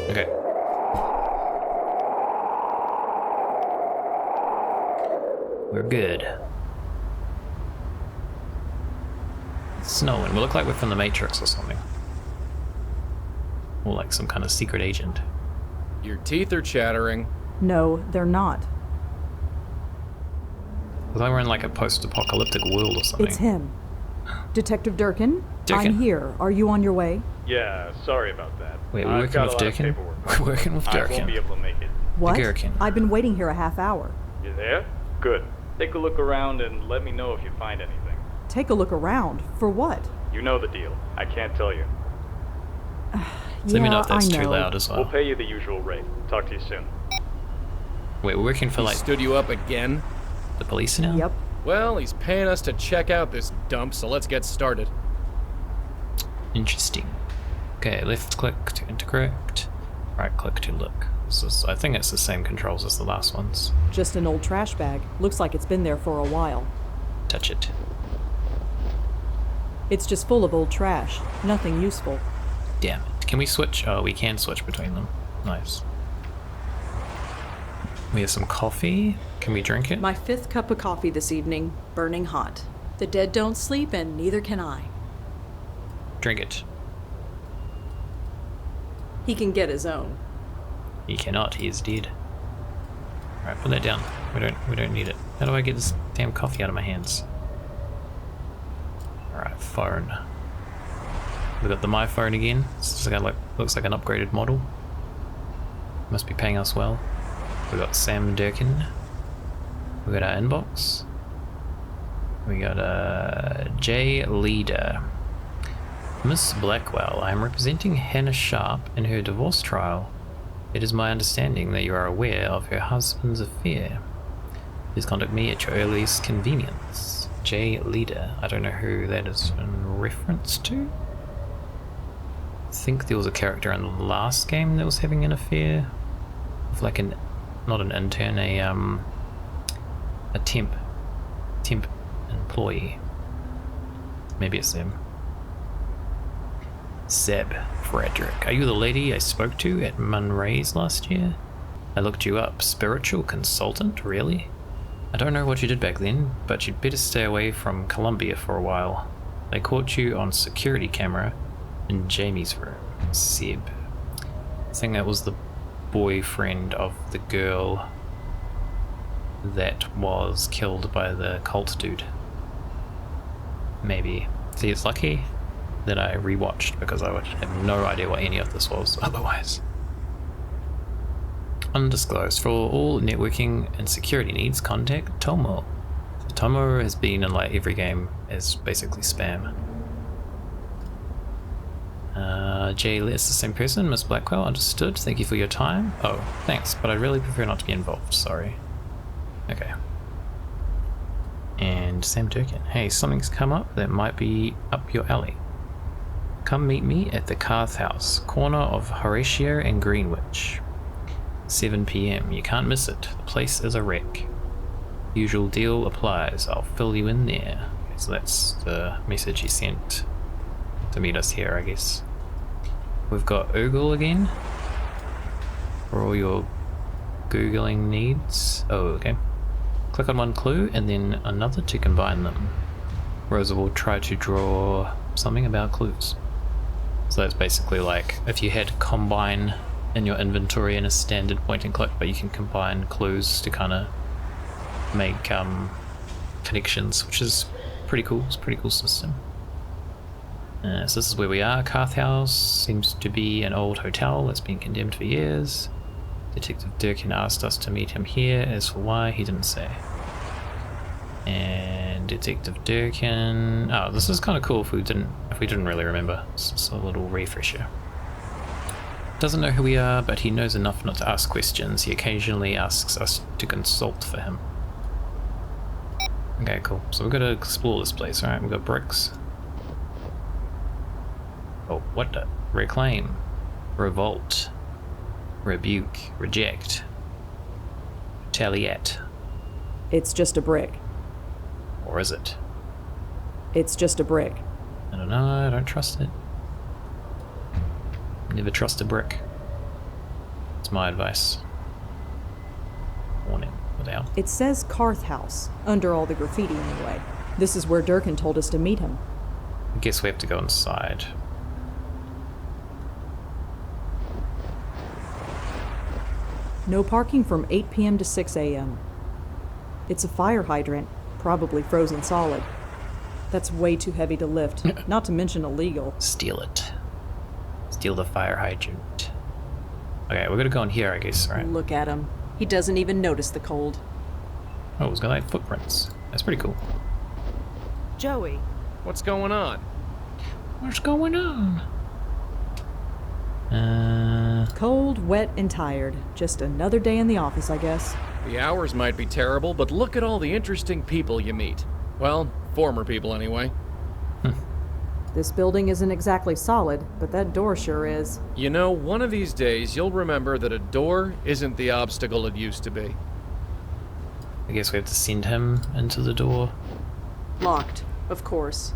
Okay. We're good. It's snowing. We look like we're from the Matrix or something. Or like some kind of secret agent. Your teeth are chattering. No, they're not. Looks like we're in like a post-apocalyptic world or something. It's him. Detective Durkin? Durkin. I'm here. Are you on your way? Yeah, sorry about that. Wait, we're working with Durkin? We're working with I won't Durkin. be able to make it. What? Durkin. I've been waiting here a half hour. You there? Good. Take a look around and let me know if you find anything. Take a look around. For what? You know the deal. I can't tell you. Let me know if that's I too know. loud as well. We'll pay you the usual rate. Talk to you soon. Wait, we're working for He like stood you up again? the police now? Yep. Well, he's paying us to check out this dump, so let's get started. Interesting. Okay, left click to integrate, right click to look. This is, I think it's the same controls as the last ones. Just an old trash bag. Looks like it's been there for a while. Touch it. It's just full of old trash. Nothing useful. Damn it. Can we switch? Oh, we can switch between them. Nice. We have some coffee. Can we drink it? My 5th cup of coffee this evening, burning hot. The dead don't sleep, and neither can I. Drink it. He can get his own. He cannot. He is dead. Alright, put that down. We don't need it. How do I get this damn coffee out of my hands? Alright, phone. We got the My Phone again. This looks like an upgraded model. Must be paying us well. We got Sam Durkin. We got our inbox. We got J Leader. Miss Blackwell, I am representing Hannah Sharp in her divorce trial. It is my understanding that you are aware of her husband's affair. Please contact me at your earliest convenience. J Leader. I don't know who that is in reference to. I think there was a character in the last game that was having an affair with like an, not an intern, a temp employee. Maybe it's them. Zeb Frederick. Are you the lady I spoke to at Munray's last year? I looked you up. Spiritual consultant? Really? I don't know what you did back then, but you'd better stay away from Columbia for a while. They caught you on security camera in Jamie's room. Zeb. I think that was the boyfriend of the girl that was killed by the cult dude. Maybe. See, it's lucky that I rewatched because I would have no idea what any of this was otherwise. Undisclosed. For all networking and security needs, contact Tomo. So Tomo has been in like every game as basically spam. Jay, it's the same person, Miss Blackwell, understood. Thank you for your time. Oh, thanks, but I'd really prefer not to be involved, sorry. Okay. And Sam Durkin. Hey, something's come up that might be up your alley. Come meet me at the Carth House, corner of Horatio and Greenwich. 7 PM. You can't miss it. The place is a wreck. Usual deal applies. I'll fill you in there. Okay, so that's the message he sent to meet us here, I guess. We've got Oogle again for all your Googling needs. Oh, okay. Click on one clue and then another to combine them. Rosa will try to draw something about clues. So that's basically like if you had combine in your inventory in a standard point and click, but you can combine clues to kind of make connections, which is pretty cool. It's a pretty cool system. So this is where we are. Carth House seems to be an old hotel that's been condemned for years. Detective Durkin asked us to meet him here. As for why, he didn't say. And Detective Durkin. Oh, this is kind of cool if we didn't really remember. It's just a little refresher. Doesn't know who we are, but he knows enough not to ask questions. He occasionally asks us to consult for him. Okay, cool. So we've got to explore this place, alright? We've got bricks. Oh, what the? Reclaim. Revolt. Rebuke. Reject. Retaliate. It's just a brick. Or is it? It's just a brick. I don't know, I don't trust it. Never trust a brick. It's my advice. Warning, without. It says Carth House, under all the graffiti anyway. This is where Durkin told us to meet him. I guess we have to go inside. No parking from 8 p.m. to 6 a.m. It's a fire hydrant, probably frozen solid. That's way too heavy to lift, not to mention illegal. Steal it. Steal the fire hydrant. Okay, we're gonna go in here, I guess, right? Look at him. He doesn't even notice the cold. Oh, it's got like footprints. That's pretty cool. Joey. What's going on? What's going on? Cold, wet, and tired. Just another day in the office, I guess. The hours might be terrible, but look at all the interesting people you meet. Well, former people anyway. This building isn't exactly solid, but that door sure is. You know, one of these days you'll remember that a door isn't the obstacle it used to be. I guess we have to send him into the door. Locked, of course.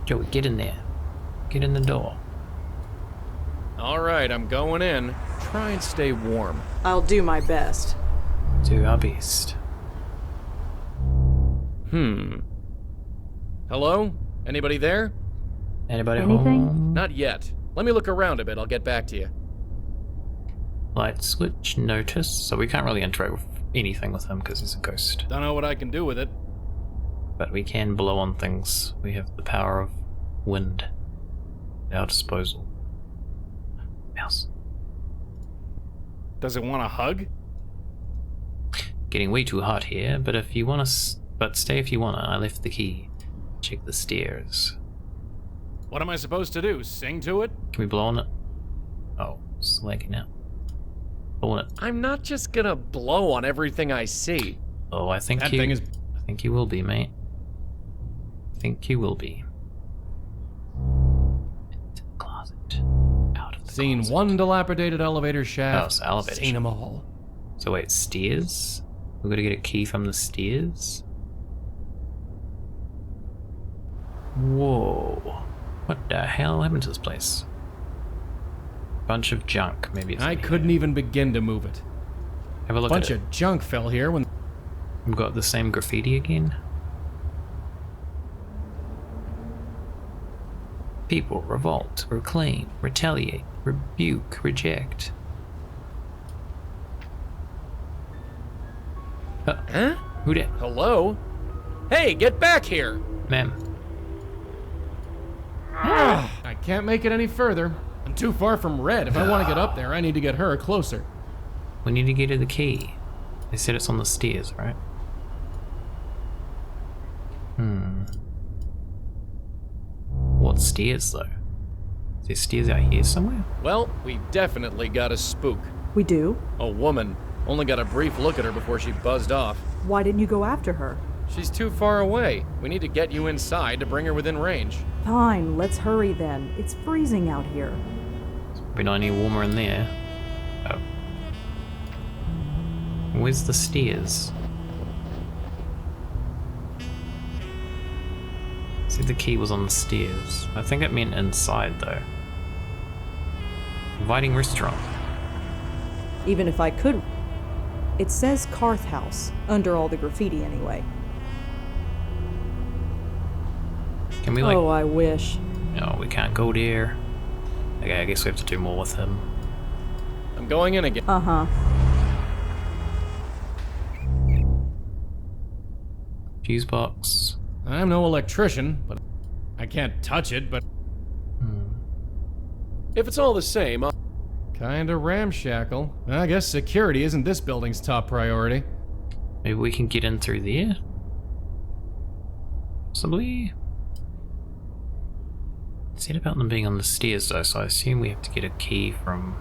Joey, get in there. Get in the door. Alright, I'm going in. Try and stay warm. I'll do my best. Do our best. Hello? Anybody there? Anybody Anything? home? Not yet. Let me look around a bit, I'll get back to you. Light switch, notice. So we can't really interact with anything with him because he's a ghost. Don't know what I can do with it. But we can blow on things. We have the power of wind at our disposal. Mouse. Does it want a hug? Getting way too hot here, but if you want to, but stay if you want to. I left the key. Check the stairs. What am I supposed to do? Sing to it? Can we blow on it? Oh, it's lagging now. Blow on it. I'm not just gonna blow on everything I see. Oh, I think That you. thing is... I think you will be, mate. I think you will be. Into the closet. Out of the Seen closet. one dilapidated elevator shaft. Oh, it's elevator Seen them all. So wait, stairs? We're gonna get a key from the stairs? Whoa. What the hell happened to this place? Bunch of junk, maybe it's I in here. couldn't even begin to move it. Have a look Bunch at it. of junk fell here when... We've got the same graffiti again. People revolt, reclaim, retaliate, rebuke, reject. Huh? Who dat? Hello? Hey, get back here! Ma'am. I can't make it any further. I'm too far from Red. If I want to get up there, I need to get her closer. We need to get her the key. They said it's on the stairs, right? What stairs, though? Is there stairs out here somewhere? Well, we definitely got a spook. We do? A woman. Only got a brief look at her before she buzzed off. Why didn't you go after her? She's too far away. We need to get you inside to bring her within range. Fine, let's hurry then. It's freezing out here. Probably not any warmer in there. Oh. Where's the stairs? See, the key was on the stairs. I think it meant inside, though. Inviting restaurant. Even if I could... It says Carth House, under all the graffiti anyway. Can we, like... Oh, I wish. No, we can't go there. Okay, I guess we have to do more with him. I'm going in again. Uh-huh. Fuse box. I'm no electrician, but I can't touch it, but... If it's all the same, I'll... Kinda ramshackle. I guess security isn't this building's top priority. Maybe we can get in through there? Possibly? It said about them being on the stairs though, so I assume we have to get a key from...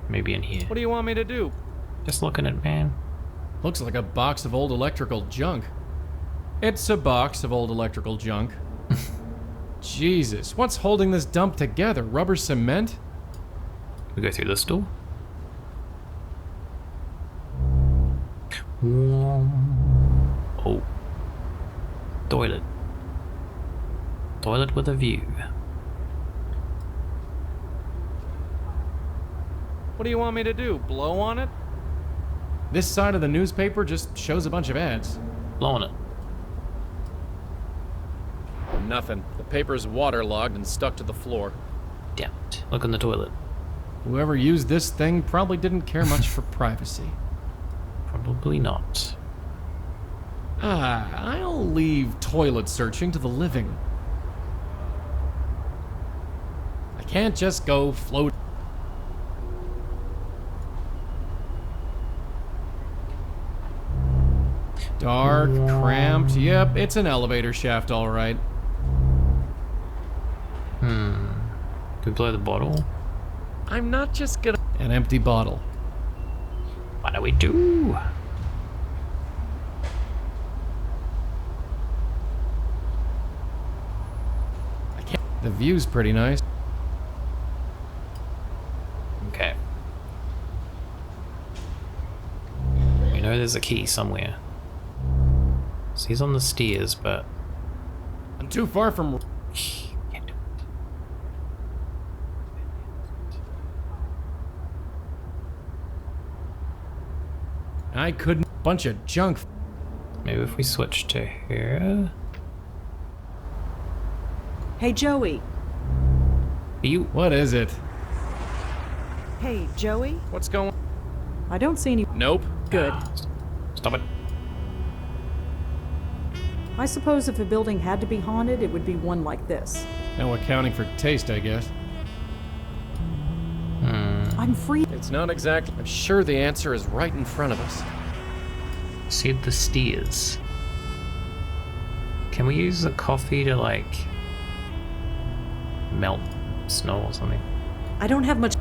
maybe in here. What do you want me to do? Just looking at it, man. Looks like a box of old electrical junk. It's a box of old electrical junk. Jesus, what's holding this dump together? Rubber cement? We go through this door. Oh. Toilet. Toilet with a view. What do you want me to do? Blow on it? This side of the newspaper just shows a bunch of ads. Blow on it. Nothing. The paper's waterlogged and stuck to the floor. Damn it. Look in the toilet. Whoever used this thing probably didn't care much for privacy. Probably not. I'll leave toilet searching to the living. I can't just go float. Dark, cramped. Yep, it's an elevator shaft, all right. Could we blow the bottle? I'm not just gonna. An empty bottle. What do we do? I can't. The view's pretty nice. Okay. We know there's a key somewhere. So he's on the stairs, but I'm too far from. can't do it. I couldn't. Bunch of junk. Maybe if we switch to her. Hey, Joey. You. What is it? Hey, Joey. What's going? I don't see any. Nope. Good. Stop it. I suppose if a building had to be haunted, it would be one like this. No accounting for taste, I guess. I'm free. It's not exactly. I'm sure the answer is right in front of us. Said the stairs. Can we use the coffee to like melt snow or something? I don't have much.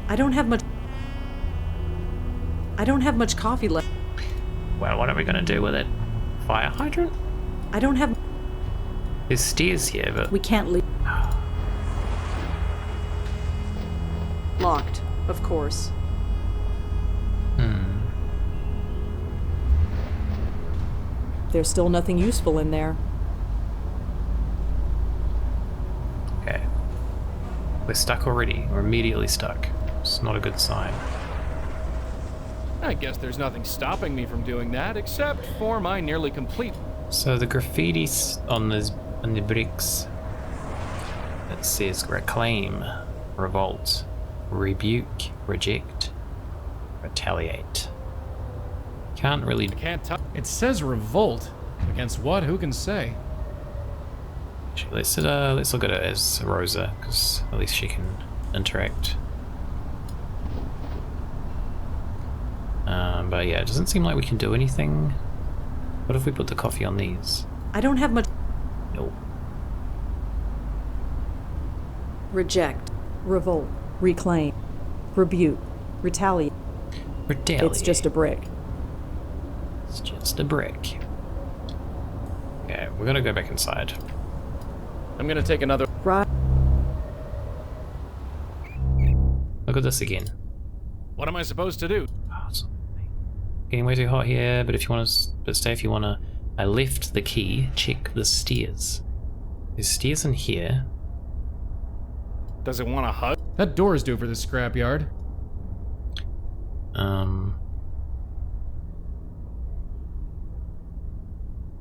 I don't have much coffee left. Well, what are we gonna do with it? Fire hydrant? I don't have. There's stairs here, but We can't leave. Locked, of course. There's still nothing useful in there. okay. We're stuck already. We're immediately stuck. It's not a good sign. I guess there's nothing stopping me from doing that, except for my nearly complete. So the graffiti on the bricks, it says reclaim, revolt, rebuke, reject, retaliate. Can't really. Can't tell. It says revolt. Against what? Who can say? Actually, let's look at it as Rosa, because at least she can interact. But yeah, it doesn't seem like we can do anything. What if we put the coffee on these? I don't have much. Nope. Reject, revolt, reclaim, rebuke, retaliate. Retaliate. It's just a brick. It's just a brick. Okay, we're gonna go back inside. I'm gonna take another. Right. Look at this again. What am I supposed to do? Oh, it's getting way too hot here, but if you want to, but stay if you want to. I left the key. Check the stairs. There's stairs in here. Does it want a hug? That door is due for this scrapyard.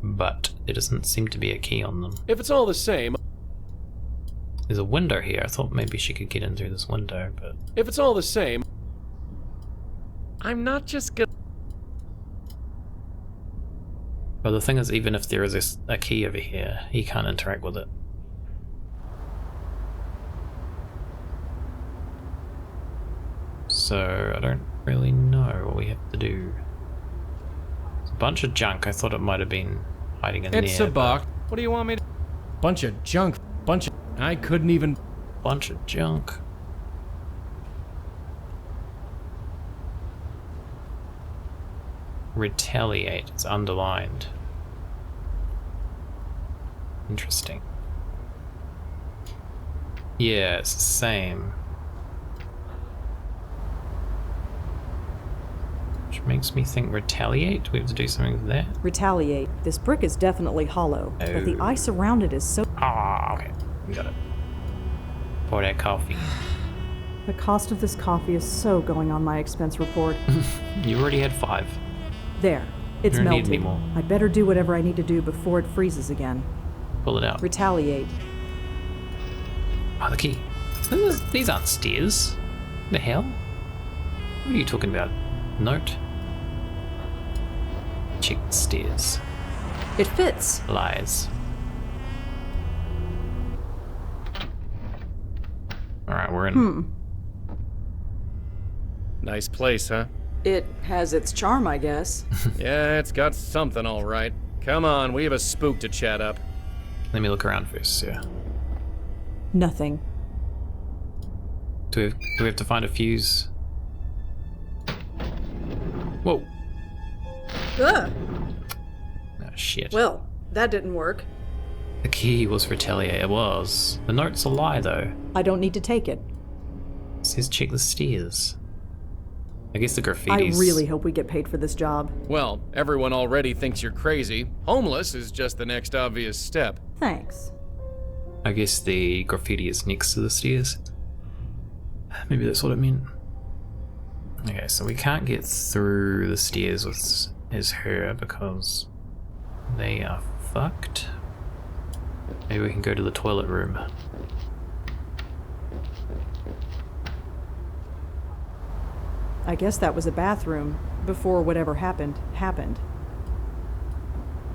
But there doesn't seem to be a key on them. If it's all the same. There's a window here. I thought maybe she could get in through this window, but If it's all the same. I'm not just gonna. well, the thing is, even if there is a key over here, he can't interact with it. So I don't really know what we have to do. It's a bunch of junk. I thought it might have been hiding in It's there. a box. What do you want me to? Bunch of junk. Bunch of. I couldn't even. Bunch of junk. Retaliate. It's underlined. Interesting. Yeah, it's the same. Which makes me think retaliate. We have to do something with that. Retaliate. This brick is definitely hollow, but the Oh. ice around it is so. Ah, okay. We got it. Pour that coffee. The cost of this coffee is so going on my expense report. You already had 5. There. It's You don't need melted. any more. I'd better do whatever I need to do before it freezes again. Pull it out. Retaliate. Oh, the key. These aren't stairs. The hell? What are you talking about? Note. Check the stairs. It fits. Lies. Alright, we're in. Nice place, huh? It has its charm, I guess. Yeah, it's got something all right. Come on, we have a spook to chat up. Let me look around first, yeah. Nothing. Do we have to find a fuse? Whoa. Ugh. Oh, shit. Well, that didn't work. The key was retaliate. It was. The note's a lie, though. I don't need to take it. It says check the stairs. I guess the I graffiti's... really hope we get paid for this job. Well, everyone already thinks you're crazy. Homeless is just the next obvious step. Thanks. I guess the graffiti is next to the stairs. Maybe that's what it meant. Okay, so we can't get through the stairs with as her because they are fucked. Maybe we can go to the toilet room. I guess that was a bathroom before whatever happened.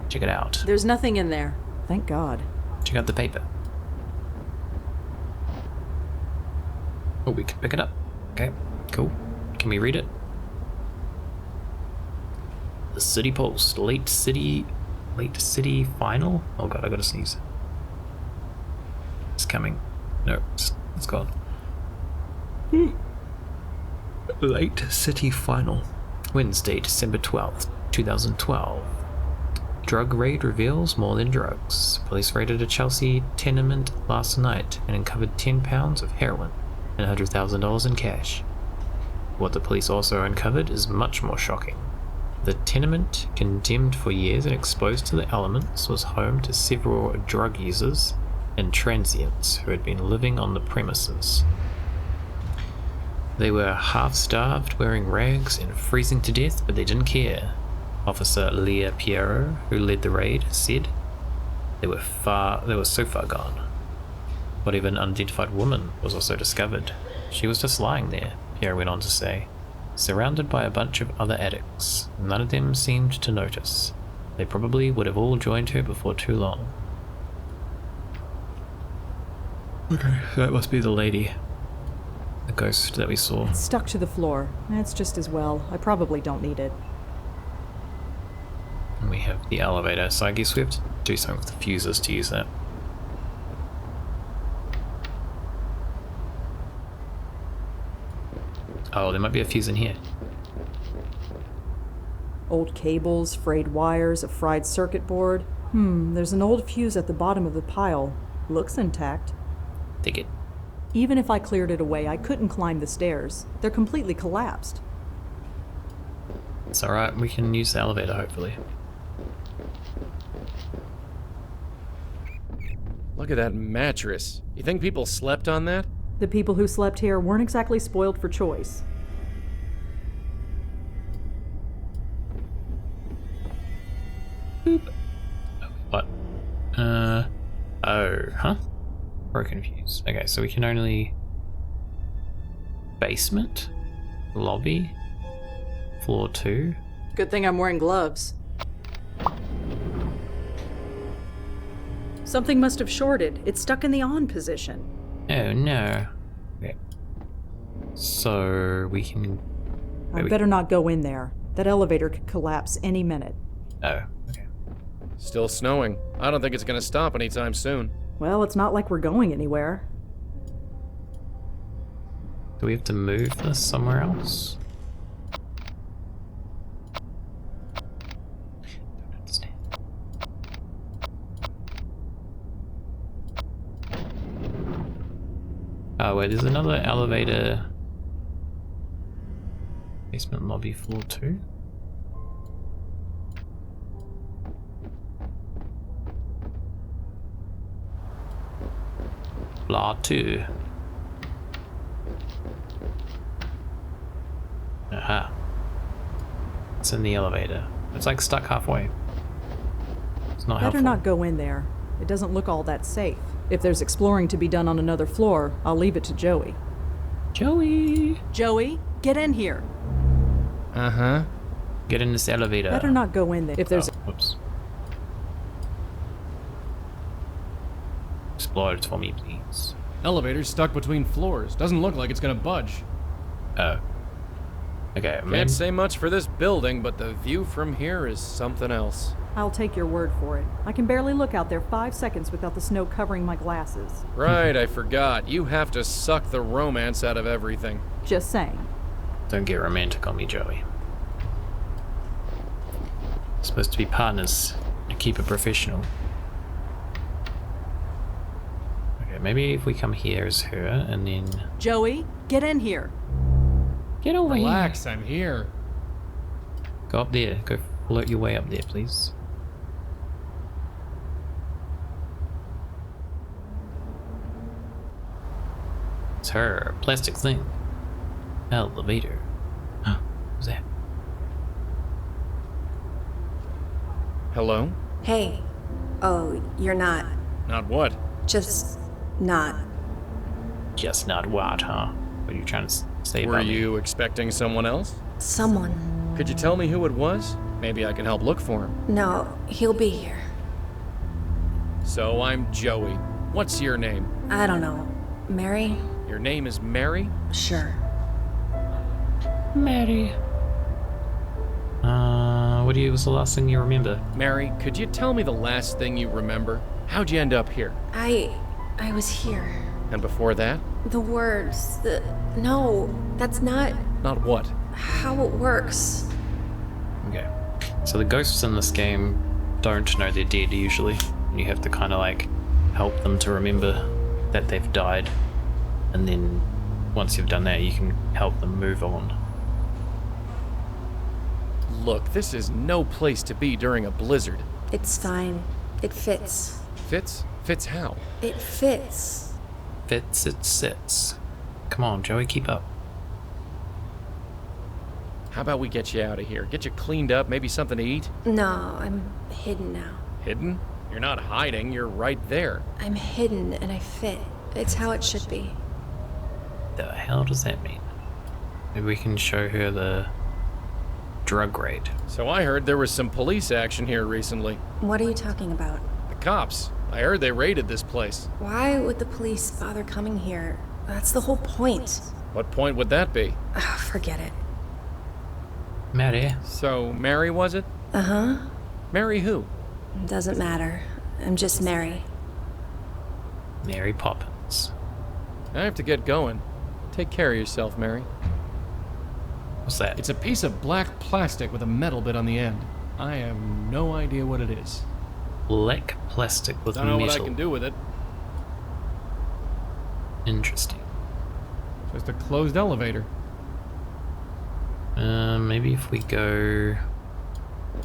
Check it out. There's nothing in there. Thank God. Check out the paper. Oh, we can pick it up. Okay, cool. Can we read it? The City Post, late city final? Oh god, I gotta sneeze. It's coming. No, it's gone. Late city final. Wednesday, December 12th, 2012. Drug raid reveals more than drugs. Police raided a Chelsea tenement last night and uncovered 10 pounds of heroin and $100,000 in cash. What the police also uncovered is much more shocking. The tenement, condemned for years and exposed to the elements, was home to several drug users and transients who had been living on the premises. They were half-starved, wearing rags, and freezing to death, but they didn't care. Officer Leah Piero, who led the raid, said they were so far gone. But even an unidentified woman was also discovered. She was just lying there, Piero went on to say, surrounded by a bunch of other addicts. None of them seemed to notice. They probably would have all joined her before too long. Okay, that must be the lady. The ghost that we saw. It's stuck to the floor. That's just as well. I probably don't need it. And we have the elevator, so I guess we have to do something with the fuses to use that. Oh, there might be a fuse in here. Old cables, frayed wires, a fried circuit board. There's an old fuse at the bottom of the pile. Looks intact. Take it. Even if I cleared it away, I couldn't climb the stairs. They're completely collapsed. It's alright, we can use the elevator hopefully. Look at that mattress. You think people slept on that? The people who slept here weren't exactly spoiled for choice. What? Oh, huh? Broken fuse. Okay, so we can only... Basement? Lobby? Floor 2? Good thing I'm wearing gloves. Something must have shorted. It's stuck in the on position. Oh no. Okay. So we can... I better not go in there. That elevator could collapse any minute. Oh, okay. Still snowing. I don't think it's gonna stop anytime soon. Well, it's not like we're going anywhere. Do we have to move this somewhere else? Don't understand. Oh wait, there's another elevator. Basement lobby floor 2. Floor 2. It's in the elevator. It's like stuck halfway. It's not Better helpful. not go in there. It doesn't look all that safe. If there's exploring to be done on another floor, I'll leave it to Joey. Joey! Joey, get in here. Uh-huh. Get in this elevator. Better not go in there. If there's Whoops. Explore it for me, please. Elevator's stuck between floors. Doesn't look like it's gonna budge. Oh. Okay, man. Can't say much for this building, but the view from here is something else. I'll take your word for it. I can barely look out there 5 seconds without the snow covering my glasses. Right, I forgot. You have to suck the romance out of everything. Just saying. Don't get romantic on me, Joey. Supposed to be partners to keep it professional. Okay, maybe if we come here as her and then Joey, get in here. get over Relax, I'm here. here. Go up there. Go float your way up there, please. It's her plastic thing. Elevator. What's that? Hello? Hey. Oh, you're not. Not what? Just not. Just not what, huh? What are you trying to say Were about me? you expecting someone else? Someone. Could you tell me who it was? Maybe I can help look for him. No, he'll be here. So I'm Joey. What's your name? I don't know. Mary? Your name is Mary? Sure. Mary. What was the last thing you remember? Mary, could you tell me the last thing you remember? How'd you end up here? I was here. And before that? The words, no, that's not Not what? how it works. Okay. So the ghosts in this game don't know they're dead usually. You have to kind of like help them to remember that they've died. And then once you've done that, you can help them move on. Look, this is no place to be during a blizzard. It's fine. It fits. Fits? Fits how? It fits. Fits, it sits. Come on, Joey, keep up. How about we get you out of here? Get you cleaned up, maybe something to eat? No, I'm hidden now. Hidden? You're not hiding, you're right there. I'm hidden and I fit. It's how it should be. The hell does that mean? Maybe we can show her the drug raid. So I heard there was some police action here recently. What are you talking about? The cops. I heard they raided this place. Why would the police bother coming here? That's the whole point. What point would that be? Ugh, forget it. Mary. So, Mary was it? Uh-huh. Mary who? Doesn't matter. I'm just Mary. Mary Poppins. I have to get going. Take care of yourself, Mary. What's that? It's a piece of black plastic with a metal bit on the end. I have no idea what it is. Black plastic with Don't know metal. what I can do with it. Interesting. Just a closed elevator. Maybe if we go...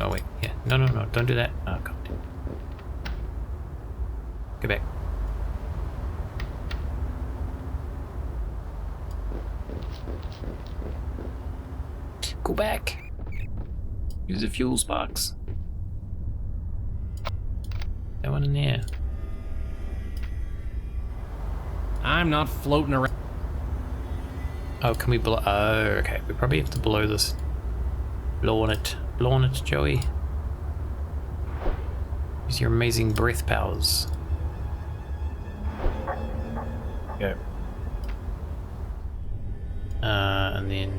Oh wait, yeah. No, don't do that. Oh, God. Go back. Go back. Use the fuel sparks. That one in there. I'm not floating around. Oh, can we blow? Oh, okay. We probably have to blow this. Blow on it. Blow on it, Joey. Use your amazing breath powers. Go. And then...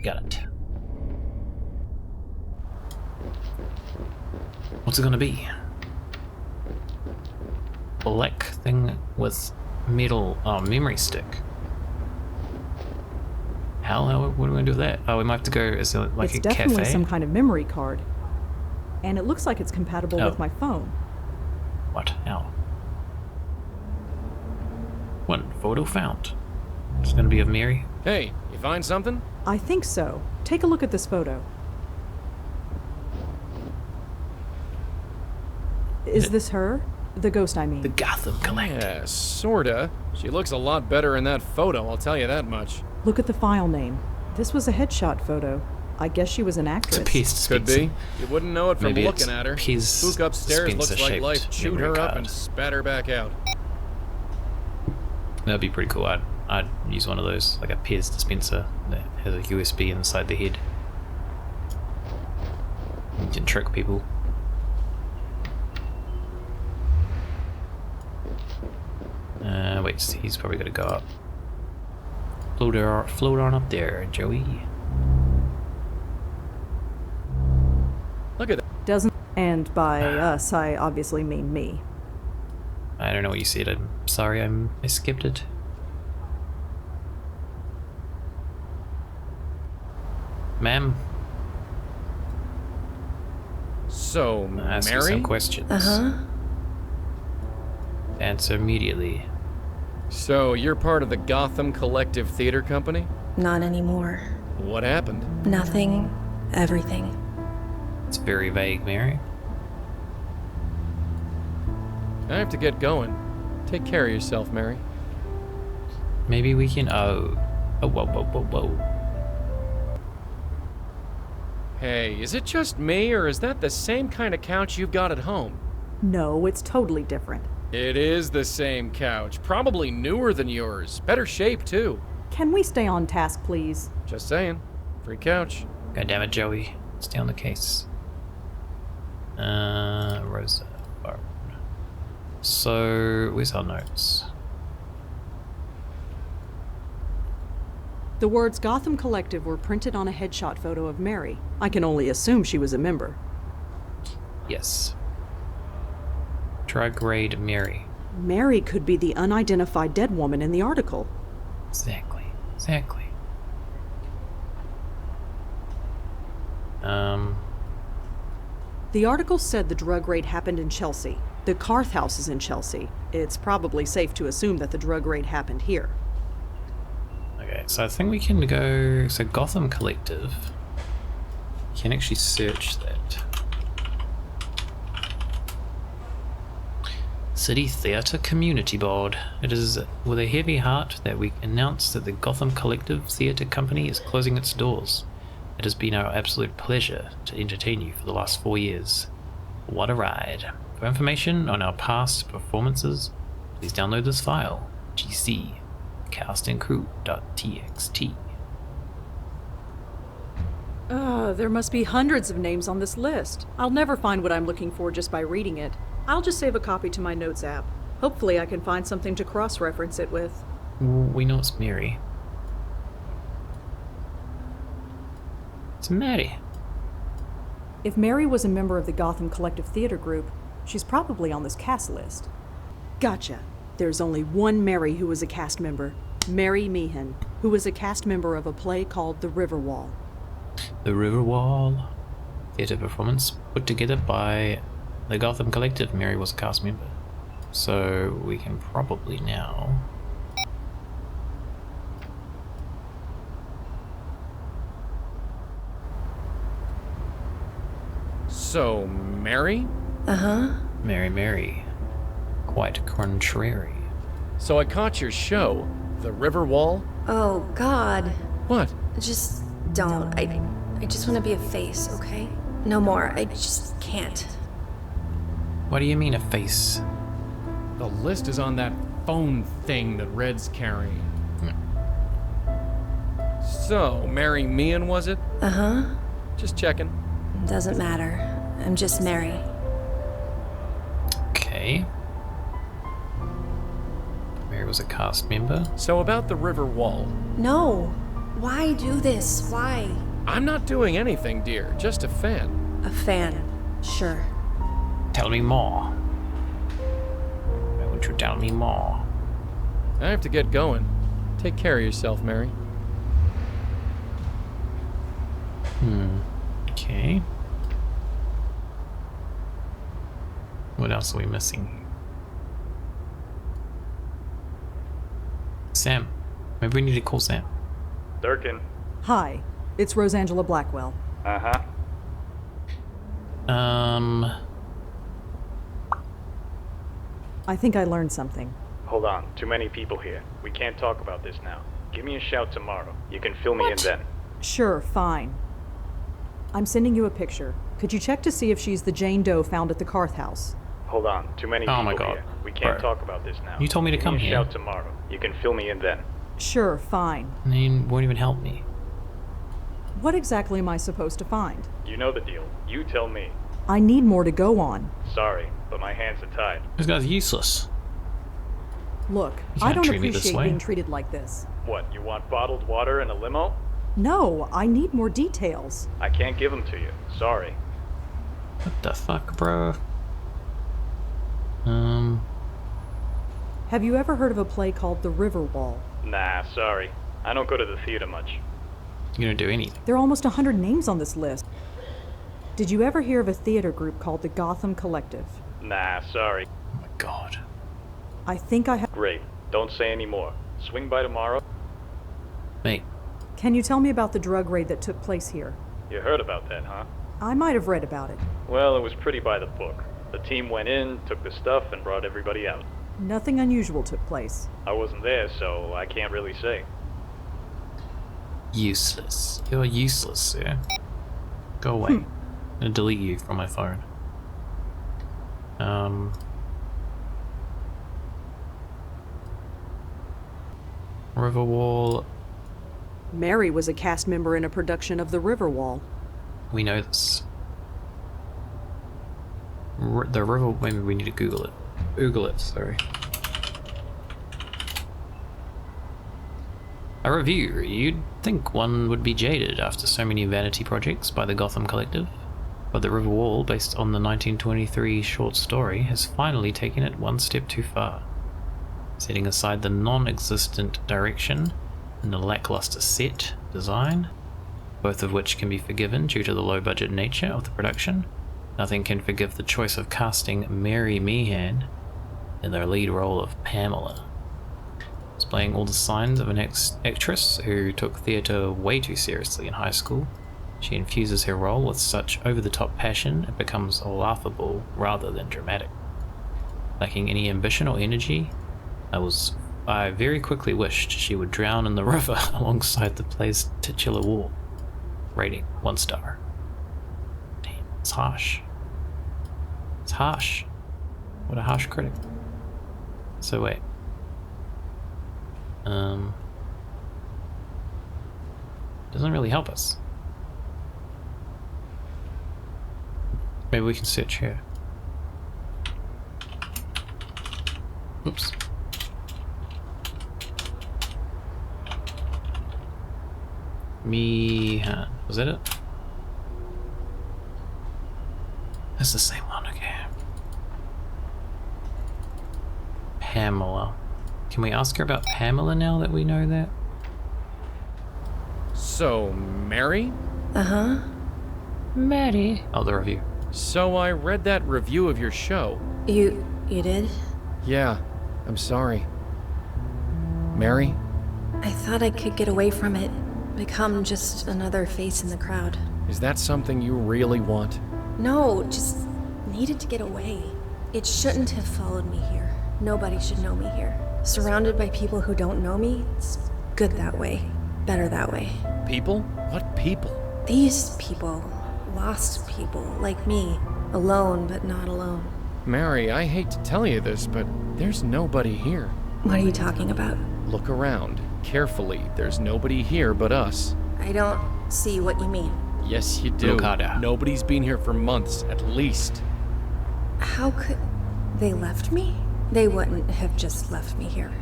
Got it. What's it gonna be? Black thing with metal memory stick. How what are we gonna do with that? Oh, we might have to go as like It's a definitely cafe. some kind of memory card. And it looks like it's compatible Oh. with my phone. What? How? One photo found. It's gonna be of Mary. Hey, you find something? I think so. Take a look at this photo. Is this her? The ghost, I mean. The Gotham Collective. Yeah, sorta. She looks a lot better in that photo, I'll tell you that much. Look at the file name. This was a headshot photo. I guess she was an actress. It's a Piz Could dispenser. be. You wouldn't know it from Maybe looking it's at her. Piz Spook upstairs looks like dispenser-shaped life chewed memory her up card. and spat her back out. That'd be pretty cool. I'd use one of those, like a Piz dispenser that has a USB inside the head. You can trick people. Wait, he's probably gonna go up. Float on up there, Joey. Look at that. Doesn't. And by us, I obviously mean me. I don't know what you said. I'm sorry. I skipped it. Ma'am, So, I'll ask you some Mary? questions. Uh-huh. Answer immediately. So, you're part of the Gotham Collective Theater Company? Not anymore. What happened? Nothing. Everything. It's very vague, Mary. I have to get going. Take care of yourself, Mary. Maybe we can. Oh, whoa. Hey, is it just me, or is that the same kind of couch you've got at home? No, it's totally different. It is the same couch. Probably newer than yours. Better shape, too. Can we stay on task, please? Just saying. Free couch. God damn it, Joey. Stay on the case. Rosa. Barton. So, where's our notes? The words Gotham Collective were printed on a headshot photo of Mary. I can only assume she was a member. Yes. Drug raid Mary. Mary could be the unidentified dead woman in the article. Exactly. The article said the drug raid happened in Chelsea. The Carth house is in Chelsea. It's probably safe to assume that the drug raid happened here. Okay, so I think we can go. So, Gotham Collective. You can actually search that. City Theatre Community Board. It is with a heavy heart that we announce that the Gotham Collective Theatre Company is closing its doors. It has been our absolute pleasure to entertain you for the last 4 years. What a ride. For information on our past performances, please download this file, gc.castandcrew.txt. There must be hundreds of names on this list. I'll never find what I'm looking for just by reading it. I'll just save a copy to my notes app. Hopefully I can find something to cross-reference it with. We know it's Mary. It's Maddie. If Mary was a member of the Gotham Collective Theater Group, she's probably on this cast list. Gotcha. There's only one Mary who was a cast member. Mary Meehan, who was a cast member of a play called The Riverwall. The Riverwall theatre performance put together by the Gotham Collective. Mary was a cast member. So we can probably now... So, Mary? Uh-huh. Mary. Quite contrary. So I caught your show, The Riverwall? Oh, God. What? Just don't. I just want to be a face, okay? No more. I just can't. What do you mean a face? The list is on that phone thing that Red's carrying. So, Mary Meehan, was it? Uh-huh. Just checking. Doesn't matter. I'm just Mary. Okay. Mary was a cast member. So about the Riverwall. No. Why do this? Why? I'm not doing anything, dear. Just a fan. A fan. Sure. Tell me more. Why won't you tell me more? I have to get going. Take care of yourself, Mary. Okay. What else are we missing? Sam. Maybe we need to call Sam. Durkin. Hi, it's Rosangela Blackwell. Uh-huh. I think I learned something. Hold on, too many people here. We can't talk about this now. Give me a shout tomorrow. You can fill me in then. Sure, fine. I'm sending you a picture. Could you check to see if she's the Jane Doe found at the Carth house? Hold on, too many Oh people my God. here. We can't Bro. talk about this now. You told me to come Give me a here. shout tomorrow. You can fill me in then. Sure, fine. And you won't even help me. What exactly am I supposed to find? You know the deal. You tell me. I need more to go on. Sorry, but my hands are tied. This guy's useless. Look, You I can't don't treat me this appreciate way. being treated like this. What, you want bottled water and a limo? No, I need more details. I can't give them to you. Sorry. What the fuck, bro? Have you ever heard of a play called The River Wall? Nah, sorry. I don't go to the theater much. You don't do anything. There are almost 100 names on this list. Did you ever hear of a theater group called the Gotham Collective? Nah, sorry. Oh my god. I think I have. Great. Don't say any more. Swing by tomorrow. Mate, Can you tell me about the drug raid that took place here? You heard about that, huh? I might have read about it. Well, it was pretty by the book. The team went in, took the stuff, and brought everybody out. Nothing unusual took place. I wasn't there, so I can't really say. useless. You're useless, sir. Go away. I'm gonna delete you from my phone. Riverwall. Mary was a cast member in a production of The River Wall. We know this. The river. Maybe we need to Google it. Google it. Sorry. A review. You'd think one would be jaded after so many vanity projects by the Gotham Collective, but the River Wall, based on the 1923 short story, has finally taken it one step too far. Setting aside the non-existent direction and the lackluster set design, both of which can be forgiven due to the low-budget nature of the production, nothing can forgive the choice of casting Mary Meehan in the lead role of Pamela. Displaying all the signs of an actress who took theatre way too seriously in high school, she infuses her role with such over-the-top passion it becomes laughable rather than dramatic. Lacking any ambition or energy, I very quickly wished she would drown in the river alongside the play's titular wall. Rating 1 star. Damn, it's harsh. It's harsh. What a harsh critic. So wait. Doesn't really help us. Maybe we can search here. Oops. Meehan. Was that it? That's the same one, okay. Pamela. Can we ask her about Pamela now that we know that? So, Mary? Uh-huh. Maddie. Oh, the review. So I read that review of your show. You did? Yeah, I'm sorry. Mary? I thought I could get away from it. Become just another face in the crowd. Is that something you really want? No, just needed to get away. It shouldn't have followed me here. Nobody should know me here. Surrounded by people who don't know me, it's good that way. Better that way. People? What people? These people. Lost people, like me. Alone, but not alone. Mary, I hate to tell you this, but there's nobody here. What are you talking about? Look around. Carefully. There's nobody here but us. I don't see what you mean. Yes, you do. Look harder. Nobody's been here for months, at least. How could... They left me? They wouldn't have just left me here.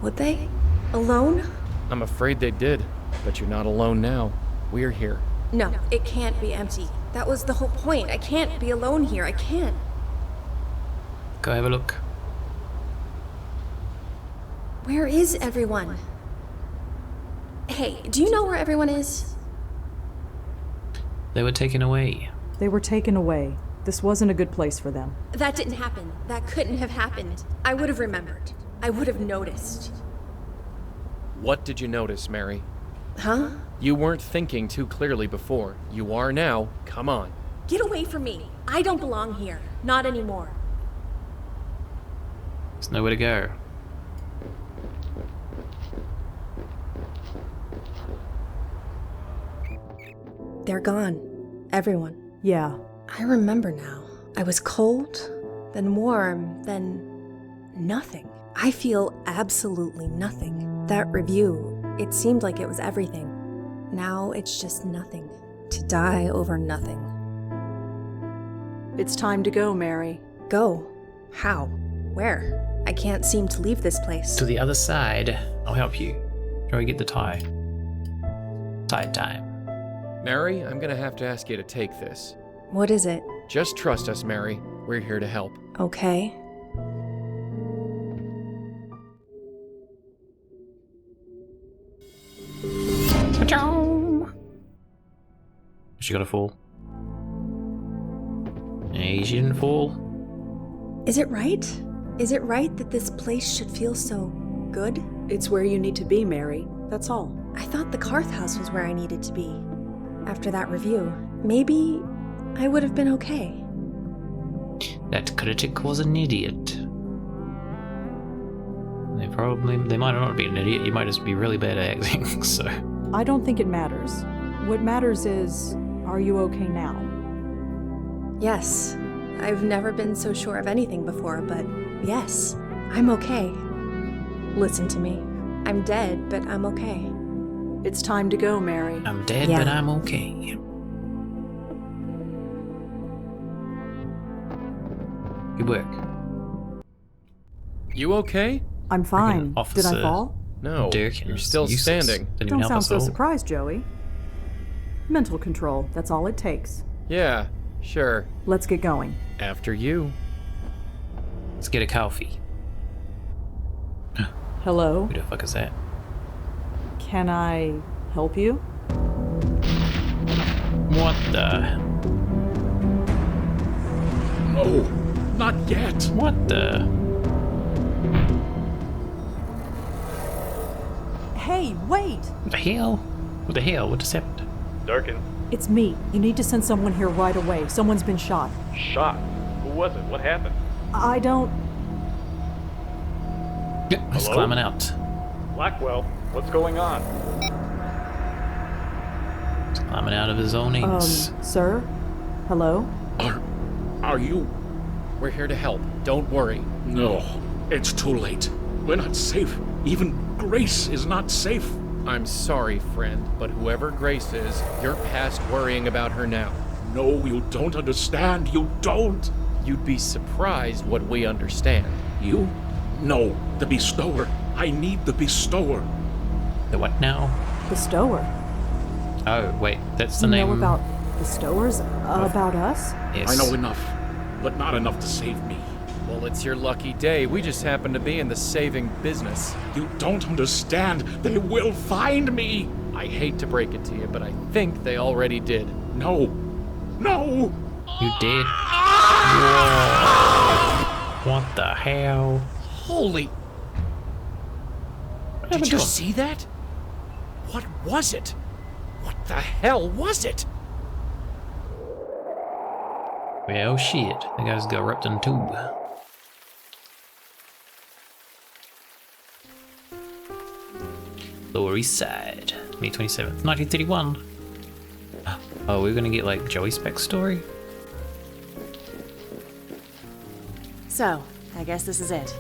Would they? Alone? I'm afraid they did, but you're not alone now. We're here. No, it can't be empty. That was the whole point. I can't be alone here. I can't. Go have a look. Where is everyone? Hey, do you know where everyone is? They were taken away. They were taken away. This wasn't a good place for them. That didn't happen. That couldn't have happened. I would have remembered. I would have noticed. What did you notice, Mary? Huh? You weren't thinking too clearly before. You are now. Come on. Get away from me. I don't belong here. Not anymore. There's nowhere to go. They're gone. Everyone. Yeah. I remember now. I was cold, then warm, then nothing. I feel absolutely nothing. That review, it seemed like it was everything. Now it's just nothing. To die over nothing. It's time to go, Mary. Go? How? Where? I can't seem to leave this place. To the other side. I'll help you. Shall we get the tie? Tie time. Mary, I'm gonna have to ask you to take this. What is it? Just trust us, Mary. We're here to help. Okay. She got to fall. Hey, she didn't fall. Is it right? Is it right that this place should feel so good? It's where you need to be, Mary. That's all. I thought the Carth House was where I needed to be. After that review, maybe I would have been okay. That critic was an idiot. They might not be an idiot, you might just be really bad at acting, so. I don't think it matters. What matters is, are you okay now? Yes. I've never been so sure of anything before, but yes, I'm okay. Listen to me. I'm dead, but I'm okay. It's time to go, Mary. I'm dead, Yeah. but I'm okay. Good work. You okay? I'm fine. Did Officer I fall? No. Dirk You're is still useless. standing. Didn't even Don't help sound us so at all. surprised, Joey. Mental control, that's all it takes. Yeah, sure. Let's get going. After you. Let's get a coffee. Hello? Who the fuck is that? Can I help you? What the? No, not yet. What the? Hey, wait! What the hell? What the hell? What just happened? Durkin, It's me. You need to send someone here right away. Someone's been shot. shot. Who was it? What happened? I don't... He's Hello? climbing out. Blackwell, what's going on? He's climbing out of his own ass. Sir? Hello? Are you? We're here to help. Don't worry. No, it's too late. We're not safe. Even Grace is not safe. I'm sorry, friend, but whoever Grace is, you're past worrying about her now. No, you don't understand. You don't. You'd be surprised what we understand. You? No, the bestower. I need the bestower. The what now? Bestower. Oh, wait, that's the You name. know about bestowers? About us? Yes. I know enough, but not enough to save me. Well, it's your lucky day. We just happen to be in the saving business. You don't understand. They will find me. I hate to break it to you, but I think they already did. No. No. You did? Whoa. What the hell? Holy... What Did happened you to him? see that? What was it? What the hell was it? Well, shit. The guy's got ripped in two. Lower East Side, May 27th, 1931. Oh, we're gonna get like Joey's backstory? So, I guess this is it.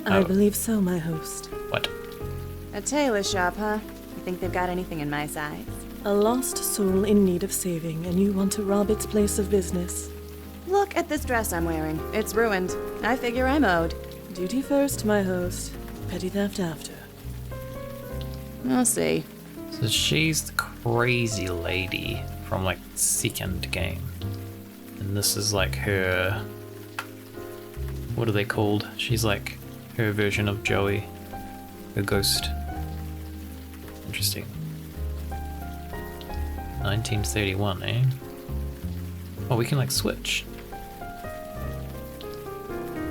Oh. I believe so, my host. What? A tailor shop, huh? You think they've got anything in my size? A lost soul in need of saving, and you want to rob its place of business. Look at this dress I'm wearing. It's ruined. I figure I'm owed. Duty first, my host. Petty theft after. I'll see. So she's the crazy lady from like the second game. And this is like her... What are they called? She's like her version of Joey. Her ghost. Interesting. 1931, eh? Oh, we can like switch.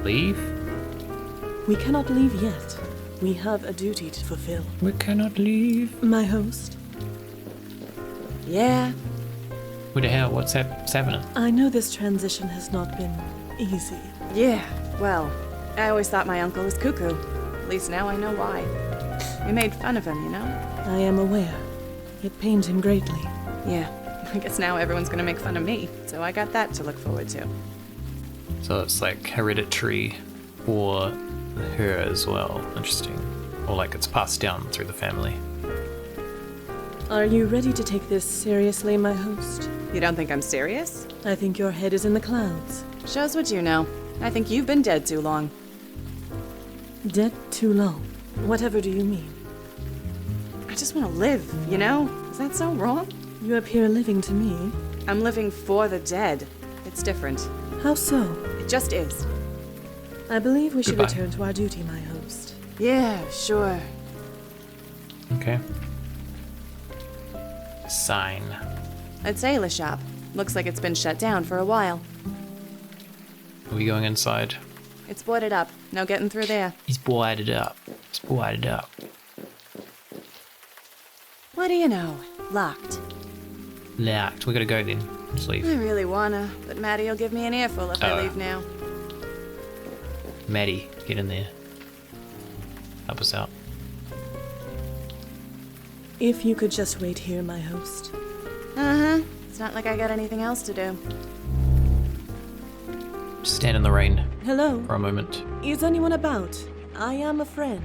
Leave? We cannot leave yet. We have a duty to fulfill. We cannot leave. My host, Yeah. What the hell? What's happening? I know this transition has not been easy. Yeah. Well, I always thought my uncle was cuckoo. At least now I know why. We made fun of him, you know? I am aware. It pained him greatly. Yeah, I guess now everyone's gonna make fun of me, so I got that to look forward to. So it's like hereditary for her as well. Interesting. Or like it's passed down through the family. Are you ready to take this seriously, my host? You don't think I'm serious? I think your head is in the clouds. Shows what you know. I think you've been dead too long. Dead too long. Whatever do you mean? I just want to live, you know? Is that so wrong? You appear living to me. I'm living for the dead. It's different. How so? It just is. I believe we should Goodbye. return to our duty, my host. Yeah, sure. Okay. Sign. A tailor shop. Looks like it's been shut down for a while. Are we going inside? It's boarded up. No getting through there. He's boarded up. He's boarded up. What do you know? Locked. Locked. We gotta go then. Let's leave. I really wanna, but Maddie will give me an earful if I leave now. Maddie, get in there. Help us out. If you could just wait here, my host. Uh-huh. It's not like I got anything else to do. Just stand in the rain Hello? for a moment. Is anyone about? I am a friend.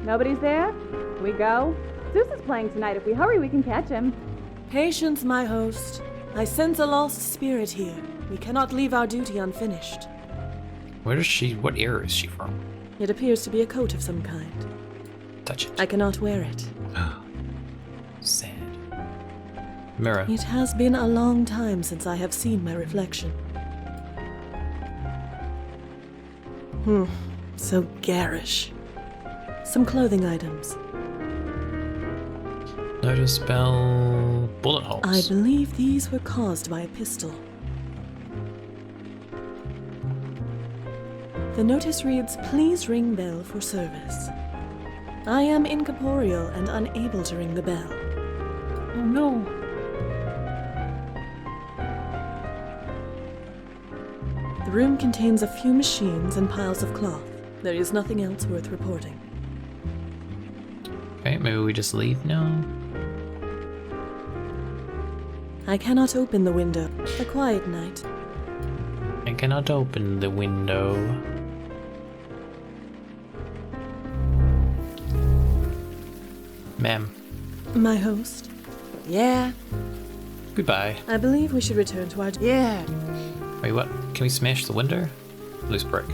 Nobody's there? We go? Zeus is playing tonight. If we hurry, we can catch him. Patience, my host. I sense a lost spirit here. We cannot leave our duty unfinished. Where is she? What era is she from? It appears to be a coat of some kind. Touch it. I cannot wear it. Sad. Mirror. It has been a long time since I have seen my reflection. So garish. Some clothing items. Notice bell. Bullet holes. I believe these were caused by a pistol. The notice reads, "Please ring bell for service." I am incorporeal and unable to ring the bell. Oh no. The room contains a few machines and piles of cloth. There is nothing else worth reporting. Okay, maybe we just leave now. I cannot open the window. A quiet night. I cannot open the window. Ma'am. My host, Yeah. Goodbye. I believe we should return to our... Yeah. Wait, what? Can we smash the window? Loose brick.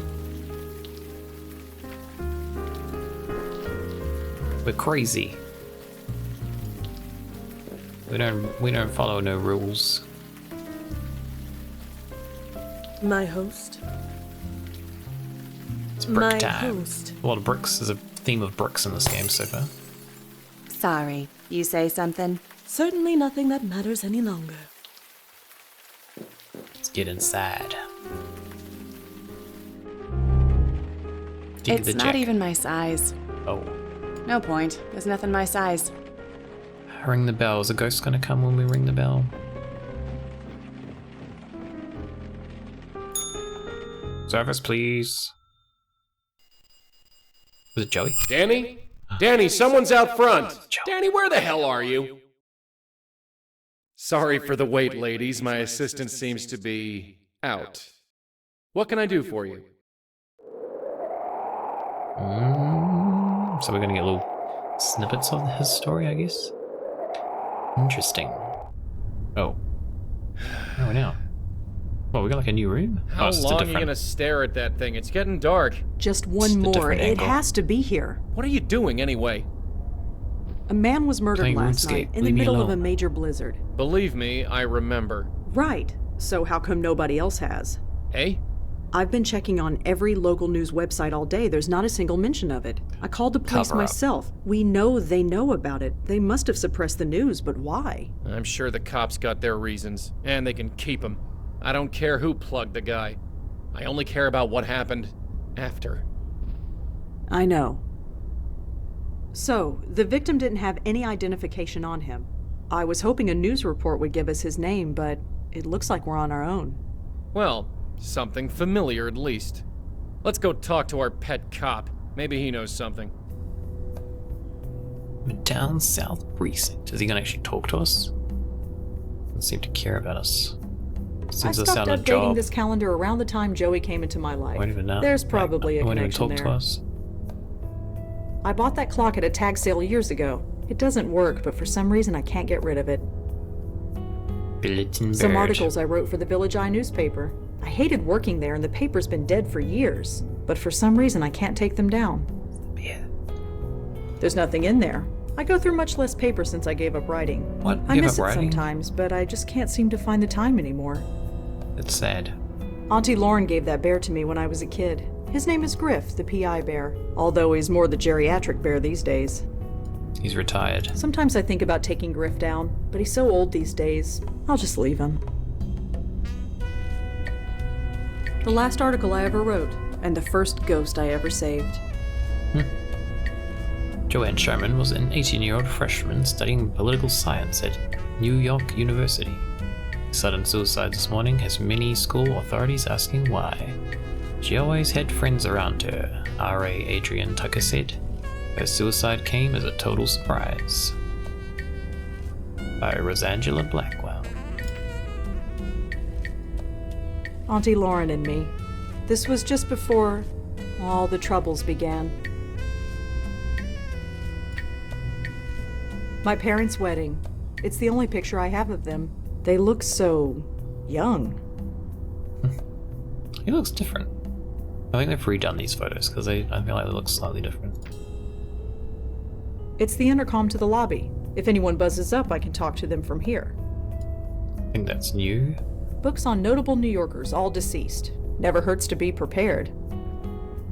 We're crazy. We don't follow no rules. My host. It's brick My time. host. A lot of bricks. There's a theme of bricks in this game so far. Sorry. You say something? Certainly nothing that matters any longer. Let's get inside. It's not even my size. Oh. No point. There's nothing my size. Ring the bell. Is a ghost gonna come when we ring the bell? Service, please. Was it Joey? Danny? Danny, someone's out front! Joe. Danny, where the hell are you? Sorry for the wait, ladies. My assistant seems to be out. What can I do for you? So we're gonna get little snippets of his story, I guess. Interesting. Oh. Where are we now? Well, we got like a new room? How it's just a long are you different- gonna stare at that thing? It's getting dark. Just Just one a more. different It angle. has to be here. What are you doing anyway? A man was murdered Playing last RuneScape. night in the Leave me middle of a alone. major blizzard. Believe me, I remember. Right. So how come nobody else has? Hey? I've been checking on every local news website all day. There's not a single mention of it. I called the police Cover up. myself. We know they know about it. They must have suppressed the news, but why? I'm sure the cops got their reasons, and they can keep him. I don't care who plugged the guy. I only care about what happened after. I know. So, the victim didn't have any identification on him. I was hoping a news report would give us his name, but it looks like we're on our own. Well, something familiar at least. Let's go talk to our pet cop. Maybe he knows something. Midtown South Precinct. Is he gonna actually talk to us? Doesn't seem to care about us. I Seems to stopped sound a updating job. this calendar around the time Joey came into my life. Won't even know. There's probably a won't even connection talk there. to us. I bought that clock at a tag sale years ago. It doesn't work, but for some reason I can't get rid of it. Bulletin Some bird. articles I wrote for the Village Eye newspaper. I hated working there and the paper's been dead for years, but for some reason I can't take them down. Yeah. There's nothing in there. I go through much less paper since I gave up writing. What? I Give miss up it writing? sometimes, but I just can't seem to find the time anymore. It's sad. Auntie Lauren gave that bear to me when I was a kid. His name is Griff, the PI bear, although he's more the geriatric bear these days. He's retired. Sometimes I think about taking Griff down, but he's so old these days, I'll just leave him. The last article I ever wrote, and the first ghost I ever saved. Joanne Sherman was an 18-year-old freshman studying political science at New York University. Sudden suicide this morning has many school authorities asking why. She always had friends around her, R.A. Adrian Tucker said. Her suicide came as a total surprise. By Rosangela Blackwell. Auntie Lauren and me. This was just before all the troubles began. My parents' wedding. It's the only picture I have of them. They look so young. He looks different. I think they've redone these photos because I feel like they look slightly different. It's the intercom to the lobby. If anyone buzzes up, I can talk to them from here. I think that's new. Books on notable New Yorkers, all deceased. Never hurts to be prepared.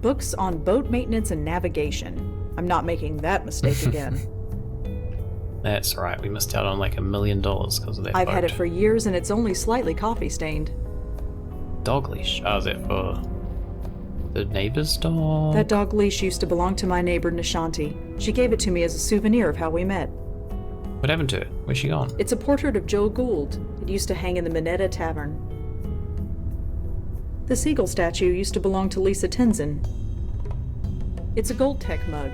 Books on boat maintenance and navigation. I'm not making that mistake again. That's right, we missed out on like $1 million because of that I've boat. had it for years and it's only slightly coffee stained. Dog leash. Oh, is that for the neighbor's dog? That dog leash used to belong to my neighbor Nishanti. She gave it to me as a souvenir of how we met. What happened to it? Where's she gone? It's a portrait of Joe Gould. It used to hang in the Minetta Tavern. The seagull statue used to belong to Lisa Tenzin. It's a Gold Tech mug.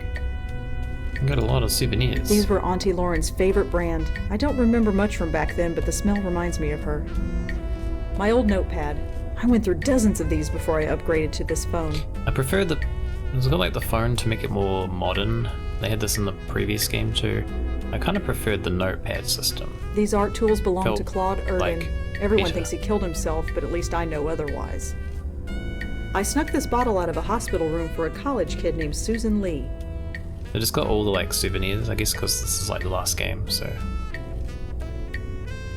We got a lot of souvenirs. These were Auntie Lauren's favorite brand. I don't remember much from back then, but the smell reminds me of her. My old notepad. I went through dozens of these before I upgraded to this phone. I prefer the... It's got like the phone to make it more modern. They had this in the previous game too. I kind of preferred the notepad system. These art tools belong Felt to Claude Erdin. like Everyone better. thinks he killed himself, but at least I know otherwise. I snuck this bottle out of a hospital room for a college kid named Susan Lee. They just got all the like souvenirs, I guess because this is like the last game, so...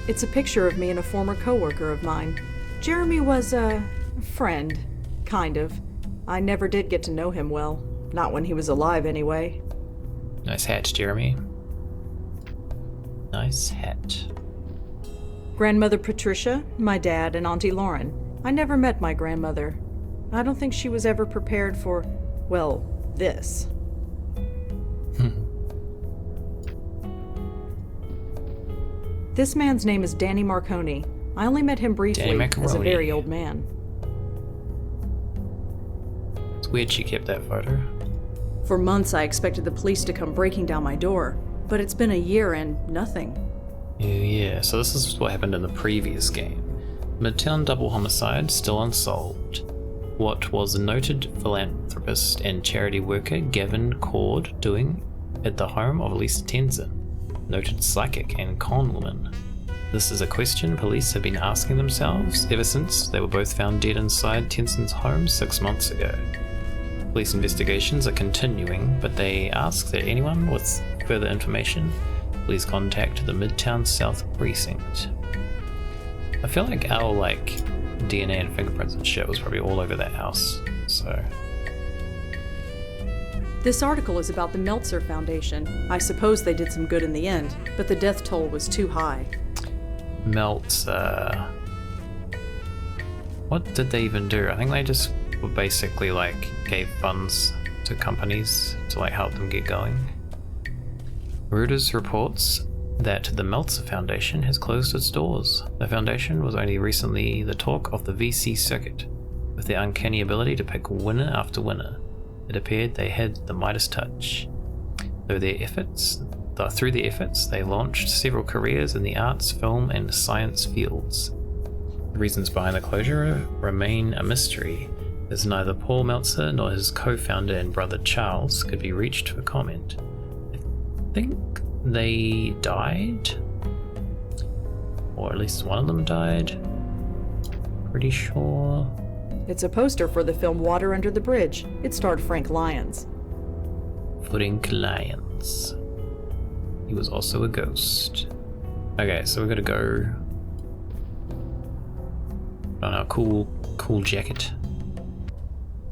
It's a picture of me and a former coworker of mine. Jeremy was a friend, kind of. I never did get to know him well. Not when he was alive, anyway. Nice hat, Jeremy. Nice hat. Grandmother Patricia, my dad, and Auntie Lauren. I never met my grandmother. I don't think she was ever prepared for, well, this. This man's name is Danny Marconi. I only met him briefly Danny as a Macaroni. very old man. It's weird she kept that photo. For months I expected the police to come breaking down my door, but it's been a year and nothing. Yeah, so this is what happened in the previous game. Midtown double homicide still unsolved. What was noted philanthropist and charity worker Gavin Cord doing at the home of Lisa Tenzin, noted psychic and con woman? This is a question police have been asking themselves ever since they were both found dead inside Tenzin's home 6 months ago. Police investigations are continuing, but they ask that anyone with further information please contact the Midtown South Precinct. I feel like our DNA and fingerprints and shit was probably all over that house, so... This article is about the Meltzer Foundation. I suppose they did some good in the end, but the death toll was too high. Meltzer... What did they even do? I think they just were basically gave funds to companies to help them get going. Reuters reports that the Meltzer Foundation has closed its doors. The foundation was only recently the talk of the VC circuit, With their uncanny ability to pick winner after winner, it appeared they had the Midas touch. Through their efforts, they launched several careers in the arts, film, and science fields. The reasons behind the closure remain a mystery, as neither Paul Meltzer nor his co-founder and brother Charles could be reached for comment. I think they died, or at least one of them died. Pretty sure. It's a poster for the film Water Under the Bridge. It starred Frank Lyons. Frank Lyons. He was also a ghost. Okay, so we're gonna go on our cool jacket.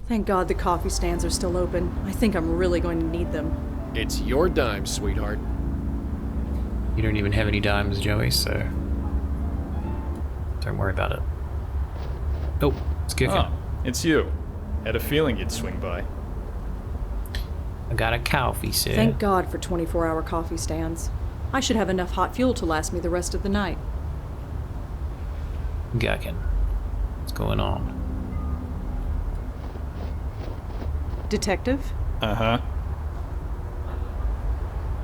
Thank God the coffee stands are still open. I think I'm really going to need them. It's your dime, sweetheart. You don't even have any dimes, Joey, so don't worry about it. Oh, it's Gherkin. Oh, it's you. Had a feeling you'd swing by. I got a coffee, sir. Thank God for 24-hour coffee stands. I should have enough hot fuel to last me the rest of the night. Gherkin. What's going on? Detective, Uh-huh.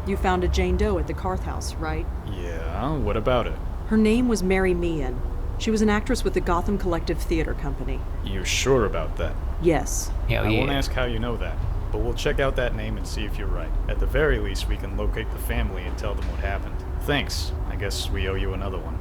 you found a Jane Doe at the Carth House, right? Yeah, what about it? Her name was Mary Meehan. She was an actress with the Gotham Collective Theater Company. You sure about that? Yes. Hell I yeah. won't ask how you know that, but we'll check out that name and see if you're right. At the very least, we can locate the family and tell them what happened. Thanks. I guess we owe you another one.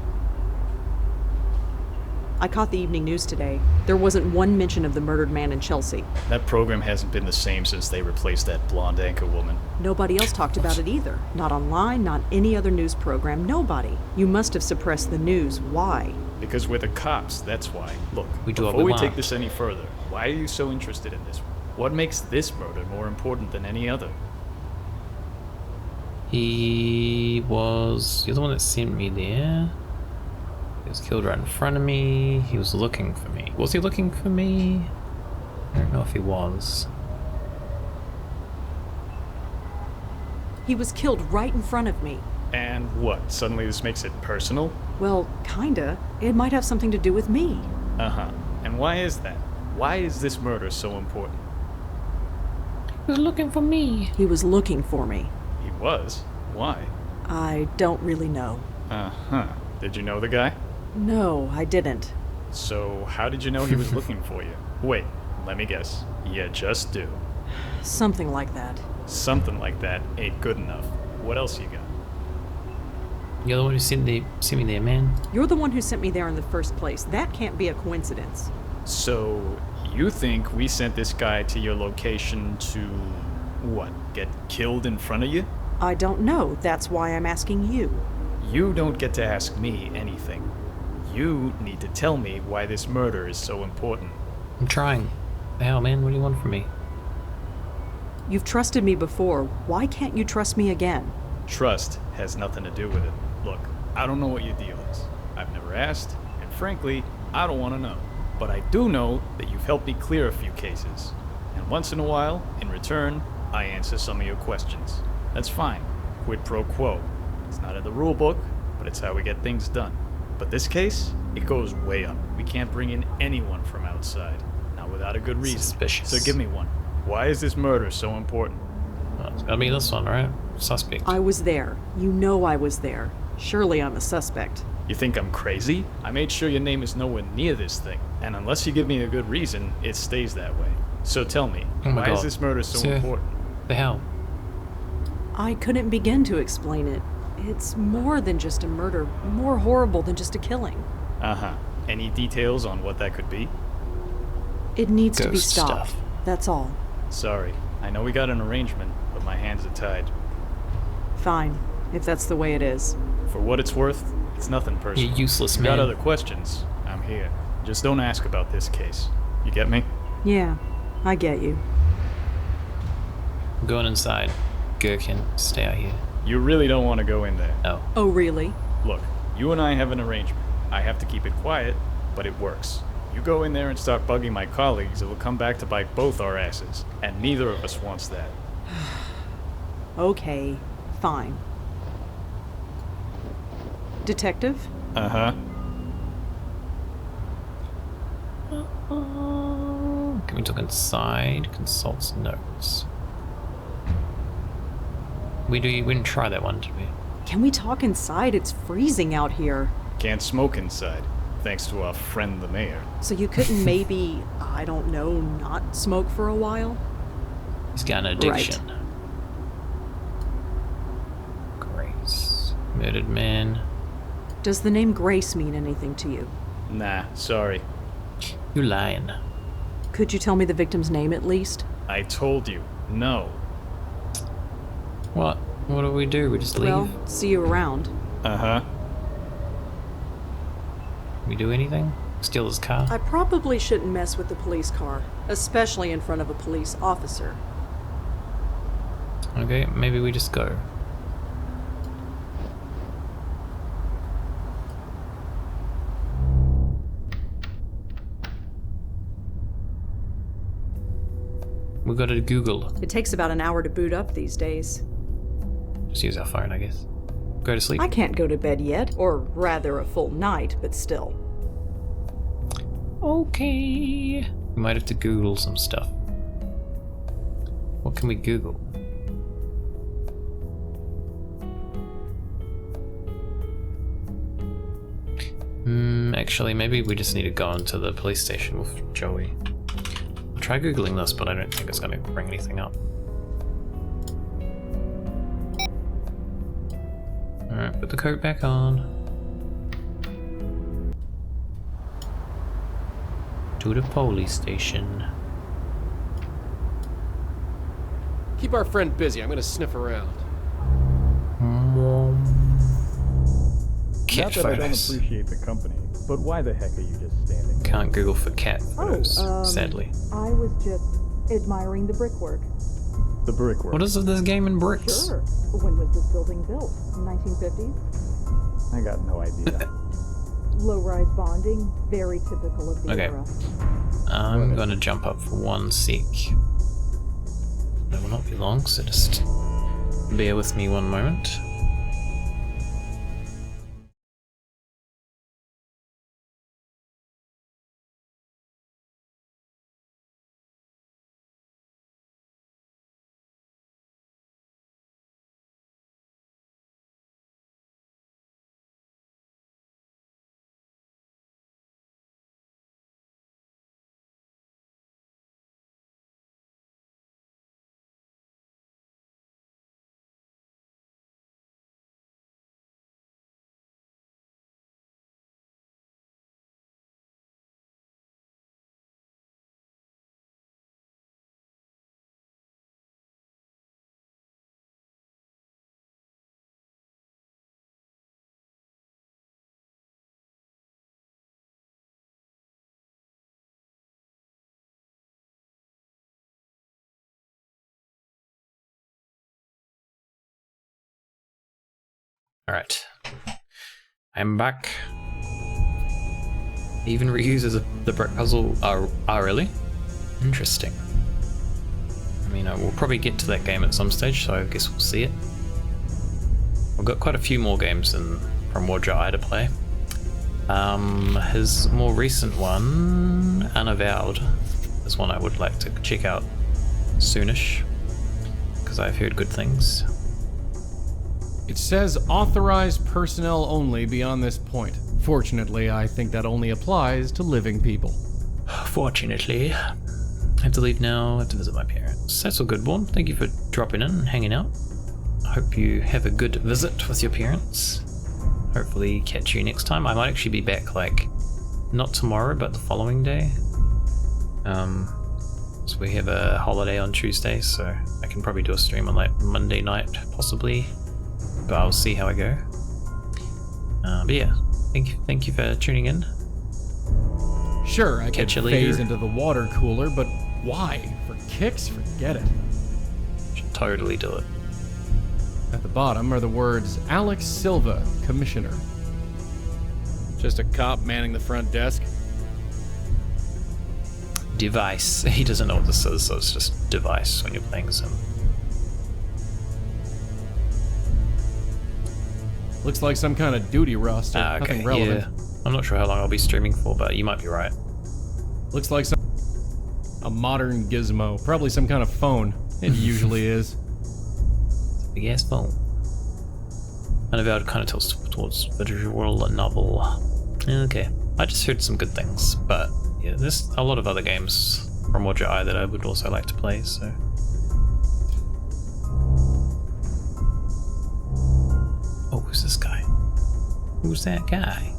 I caught the evening news today. There wasn't one mention of the murdered man in Chelsea. That program hasn't been the same since they replaced that blonde anchor woman. Nobody else talked about it either. Not online, not any other news program, nobody. You must have suppressed the news. Why? Because we're the cops, that's why. Look, We do what before we we take want. this any further, why are you so interested in this one? What makes this murder more important than any other? You're the one that sent me there. He was killed right in front of me. He was looking for me. Was he looking for me? I don't know if he was. He was killed right in front of me. And what, suddenly this makes it personal? Well, kinda. It might have something to do with me. Uh-huh. And why is that? Why is this murder so important? He was looking for me. He was looking for me. He was? Why? I don't really know. Uh-huh. Did you know the guy? No, I didn't. So, how did you know he was looking for you? Wait, let me guess. You just do. Something like that. Something like that ain't good enough. What else you got? You're the one who sent me there, man. You're the one who sent me there in the first place. That can't be a coincidence. So, you think we sent this guy to your location to, what, get killed in front of you? I don't know. That's why I'm asking you. You don't get to ask me anything. You need to tell me why this murder is so important. I'm trying. The hell, man? What do you want from me? You've trusted me before. Why can't you trust me again? Trust has nothing to do with it. Look, I don't know what your deal is. I've never asked, and frankly, I don't want to know. But I do know that you've helped me clear a few cases. And once in a while, in return, I answer some of your questions. That's fine. Quid pro quo. It's not in the rule book, but it's how we get things done. But this case, it goes way up. We can't bring in anyone from outside. Not without a good reason. Suspicious. So give me one. Why is this murder so important? Well, it's gotta be this one, right? Suspect. I was there. You know I was there. Surely I'm a suspect. You think I'm crazy? I made sure your name is nowhere near this thing. And unless you give me a good reason, it stays that way. So tell me, Oh my why is God. this murder so Sir. important? The hell? I couldn't begin to explain it. It's more than just a murder, more horrible than just a killing. Uh-huh. Any details on what that could be? It needs to be Ghost stopped. stuff. That's all. Sorry. I know we got an arrangement, but my hands are tied. Fine, if that's the way it is. For what it's worth, it's nothing personal. You useless If you got man. other questions, I'm here. Just don't ask about this case. You get me? Yeah, I get you. I'm going inside. Gherkin, stay out here. You really don't want to go in there. Oh. Oh, really? Look, you and I have an arrangement. I have to keep it quiet, but it works. You go in there and start bugging my colleagues, it will come back to bite both our asses. And neither of us wants that. Okay, fine. Detective? Uh-huh. Can we talk inside? Consults notes. We didn't try that one, did we? Can we talk inside? It's freezing out here. Can't smoke inside, thanks to our friend the mayor. So you couldn't maybe, I don't know, not smoke for a while? He's got an addiction. Grace. Murdered man. Does the name Grace mean anything to you? Nah, sorry. You lying. Could you tell me the victim's name at least? I told you, no. What? What do? We just leave? Well, see you around. Uh-huh. We do anything? Steal his car? I probably shouldn't mess with the police car, especially in front of a police officer. Okay, maybe we just go. We gotta Google. It takes about an hour to boot up these days. Just use our phone, I guess. Go to sleep. I can't go to bed yet, or rather a full night, but still. Okay. We might have to Google some stuff. What can we Google? Actually, maybe we just need to go into the police station with Joey. I'll try Googling this, but I don't think it's going to bring anything up. Alright, put the coat back on. To the police station. Keep our friend busy. I'm gonna sniff around. Cat Not that I don't photos. appreciate the company, but why the heck are you just standing there? Can't Google for cat photos, sadly. I was just admiring the brickwork. The brickwork. What is this game in bricks? Sure. When was this building built? 1950s? I got no idea. Low-rise bonding, very typical of the Okay. era. I'm gonna jump up for one sec. That will not be long, so just bear with me one moment. Alright. I'm back. Even reuses the brick puzzle are really? Interesting. I mean, we'll probably get to that game at some stage, so I guess we'll see it. We've got quite a few more games from Roger I to play. His more recent one, Unavowed, is one I would like to check out soonish, because I've heard good things. It says authorized personnel only beyond this point. Fortunately, I think that only applies to living people. Fortunately. I have to leave now. I have to visit my parents. That's all good, Born. Thank you for dropping in and hanging out. I hope you have a good visit with your parents. Hopefully catch you next time. I might actually be back, like, not tomorrow, but the following day. So we have a holiday on Tuesday, so I can probably do a stream on, like, Monday night, possibly. But I'll see how I go. But yeah, thank you for tuning in. Sure, I could Catch you phase later. into the water cooler, but why? For kicks? Forget it. Should totally do it. At the bottom are the words Alex Silva, Commissioner. Just a cop manning the front desk. Device. He doesn't know what this is, so it's just device when you're playing Sim. Looks like some kind of duty roster. Okay, Nothing relevant. yeah. I'm not sure how long I'll be streaming for, but you might be right. Looks like some. A modern gizmo. Probably some kind of phone. It usually is. It's a big ass phone. Unavowed kind of tilts towards visual novel. Okay. I just heard some good things, but yeah, there's a lot of other games from Watcher Eye that I would also like to play, so. Oh, who's this guy? Who's that guy?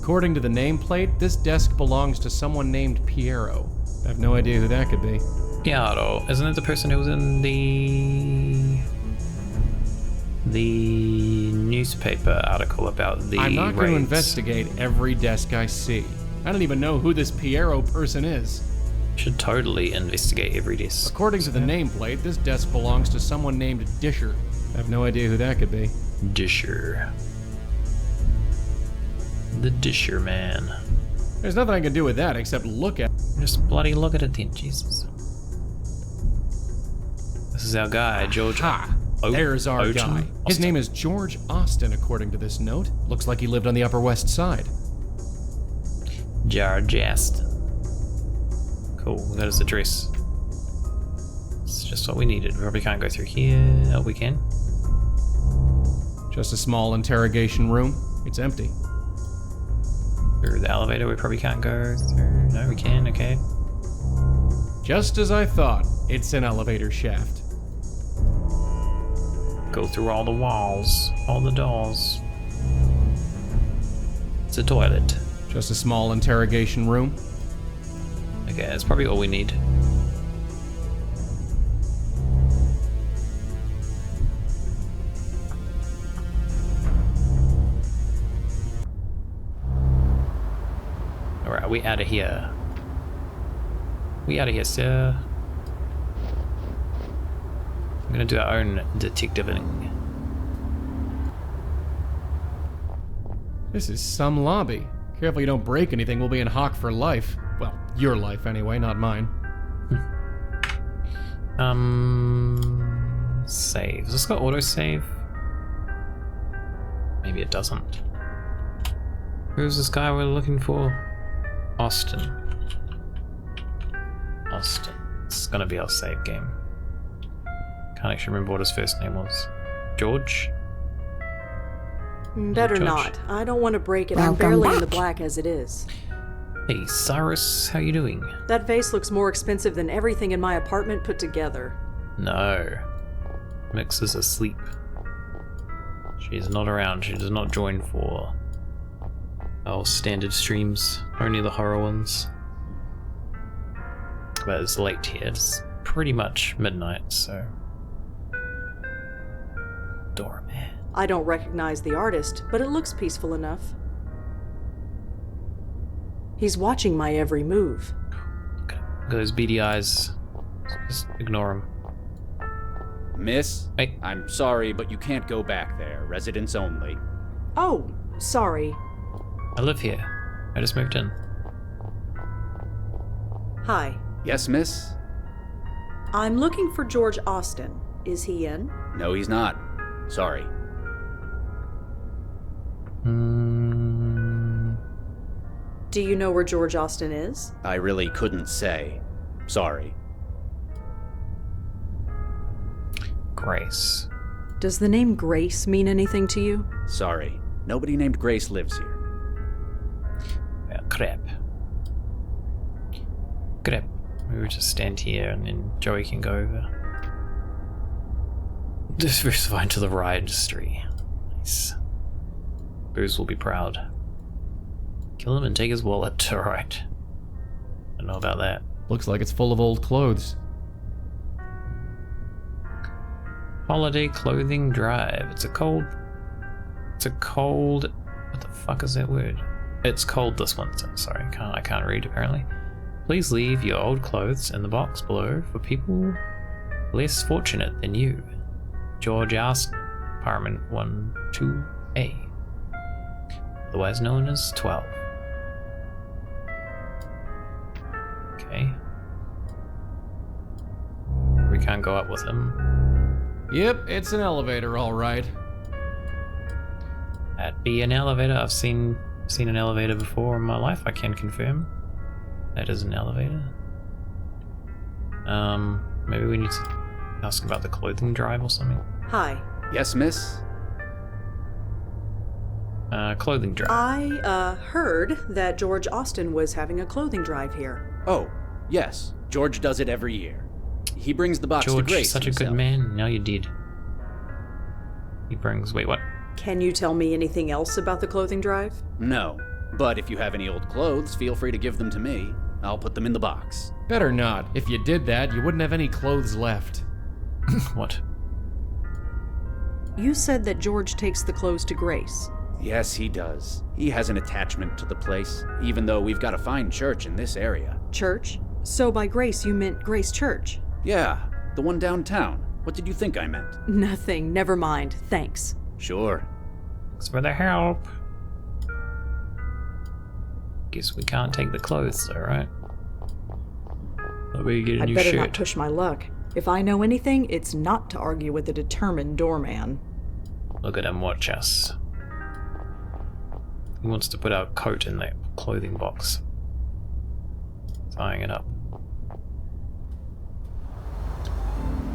According to the nameplate, this desk belongs to someone named Piero. I have no idea who that could be. Piero, isn't it the person who was in the newspaper article about the I'm not going to raids? investigate every desk I see. I don't even know who this Piero person is. Should totally investigate every desk. According to the nameplate, this desk belongs to someone named Disher. I have no idea who that could be. Disher. The Disher man. There's nothing I can do with that except look at it. Just bloody look at it then, Jesus. This is our guy, George. There's our guy. His name is George Austin, according to this note. Looks like he lived on the Upper West Side. George Austin. Cool, that is the address. It's just what we needed. We probably can't go through here. Oh, we can. Just a small interrogation room. It's empty. Through the elevator, we probably can't go through. No, we can, okay. Just as I thought, it's an elevator shaft. Go through all the walls, all the doors. It's a toilet. Just a small interrogation room. Okay, that's probably all we need. Alright, we out of here. We out of here, sir. I'm gonna do our own detectiving. This is some lobby. Careful you don't break anything, we'll be in hock for life. Well, your life anyway, not mine. Save. Does this got autosave? Maybe it doesn't. Who's this guy we're looking for? Austin. Austin. It's gonna be our save game. Can't actually remember what his first name was. George? Better George. not. I don't want to break it. I'm barely in the black as it is. Hey, Cyrus, how you doing? That vase looks more expensive than everything in my apartment put together. No. Mix is asleep. She is not around. She does not join for our standard streams. Only the horror ones. But it's late here. It's pretty much midnight, so... Doorman. I don't recognize the artist, but it looks peaceful enough. He's watching my every move. Look at those beady eyes. Just ignore him. Miss? Hey. I'm sorry, but you can't go back there. Residents only. Oh, sorry. I live here. I just moved in. Hi. Yes, miss? I'm looking for George Austin. Is he in? No, he's not. Sorry. Do you know where George Austin is? I really couldn't say. Sorry. Grace. Does the name Grace mean anything to you? Sorry. Nobody named Grace lives here. Well, crap. Crap. We would just stand here and then Joey can go over. Diversify into the ride industry. Nice. Booze will be proud. Kill him and take his wallet. Alright. Don't know about that. Looks like it's full of old clothes. Holiday clothing drive. It's a cold... What the fuck is that word? It's cold this winter. Sorry, I can't read apparently. Please leave your old clothes in the box below for people less fortunate than you. George Austin, Apartment 12A. Otherwise known as 12. Okay. We can't go up with him. Yep, it's an elevator, all right. That'd be an elevator. I've seen an elevator before in my life, I can confirm. That is an elevator. Maybe we need to ask about the clothing drive or something. Hi. Yes, miss? Clothing drive. I heard that George Austin was having a clothing drive here. Oh, yes. George does it every year. He brings the box George, to Grace such himself. a good man. Now you're dead. He brings... Wait, what? Can you tell me anything else about the clothing drive? No, but if you have any old clothes, feel free to give them to me. I'll put them in the box. Better not. If you did that, you wouldn't have any clothes left. What? You said that George takes the clothes to Grace. Yes, he does. He has an attachment to the place, even though we've got a fine church in this area. Church? So by Grace, you meant Grace Church? Yeah, the one downtown. What did you think I meant? Nothing. Never mind. Thanks. Sure. Thanks for the help. Guess we can't take the clothes though, right? But we get a new I'd better shirt. not push my luck. If I know anything, it's not to argue with a determined doorman. Look at him watch us. He wants to put our coat in that clothing box. Tying it up.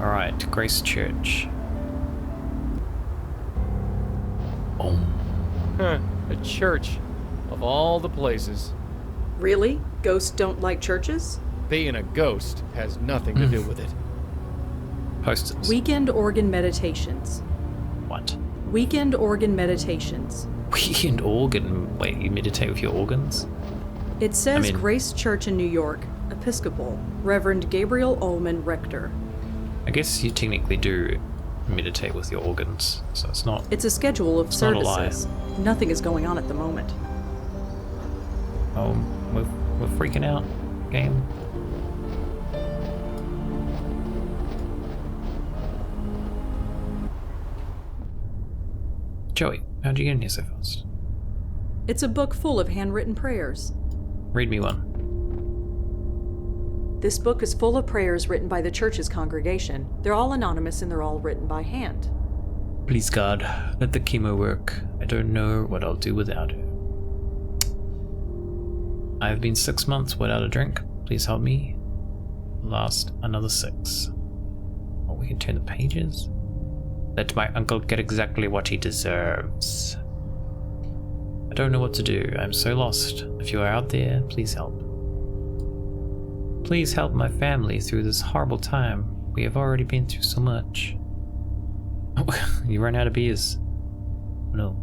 Alright, Grace Church. Oh. Huh, a church. Of all the places. Really? Ghosts don't like churches? Being a ghost has nothing to do with it. Posters. Weekend organ meditations. What? Weekend organ meditations. Weekend organ? Wait, you meditate with your organs? It says Grace Church in New York, Episcopal, Reverend Gabriel Ullman, Rector. I guess you technically do meditate with your organs, so it's not... It's a schedule of it's not a lie. services. Nothing is going on at the moment. Oh, we're freaking out, game. Joey, how'd you get in here so fast? It's a book full of handwritten prayers. Read me one. This book is full of prayers written by the church's congregation. They're all anonymous and they're all written by hand. Please God, let the chemo work. I don't know what I'll do without it. I have been 6 months without a drink. Please help me last another 6. Oh, we can turn the pages. Let my uncle get exactly what he deserves. I don't know what to do. I'm so lost. If you are out there, please help. Please help my family through this horrible time. We have already been through so much. Oh, you ran out of beers. No.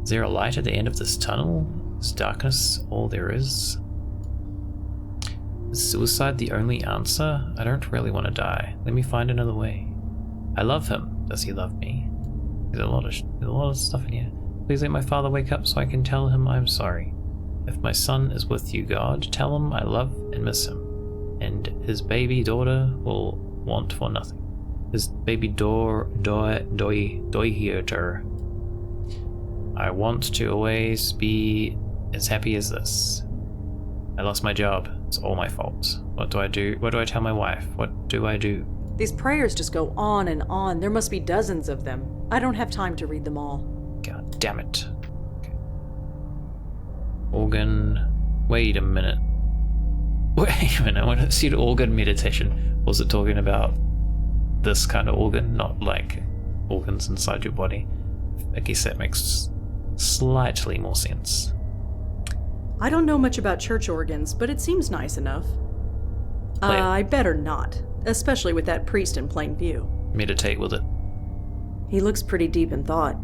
Is there a light at the end of this tunnel? Is darkness all there is? Is suicide the only answer? I don't really want to die. Let me find another way. I love him. Does he love me? There's a lot of stuff in here. Please let my father wake up so I can tell him I'm sorry. If my son is with you, God, tell him I love and miss him. And his baby daughter will want for nothing. His baby daughter. I want to always be as happy as this. I lost my job. It's all my fault. What do I do? What do I tell my wife? What do I do? These prayers just go on and on. There must be dozens of them. I don't have time to read them all. God damn it. Okay. Organ. Wait a minute. Wait a minute. When I said organ meditation, was it talking about this kind of organ, not like organs inside your body? I guess that makes slightly more sense. I don't know much about church organs, but it seems nice enough. I better not, especially with that priest in plain view. Meditate with it. He looks pretty deep in thought.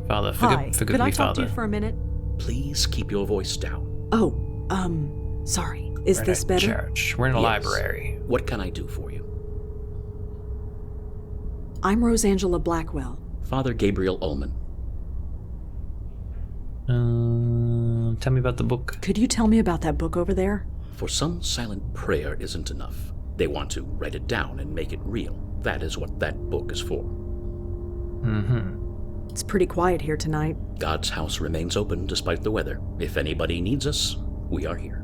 Father, Hi, forgive could me, I talk Father. to you for a minute? Please keep your voice down. Oh, sorry. Is this better? Church. We're in a library. What can I do for you? I'm Rosangela Blackwell. Father Gabriel Ullman. Tell me about the book. Could you tell me about that book over there? For some, silent prayer isn't enough. They want to write it down and make it real. That is what that book is for. Mm-hmm. It's pretty quiet here tonight. God's house remains open despite the weather. If anybody needs us, we are here.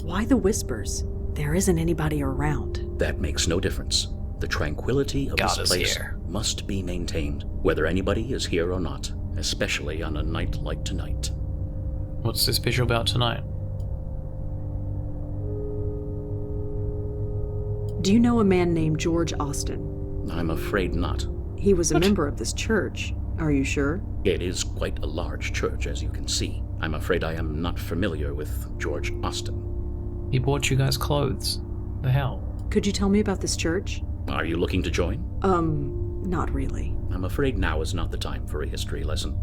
Why the whispers? There isn't anybody around. That makes no difference. The tranquility of God this is place here. must be maintained, whether anybody is here or not. especially on a night like tonight. What's so special about tonight? Do you know a man named George Austin? I'm afraid not. He was a member of this church. Are you sure? It is quite a large church, as you can see. I'm afraid I am not familiar with George Austin. He bought you guys clothes. The hell? Could you tell me about this church? Are you looking to join? Not really. I'm afraid now is not the time for a history lesson.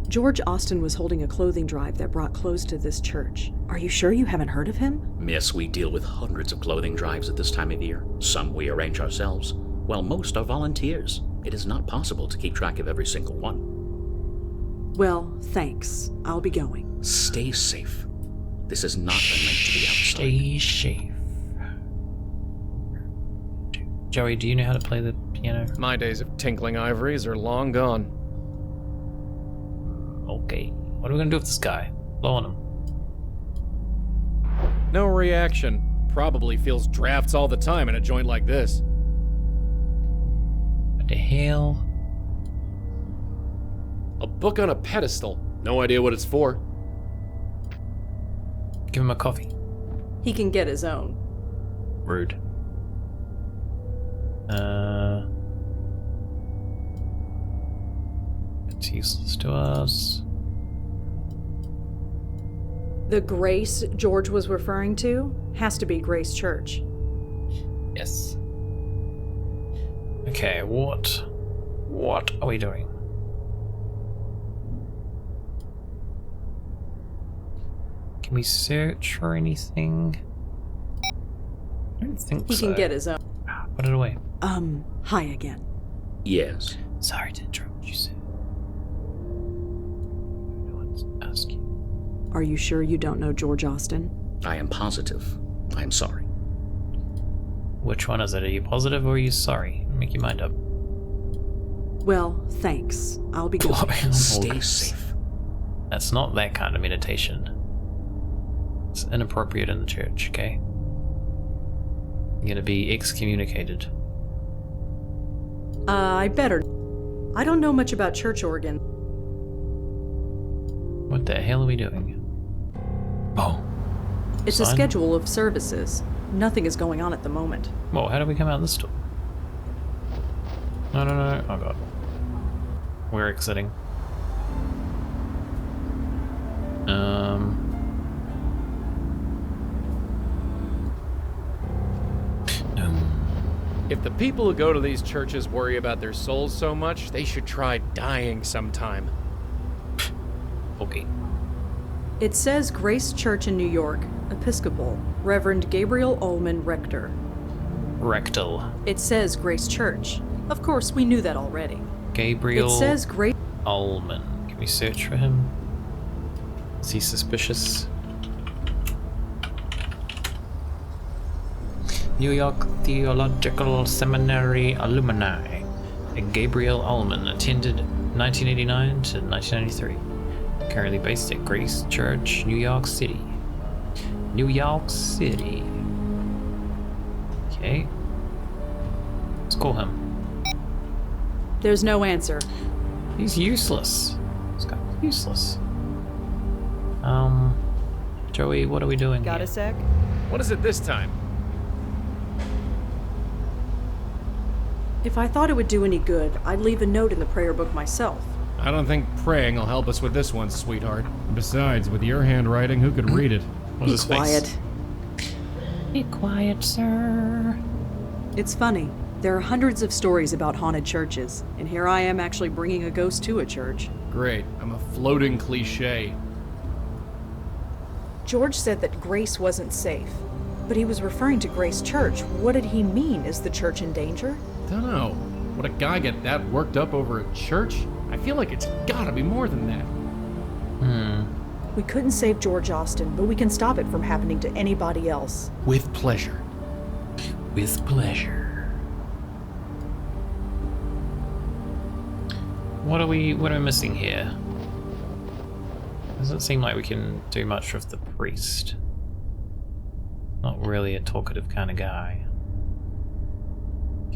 George Austin was holding a clothing drive that brought clothes to this church. Are you sure you haven't heard of him? Yes, we deal with hundreds of clothing drives at this time of year. Some we arrange ourselves, while most are volunteers. It is not possible to keep track of every single one. Well, thanks. I'll be going. Stay safe. This is not meant to be outside. Stay safe. Joey, do you know how to play the piano? My days of tinkling ivories are long gone. Okay. What are we gonna do with this guy? Blow on him. No reaction. Probably feels drafts all the time in a joint like this. What the hell? A book on a pedestal. No idea what it's for. Give him a coffee. He can get his own. Rude. It's useless to us. The Grace George was referring to has to be Grace Church. Yes. Okay, what are we doing? Can we search for anything? I don't think He so. can get his own. Put it away. Hi again. Yes. Sorry to interrupt you, sir. I want to ask you. Are you sure you don't know George Austin? I am positive. I am sorry. Which one is it? Are you positive or are you sorry? Make your mind up. Well, thanks. I'll be going. Stay safe. That's not that kind of meditation. It's inappropriate in the church, okay? You're gonna be excommunicated. I better. I don't know much about church organ. What the hell are we doing? Oh. It's Sign? a schedule of services. Nothing is going on at the moment. Well, how do we come out this door? No. Oh god. We're exiting. If the people who go to these churches worry about their souls so much, they should try dying sometime. Okay. It says Grace Church in New York, Episcopal, Reverend Gabriel Ullman, Rector. Rectal. It says Grace Church. Of course, we knew that already. Gabriel It says Grace Ullman. Can we search for him? Is he suspicious? New York Theological Seminary alumni. Gabriel Ullman attended 1989 to 1993. Currently based at Grace Church, New York City. New York City. Okay. Let's call him. There's no answer. He's useless. This guy's useless. Joey, what are we doing Got here? a sec? What is it this time? If I thought it would do any good, I'd leave a note in the prayer book myself. I don't think praying will help us with this one, sweetheart. Besides, with your handwriting, who could read it? What's his face? Quiet. Be quiet, sir. It's funny. There are hundreds of stories about haunted churches, and here I am actually bringing a ghost to a church. Great, I'm a floating cliche. George said that Grace wasn't safe, but he was referring to Grace Church. What did he mean? Is the church in danger? Dunno. Would a guy get that worked up over a church? I feel like it's gotta be more than that. We couldn't save George Austin, but we can stop it from happening to anybody else. With pleasure. With pleasure. What are we missing here? Doesn't seem like we can do much with the priest. Not really a talkative kind of guy.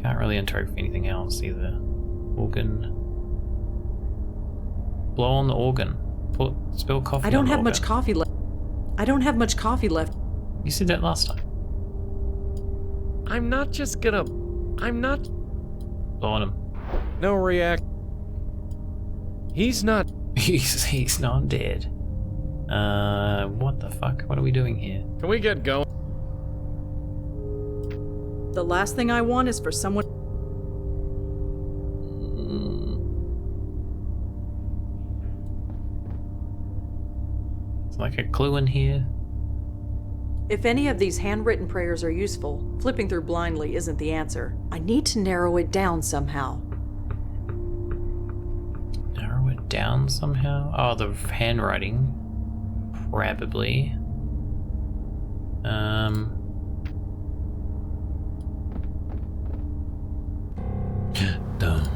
Can't really interact with anything else either. Organ. Blow on the organ. Spill coffee. I don't have much coffee left. I don't have much coffee left. You said that last time. I'm not just gonna... I'm not... Blow on him. No react. He's not... He's not dead. What the fuck? What are we doing here? Can we get going? The last thing I want is for someone... It's like a clue in here. If any of these handwritten prayers are useful, flipping through blindly isn't the answer. I need to narrow it down somehow. Narrow it down somehow? Oh, the handwriting. Probably. Dumb.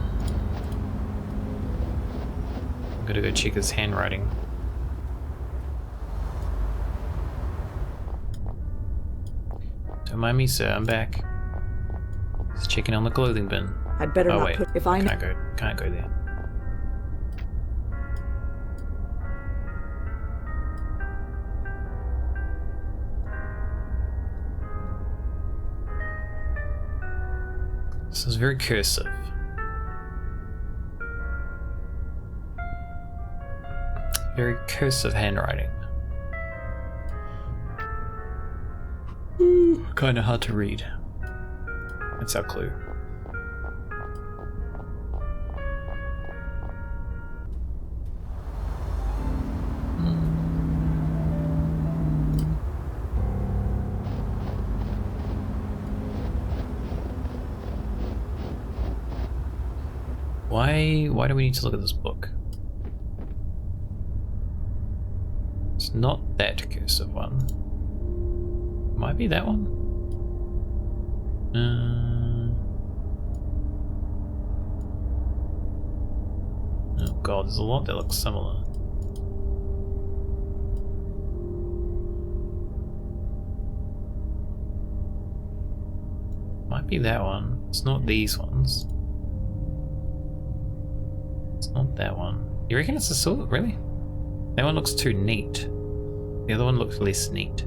I'm gonna go check his handwriting. Don't mind me, sir. I'm back. Just checking on the clothing bin. I'd better oh, not wait. put... If I... Can't go there. This is very cursive. Very cursive handwriting. Kinda hard to read. That's our clue. Why do we need to look at this book? It's not that cursive one. Might be that one. Oh god, there's a lot that looks similar. Might be that one. It's not these ones. It's not that one. You reckon it's a sword? Really? That one looks too neat. The other one looks less neat.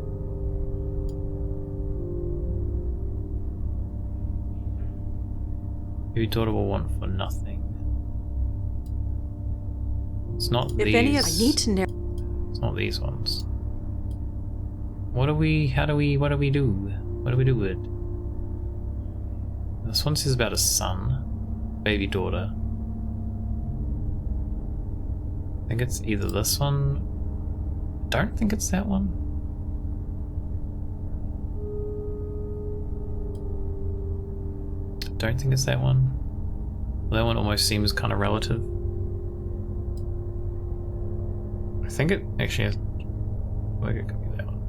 Your daughter will want for nothing. It's not if these. Any of I need to narrow. It's not these ones. What do we? How do we? What do we do? What do we do with it? This one says about a son, baby daughter. I think it's either this one. Don't think it's that one. Don't think it's that one. That one almost seems kind of relative. I think it actually has. Like it could be that one.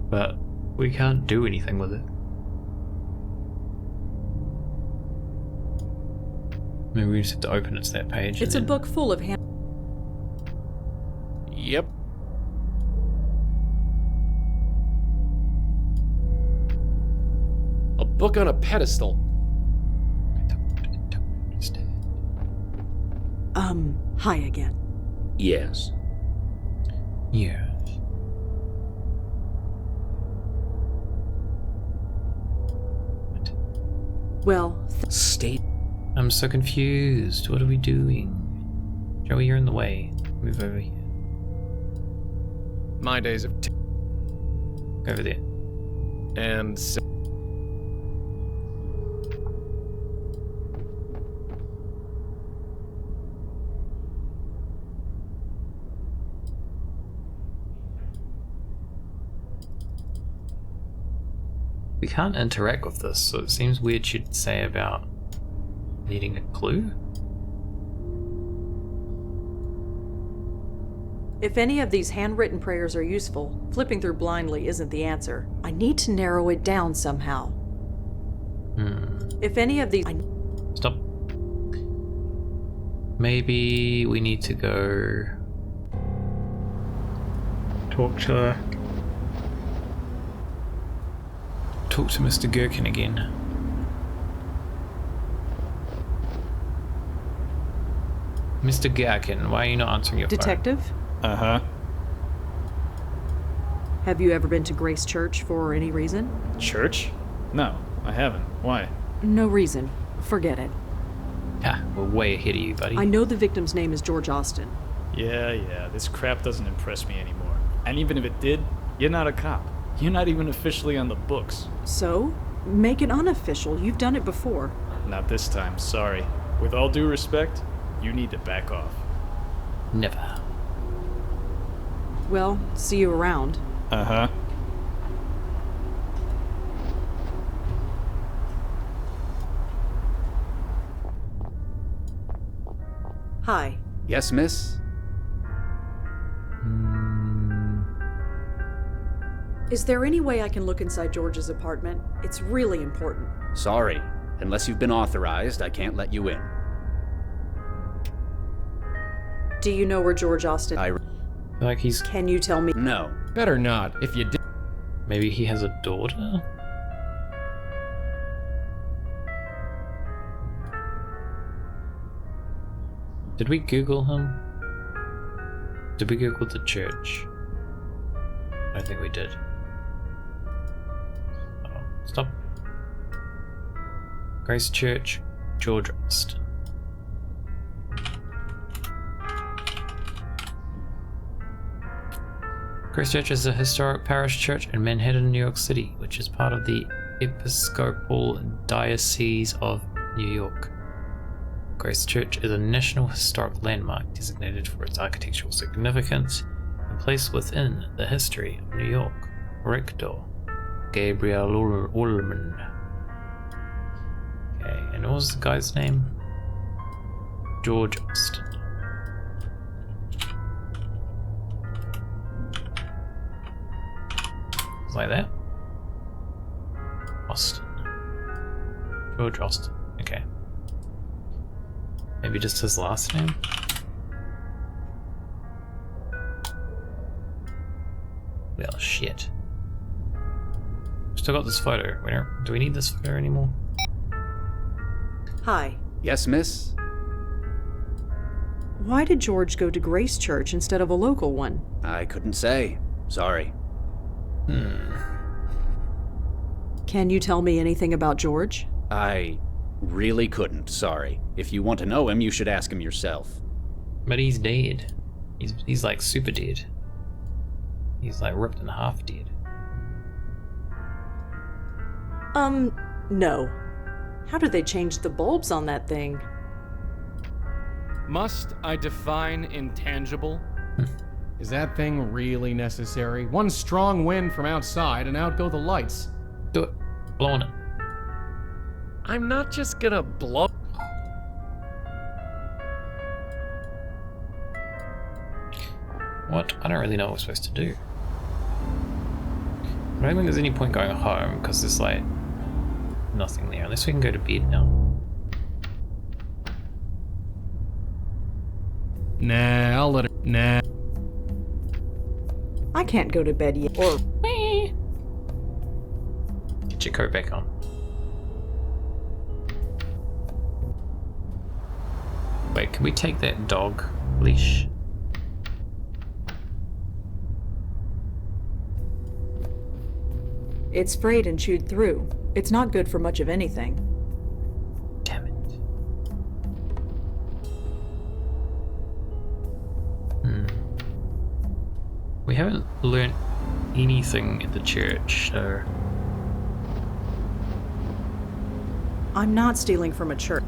But we can't do anything with it. Maybe we just have to open it to that page. It's a book full of hand. Yep. A book on a pedestal. I don't understand. Hi again. Yes. Yes. Well, State. I'm so confused. What are we doing? Joey, you're in the way. Move over here. My days of... Go over there. And... We can't interact with this, so it seems weird she'd say about needing a clue? If any of these handwritten prayers are useful, flipping through blindly isn't the answer. I need to narrow it down somehow. If any of these... Stop. Maybe we need to go... talk to Mr. Gherkin again. Mr. Gherkin, why are you not answering your Detective? Uh-huh. Have you ever been to Grace Church for any reason? Church? No, I haven't. Why? No reason. Forget it. phone? Ah, we're way ahead of you, buddy. I know the victim's name is George Austin. Yeah, this crap doesn't impress me anymore. And even if it did, you're not a cop. You're not even officially on the books. So? Make it unofficial. You've done it before. Not this time, sorry. With all due respect, you need to back off. Never. Well, see you around. Uh-huh. Hi. Yes, miss? Is there any way I can look inside George's apartment? It's really important. Sorry. Unless you've been authorized, I can't let you in. Do you know where George Austin... Like he's... Can you tell me... No. Better not. If you did... Maybe he has a daughter? Did we Google him? Did we Google the church? I don't think we did. Oh, stop. Grace Church, George Austin. Grace Church is a historic parish church in Manhattan, New York City, which is part of the Episcopal Diocese of New York. Grace Church is a National Historic Landmark designated for its architectural significance and placed within the history of New York. Rector Gabriel Ullman. Okay, and what was the guy's name? George Austin. Like that. Austin. George Austin. Okay. Maybe just his last name? Well, shit. Still got this photo. Do we need this photo anymore? Hi. Yes, miss? Why did George go to Grace Church instead of a local one? I couldn't say. Sorry. Can you tell me anything about George? I really couldn't, sorry. If you want to know him, you should ask him yourself. But he's dead. He's like super dead. He's like ripped in half dead. No. How did they change the bulbs on that thing? Must I define intangible? Is that thing really necessary? One strong wind from outside and out go the lights. Do it. Blow on it. I'm not just gonna blow. What? I don't really know what we're supposed to do. I don't think there's any point going home because there's like nothing there unless we can go to bed now. Nah, I'll let her. Nah. I can't go to bed yet. Or... Get your coat back on. Wait, can we take that dog leash? It's frayed and chewed through. It's not good for much of anything. Damn it. We haven't learnt anything at the church, so... I'm not stealing from a church.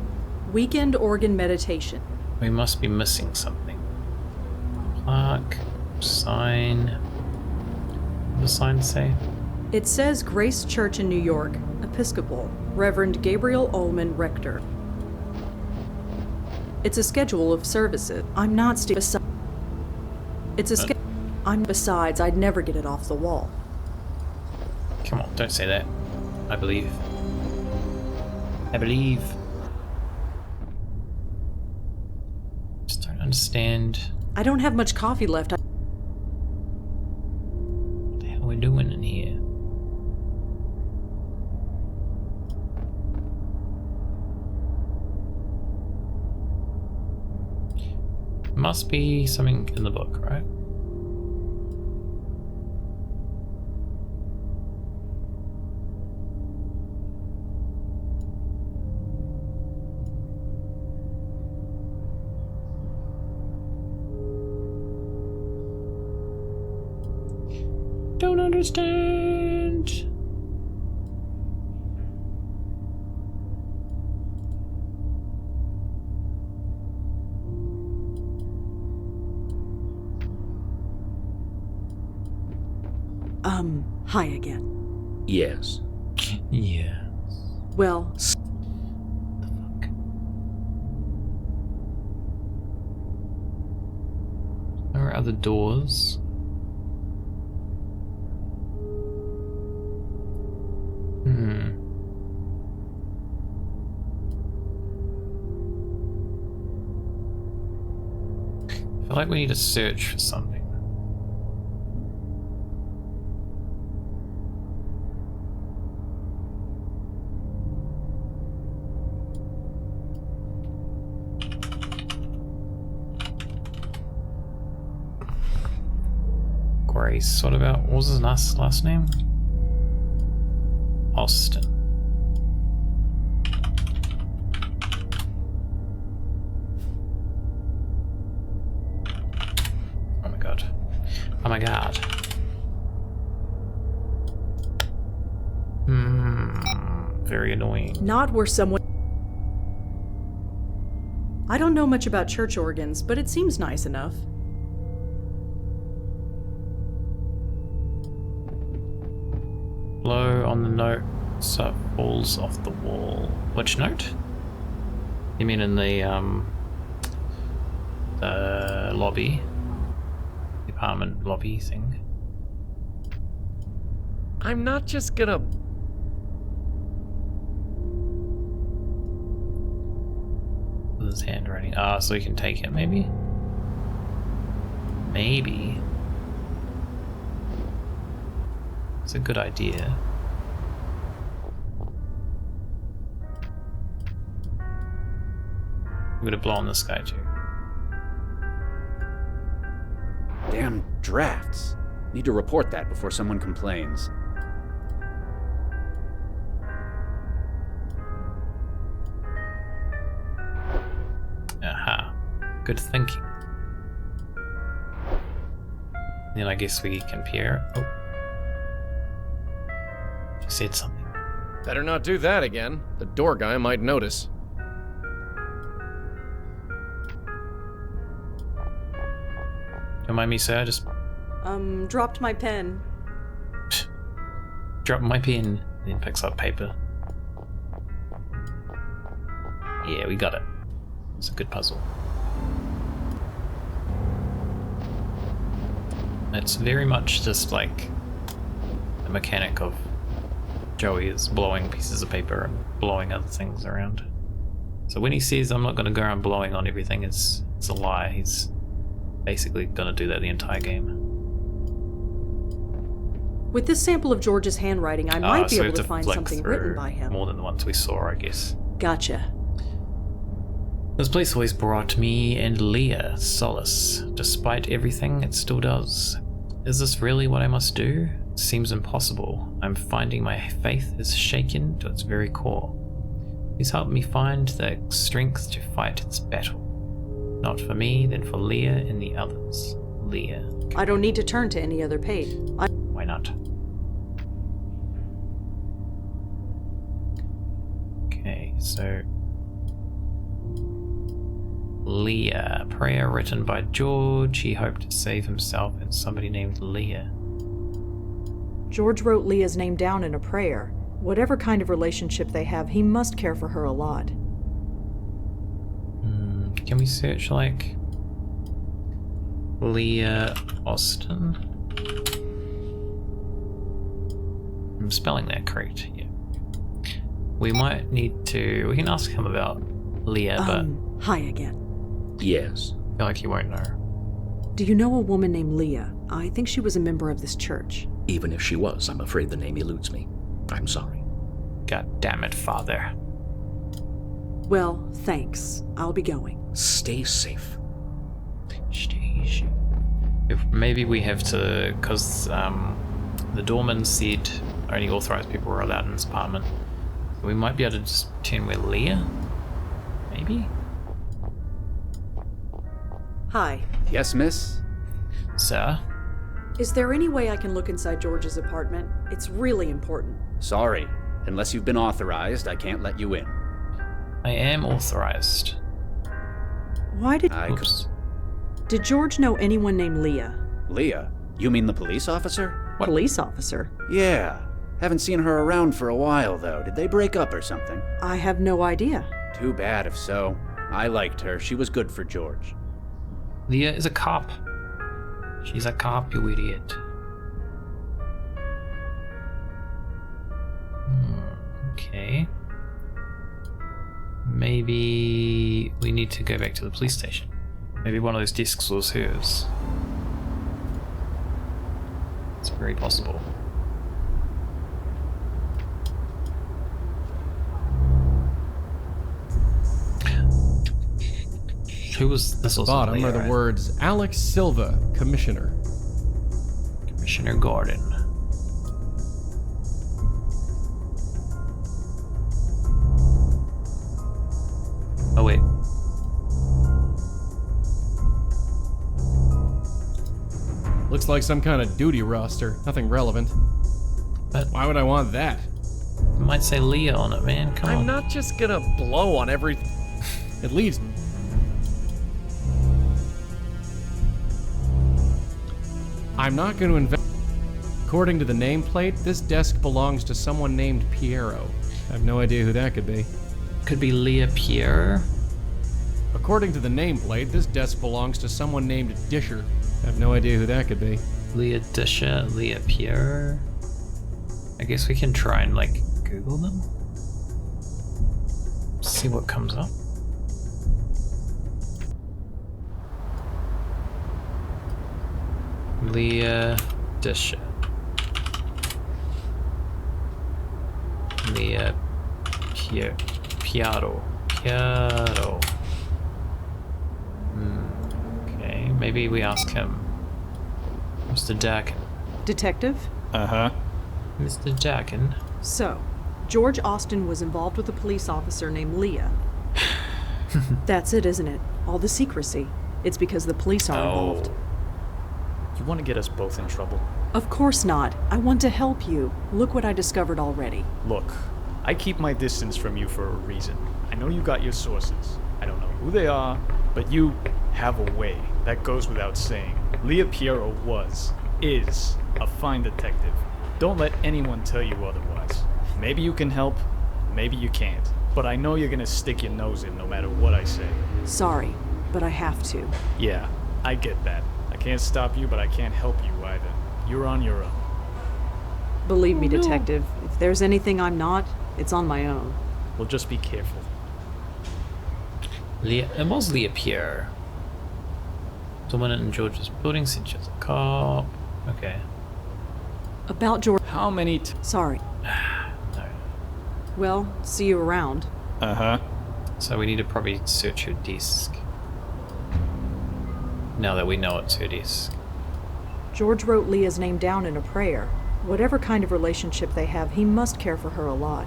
Weekend organ meditation. We must be missing something. Plaque, sign... What does the sign say? It says Grace Church in New York, Episcopal, Reverend Gabriel Ullman, Rector. It's a schedule of services. I'm not stealing. It's a schedule. Besides, I'd never get it off the wall. Come on, don't say that. I believe. I believe. Just don't understand. I don't have much coffee left. What the hell are we doing in here? must be something in the book, right? Don't understand. Hi again. Yes. Yeah. Well, The fuck? There are other doors. I feel like we need to search for something. Grace, what about, what was his last name? Austin. Oh my god. Oh my god. Very annoying. not where someone... I don't know much about church organs, but it seems nice enough. Blow on the note so it falls off the wall. Which note? You mean in the lobby? The apartment lobby thing? I'm not just gonna... With his handwriting. Ah, so we can take it, maybe? Maybe. It's a good idea. I'm gonna blow on this guy too. Damn drafts. Need to report that before someone complains. Aha. Good thinking. Then I guess we compare. Oh. She said something. Better not do that again. The door guy might notice. Don't mind me, sir. Just Dropped my pen. drop my pen. Then picks up paper. Yeah, we got it. It's a good puzzle. It's very much just like the mechanic of Joey is blowing pieces of paper and blowing other things around. So when he says I'm not going to go around blowing on everything, it's a lie. He's basically going to do that the entire game. With this sample of George's handwriting, I might be so we able have to find flick something through written by him. more than the ones we saw, I guess. Gotcha. This place always brought me and Leah solace. Despite everything, it still does. Is this really what I must do? It seems impossible. I'm finding my faith is shaken to its very core. Please help me find the strength to fight its battle. Not for me, then for Leah and the others. Leah. I don't need to turn to any other page. Why not? Okay, so... Leah. Prayer written by George. He hoped to save himself and somebody named Leah. George wrote Leah's name down in a prayer. Whatever kind of relationship they have, he must care for her a lot. Can we search, like... Leah Austin? I'm spelling that correct, yeah. We might need to... We can ask him about Leah, but... Hi again. Yes. I feel like he won't know. Do you know a woman named Leah? I think she was a member of this church. Even if she was, I'm afraid the name eludes me. I'm sorry. God damn it, Father. Well, thanks. I'll be going. Stay safe. Station. If maybe we have to, because the doorman said only authorized people were allowed in this apartment. We might be able to just turn where Leah? Maybe? Hi. Yes, miss? Sir? Is there any way I can look inside George's apartment? It's really important. Sorry. Unless you've been authorized, I can't let you in. I am authorized. Why did... Oops. Did George know anyone named Leah? Leah? You mean the police officer? What? Police officer? Yeah. Haven't seen her around for a while, though. Did they break up or something? I have no idea. Too bad if so. I liked her. She was good for George. Leah is a cop. She's a cop, you idiot. Okay. Maybe we need to go back to the police station. Maybe one of those desks was hers. It's very possible. Who was this? Was Bottom Leah, are the right? words Alex Silva, Commissioner. Commissioner Gordon. Oh wait. Looks like some kind of duty roster. Nothing relevant. But why would I want that? It might say Leah on it, man. Come on. I'm not just gonna blow on every... It leaves... I'm not going to invest... According to the nameplate, this desk belongs to someone named Piero. I have no idea who that could be. Could be Leah Pierre. According to the nameplate, this desk belongs to someone named Disher. I have no idea who that could be. Leah Disher, Leah Pierre. I guess we can try and, like, Google them. See what comes up. Leah Disher. Leah Piero. Okay, maybe we ask him. Mr. Dakin. Detective? Uh-huh. Mr. Dakin. So, George Austin was involved with a police officer named Leah. That's it, isn't it? All the secrecy. It's because the police are involved. You want to get us both in trouble? Of course not. I want to help you. Look what I discovered already. Look, I keep my distance from you for a reason. I know you got your sources. I don't know who they are, but you have a way. That goes without saying. Leah Piero is a fine detective. Don't let anyone tell you otherwise. Maybe you can help, maybe you can't. But I know you're gonna stick your nose in no matter what I say. Sorry, but I have to. Yeah, I get that. I can't stop you, but I can't help you either. You're on your own. Believe me, Detective, if there's anything I'm not, it's on my own. Well, just be careful. It was Leah Pierre. Dominant in George's building, said she was a cop. Okay. About George. How many Sorry. No. Well, see you around. Uh-huh. So we need to probably search her desk. Now that we know it's her desk. George wrote Leah's name down in a prayer. Whatever kind of relationship they have, he must care for her a lot.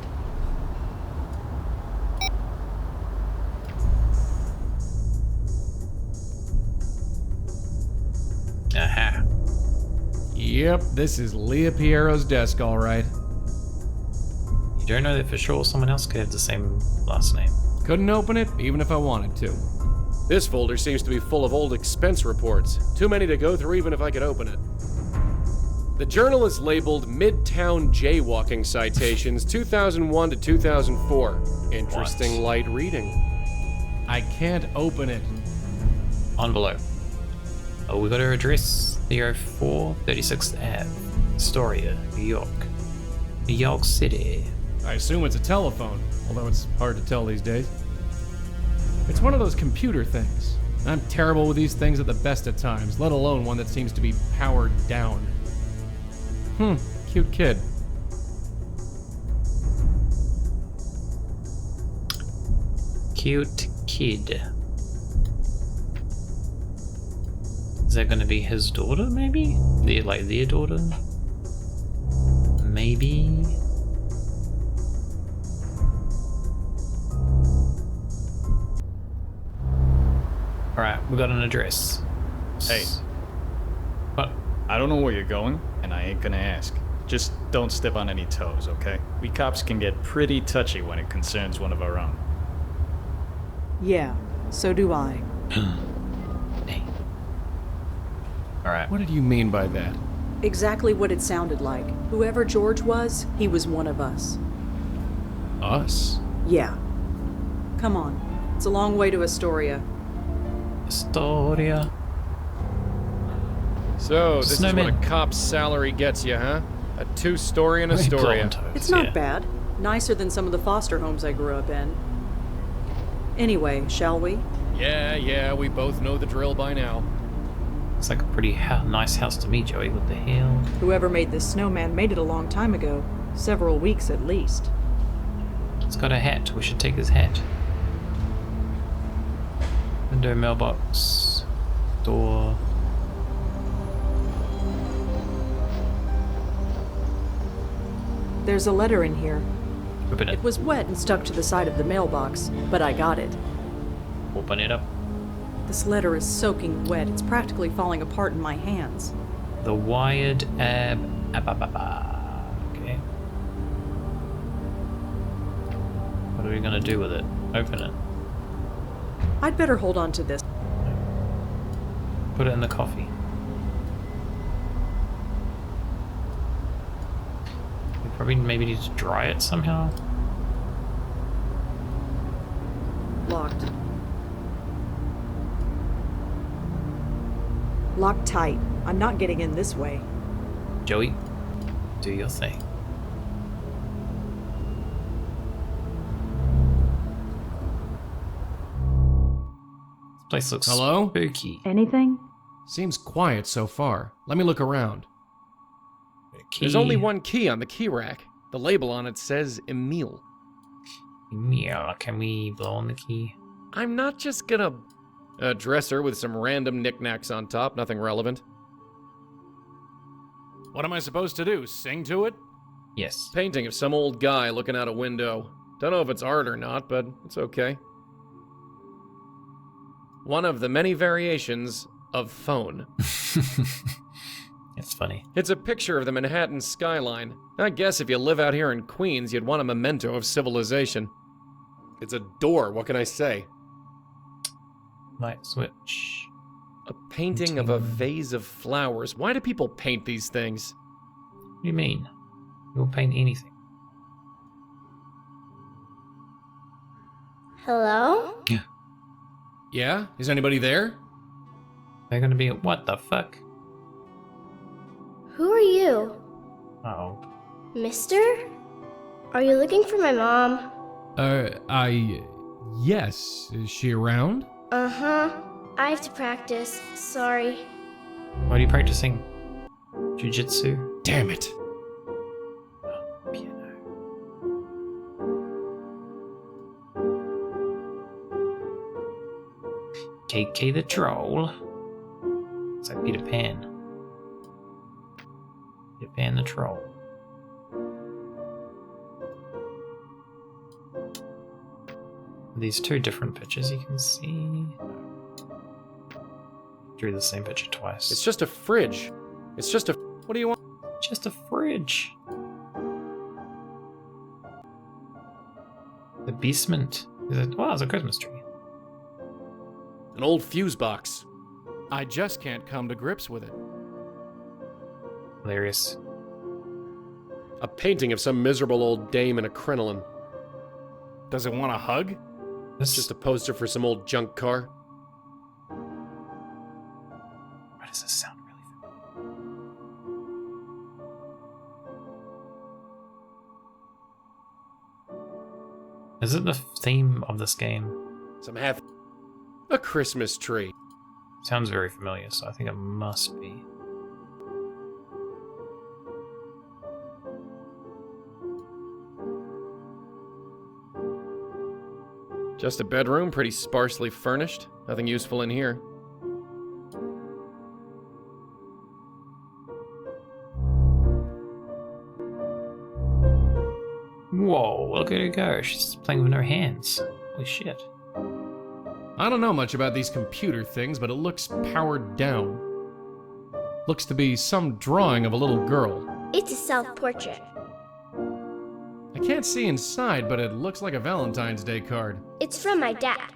Aha. Yep, this is Leah Piero's desk, all right. You don't know that for sure. Someone else could have the same last name. Couldn't open it, even if I wanted to. This folder seems to be full of old expense reports. Too many to go through even if I could open it. The journal is labeled Midtown Jaywalking Citations 2001 to 2004. Interesting light reading. I can't open it. Envelope. Oh, we got her address. 304 36th Ave. Astoria, New York. New York City. I assume it's a telephone, although it's hard to tell these days. It's one of those computer things. I'm terrible with these things at the best of times, let alone one that seems to be powered down. Cute kid. Cute kid. Is that going to be his daughter, maybe? Their daughter? Maybe? Alright, we got an address. Hey. What? I don't know where you're going, and I ain't gonna ask. Just don't step on any toes, okay? We cops can get pretty touchy when it concerns one of our own. Yeah, so do I. Hey. Alright. What did you mean by that? Exactly what it sounded like. Whoever George was, he was one of us. Us? Yeah. Come on. It's a long way to Astoria. Astoria. So, this Snowman. is what a cop's salary gets you, huh? A 2-story in Astoria. It's not bad. Nicer than some of the foster homes I grew up in. Anyway, shall we? Yeah, we both know the drill by now. It's like a pretty nice house to me, Joey. What the hell? Whoever made this snowman made it a long time ago. Several weeks at least. It's got a hat. We should take his hat. Window, mailbox, door. There's a letter in here. Open it. It was wet and stuck to the side of the mailbox, but I got it. Open it up. This letter is soaking wet. It's practically falling apart in my hands. The wired Okay. What are we gonna do with it? Open it. I'd better hold on to this. Put it in the coffee. We probably maybe need to dry it somehow. Locked. Locked tight. I'm not getting in this way. Joey, do your thing. This place looks spooky. Anything? Seems quiet so far. Let me look around. There's only one key on the key rack. The label on it says Emil. Emil, can we blow on the key? I'm not just gonna... A dresser with some random knickknacks on top, nothing relevant. What am I supposed to do, sing to it? Yes. Painting of some old guy looking out a window. Don't know if it's art or not, but it's okay. One of the many variations of phone. It's funny. It's a picture of the Manhattan skyline. I guess if you live out here in Queens, you'd want a memento of civilization. It's a door, what can I say? Light switch. A painting of a vase of flowers. Why do people paint these things? What do you mean? You'll paint anything. Hello? Yeah. Yeah? Is anybody there? They're gonna be... What the fuck? Who are you? Uh-oh. Mister? Are you looking for my mom? Yes. Is she around? Uh-huh. I have to practice. Sorry. What are you practicing? Jiu-jitsu? Damn it. Piano. KK the Troll. It's like Peter Pan. Peter Pan the Troll. These two different pictures you can see. Drew the same picture twice. It's just a fridge. It's just a... What do you want? Just a fridge. The basement. Is it? Wow, it's a Christmas tree. An old fuse box. I just can't come to grips with it. Hilarious. A painting of some miserable old dame in a crinoline. Does it want a hug? It's just a poster for some old junk car. Why does this sound really familiar? Is it the theme of this game? Some half... A Christmas tree. Sounds very familiar, so I think it must be. Just a bedroom, pretty sparsely furnished. Nothing useful in here. look at her go. She's playing with her hands. Holy shit. I don't know much about these computer things, but it looks powered down. Looks to be some drawing of a little girl. It's a self-portrait. I can't see inside, but it looks like a Valentine's Day card. It's from my dad.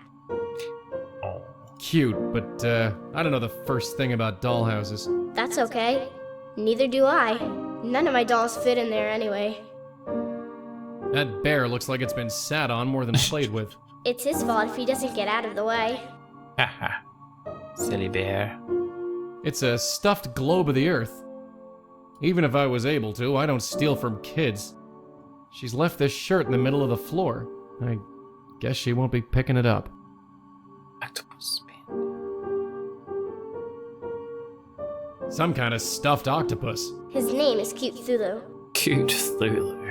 Cute, but I don't know the first thing about dollhouses. That's okay. Neither do I. None of my dolls fit in there anyway. That bear looks like it's been sat on more than played with. It's his fault if he doesn't get out of the way. Haha. Silly bear. It's a stuffed globe of the Earth. Even if I was able to, I don't steal from kids. She's left this shirt in the middle of the floor. I guess she won't be picking it up. Octopus pen. Some kind of stuffed octopus. His name is Cute Thulu. Cute Thulu.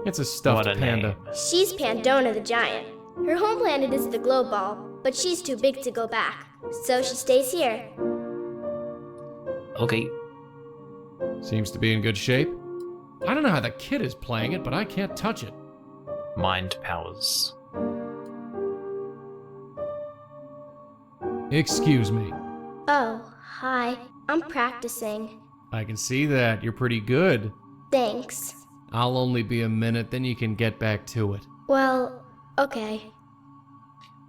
It's a stuffed What a panda. name. She's Pandora the Giant. Her home planet is the globe ball, but she's too big to go back, so she stays here. Okay. Seems to be in good shape. I don't know how the kid is playing it, but I can't touch it. Mind powers. Excuse me. Oh, hi. I'm practicing. I can see that. You're pretty good. Thanks. I'll only be a minute, then you can get back to it. Well, okay.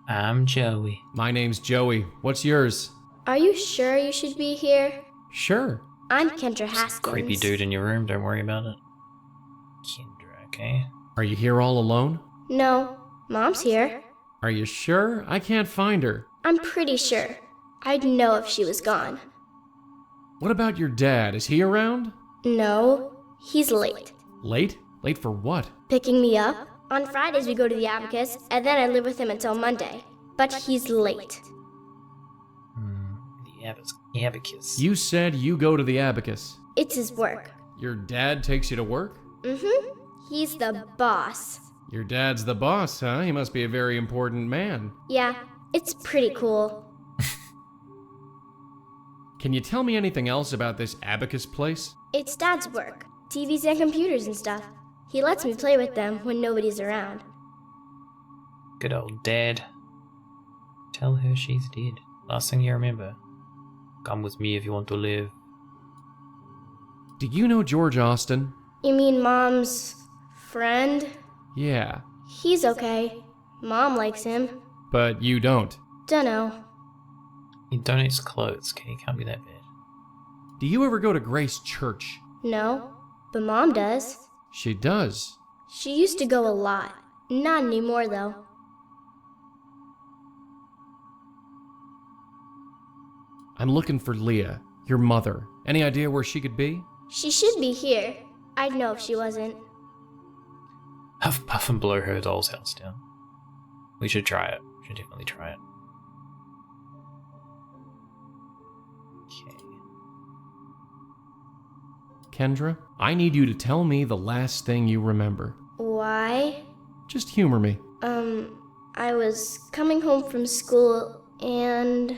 I'm Joey. My name's Joey. What's yours? Are you sure you should be here? Sure. I'm Kendra Haskins. Creepy dude in your room, don't worry about it. Kendra, okay? Are you here all alone? No, Mom's here. Are you sure? I can't find her. I'm pretty sure. I'd know if she was gone. What about your dad? Is he around? No, he's late. Late? Late for what? Picking me up? On Fridays we go to the Abacus, and then I live with him until Monday. But he's late. The Abacus. You said you go to the Abacus. It's his work. Your dad takes you to work? Mm-hmm. He's the boss. Your dad's the boss, huh? He must be a very important man. Yeah, it's pretty cool. Can you tell me anything else about this Abacus place? It's Dad's work. TVs and computers and stuff. He lets me play with them when nobody's around. Good old Dad. Tell her she's dead. Last thing you remember. Come with me if you want to live. Do you know George Austin? You mean Mom's friend? Yeah. He's okay. Mom likes him. But you don't. Dunno. He donates clothes, okay? He can't be that bad. Do you ever go to Grace Church? No, but Mom does. She does. She used to go a lot. Not anymore, though. I'm looking for Leah, your mother. Any idea where she could be? She should be here. I'd know if she wasn't. Huff puff and blow her doll's house down. We should try it. We should definitely try it. Okay. Kendra, I need you to tell me the last thing you remember. Why? Just humor me. I was coming home from school and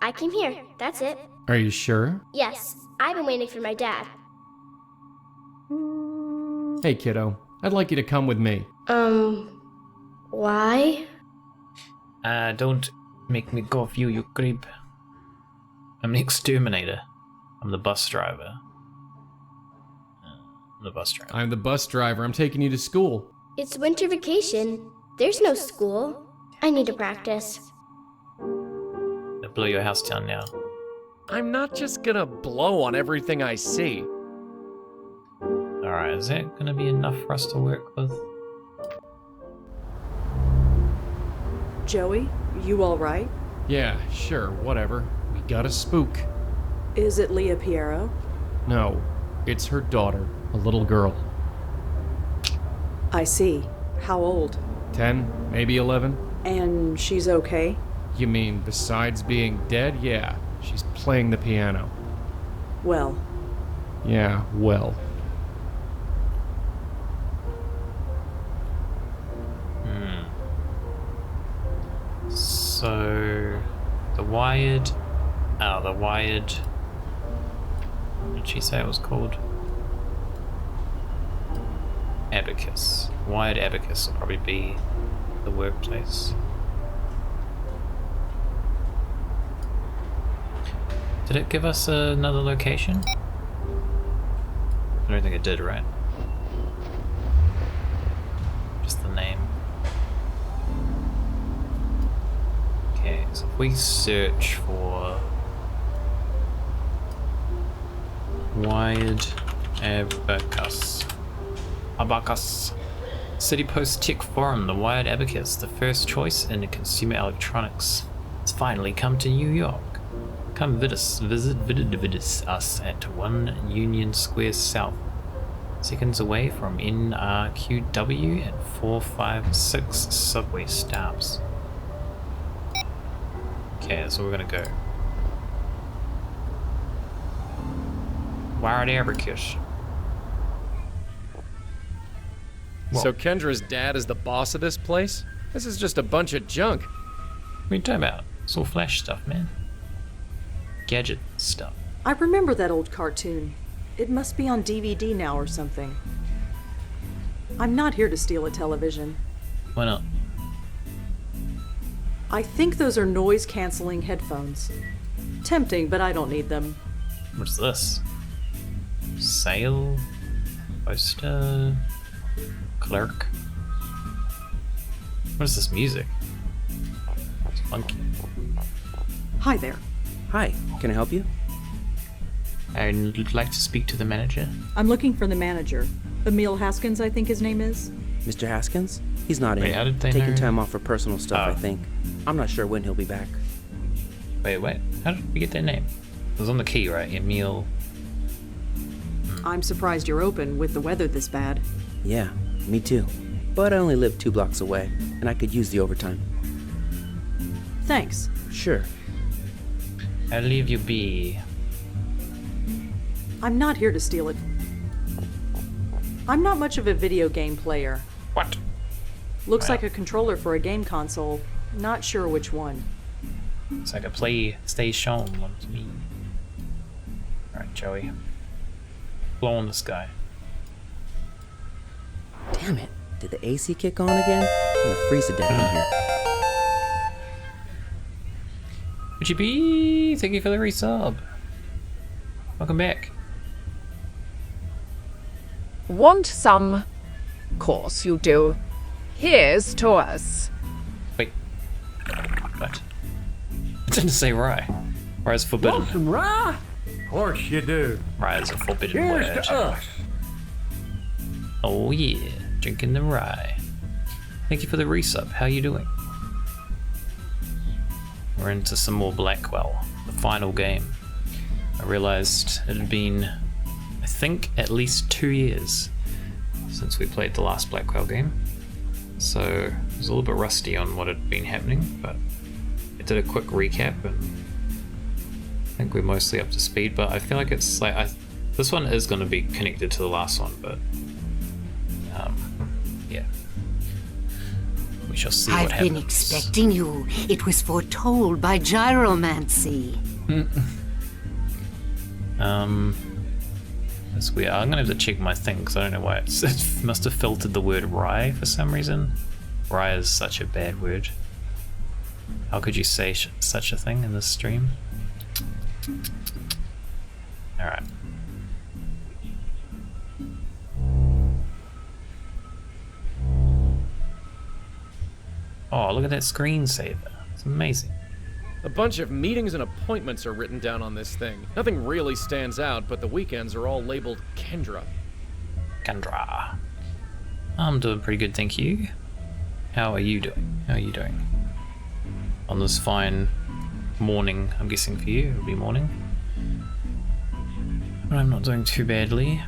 I came here. That's it. Are you sure? Yes, I've been waiting for my dad. Hey, kiddo. I'd like you to come with me. Why? Don't make me go for you, you creep. I'm the exterminator. I'm the bus driver. I'm the bus driver. I'm the bus driver. I'm taking you to school. It's winter vacation. There's no school. I need to practice. I'll blow your house down now. I'm not just gonna blow on everything I see. Alright, is that gonna be enough for us to work with? Joey, you alright? Yeah, sure, whatever. We got a spook. Is it Leah Piero? No, it's her daughter, a little girl. I see. How old? 10, maybe 11. And she's okay? You mean besides being dead? Yeah, she's playing the piano. Well. Yeah, well. So, the Wired... Oh, the Wired... What did she say it was called? Abacus. Wired Abacus will probably be the workplace. Did it give us another location? I don't think it did, right? Just the name. Okay, so if we search for Wired Abacus. City Post Tech Forum, the Wired Abacus, the first choice in consumer electronics. It's finally come to New York. Come visit us at 1 Union Square South, seconds away from NRQW and 456 subway stops. Okay, that's where we're gonna go. Wired Abacus. So Kendra's dad is the boss of this place? This is just a bunch of junk. What are you talking about? It's all Flash stuff, man. Gadget stuff. I remember that old cartoon. It must be on DVD now or something. I'm not here to steal a television. Why not? I think those are noise-canceling headphones. Tempting, but I don't need them. What's this? Sale? Poster? Clerk? What is this music? It's funky. Hi there. Hi, can I help you? I'd like to speak to the manager. I'm looking for the manager. Emil Haskins, I think his name is. Mr. Haskins? He's not Wait, in. how did they Taking know? time off for personal stuff, Oh. I think. I'm not sure when he'll be back. Wait. How did we get their name? It was on the key, right? Emil. I'm surprised you're open with the weather this bad. Yeah, me too. But I only live 2 blocks away, and I could use the overtime. Thanks. Sure. I'll leave you be. I'm not here to steal it. I'm not much of a video game player. What? Looks Wow. like a controller for a game console. Not sure which one. It's like a PlayStation one to me. Alright, Joey. Blow on this guy. Damn it. Did the AC kick on again? I'm gonna freeze to death in here. Would you be? Thank you for the resub. Welcome back. Want some? Course you do. Here's to us. Wait. What? It didn't say rye. Rye is forbidden. Want some rye? Of course you do. Rye is a forbidden Here's word. to us. Oh yeah, drinking the rye. Thank you for the resub. How you doing? We're into some more Blackwell, the final game. I realized it had been, I think, at least 2 years since we played the last Blackwell game. So I was a little bit rusty on what had been happening, but I did a quick recap and I think we're mostly up to speed, but I feel like it's like, this one is going to be connected to the last one, but yeah. We shall see what I've happens. been expecting you. It was foretold by gyromancy. That's weird. I'm gonna have to check my thing because I don't know why it must have filtered the word rye for some reason. Rye is such a bad word. How could you say such a thing in this stream? Alright. Oh, look at that screensaver. It's amazing. A bunch of meetings and appointments are written down on this thing. Nothing really stands out, but the weekends are all labeled Kendra. Kendra. I'm doing pretty good, thank you. How are you doing? How are you doing? On this fine morning, I'm guessing for you, it'll be morning. But I'm not doing too badly.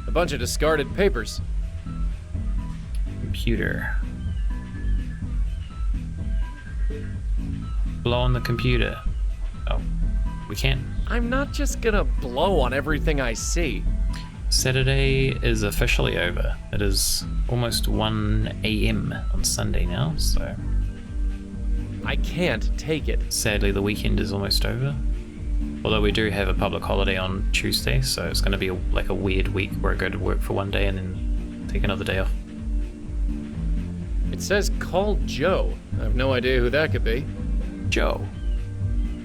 A bunch of discarded papers. Computer. Blow on the computer. Oh, we can't. I'm not just gonna blow on everything I see. Saturday is officially over. It is almost 1 AM on Sunday now, so... I can't take it. Sadly, the weekend is almost over. Although we do have a public holiday on Tuesday, so it's going to be like a weird week where I go to work for one day and then take another day off. It says call Joe. I have no idea who that could be. Joe.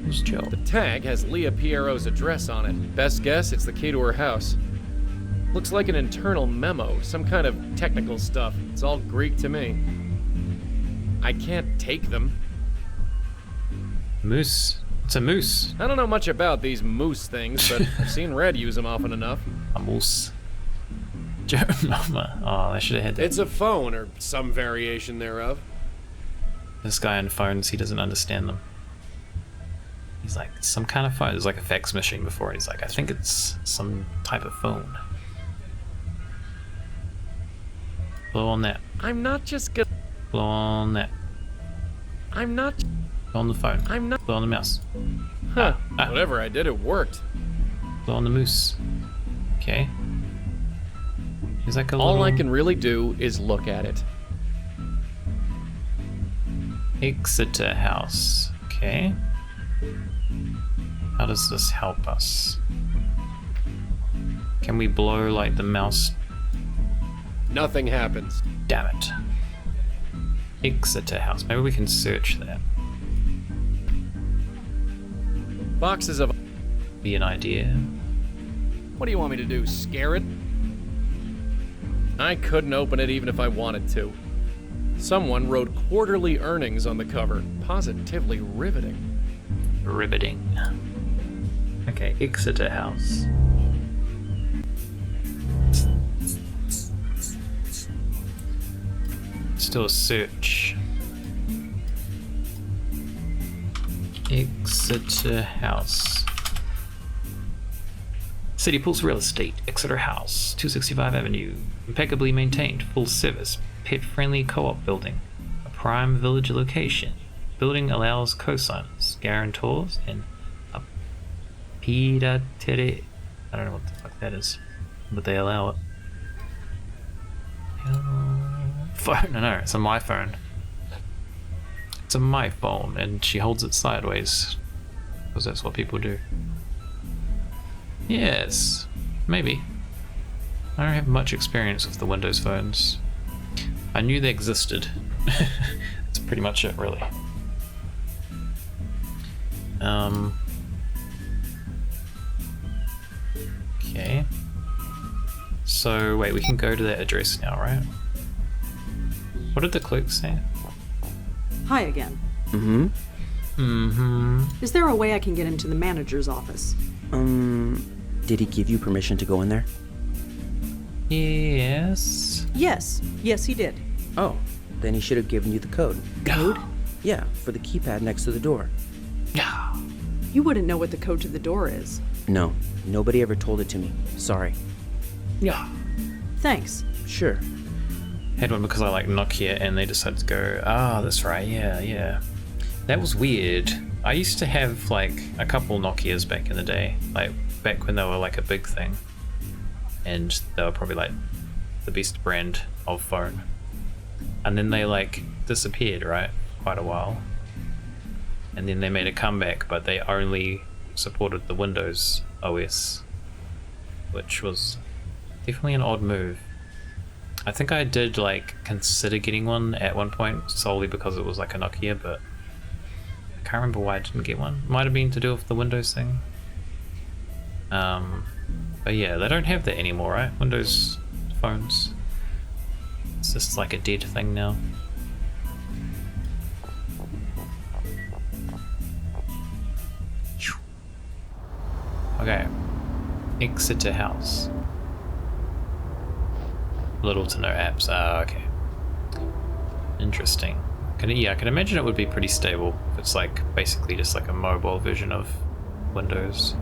Who's Joe? The tag has Leah Piero's address on it. Best guess, it's the key to her house. Looks like an internal memo, some kind of technical stuff. It's all Greek to me. I can't take them. Moose. It's a moose. I don't know much about these moose things, but I've seen Red use them often enough. A moose. Joe Mama. Oh, I should have had that. It's a phone, or some variation thereof. This guy on phones, he doesn't understand them. He's like, some kind of phone. There's like a fax machine before, and he's like, I think it's some type of phone. Blow on that. I'm not just gonna... Blow on that. I'm not... Blow on the phone. I'm not... Blow on the mouse. Huh. Whatever I did, it worked. Blow on the moose. Okay. He's like a All little... I can really do is look at it. Exeter House. Okay. How does this help us? Can we blow like the mouse? Nothing happens. Damn it. Exeter House. Maybe we can search that. Boxes of... Be an idea. What do you want me to do, scare it? I couldn't open it even if I wanted to. Someone wrote quarterly earnings on the cover. Positively riveting. Riveting. Okay, Exeter House. Let's do a search. Exeter House. City Pulse Real Estate, Exeter House, 265 Avenue. Impeccably maintained, full service, pet-friendly co-op building. A prime village location. Building allows co-signers, guarantors, and a pidatere. I don't know what the fuck that is, but they allow it. Phone? No, it's a my phone. It's a my phone, and she holds it sideways, because that's what people do. Yes, maybe. I don't have much experience with the Windows phones. I knew they existed. That's pretty much it, really. Okay. So, wait, we can go to that address now, right? What did the clerk say? Hi again. Mm-hmm. Mm-hmm. Is there a way I can get into the manager's office? Did he give you permission to go in there? Yes, he did. Oh, then he should have given you the code. Code? Yeah, for the keypad next to the door. Yeah. You wouldn't know what the code to the door is. No, nobody ever told it to me. Sorry. Yeah. Thanks. Sure. Had one because I like Nokia and they decided to go, that's right, yeah. That was weird. I used to have like a couple Nokias back in the day, like back when they were like a big thing. And they were probably like the best brand of phone. And then they like disappeared, right? Quite a while. And then they made a comeback, but they only supported the Windows OS, which was definitely an odd move. I think I did like consider getting one at one point solely because it was like a Nokia, but I can't remember why I didn't get one. Might have been to do with the Windows thing. But yeah, they don't have that anymore, right? Windows phones. It's just like a dead thing now. Okay. Exeter House. Little to no apps. Okay. Interesting. I can imagine it would be pretty stable if it's like basically just like a mobile version of Windows.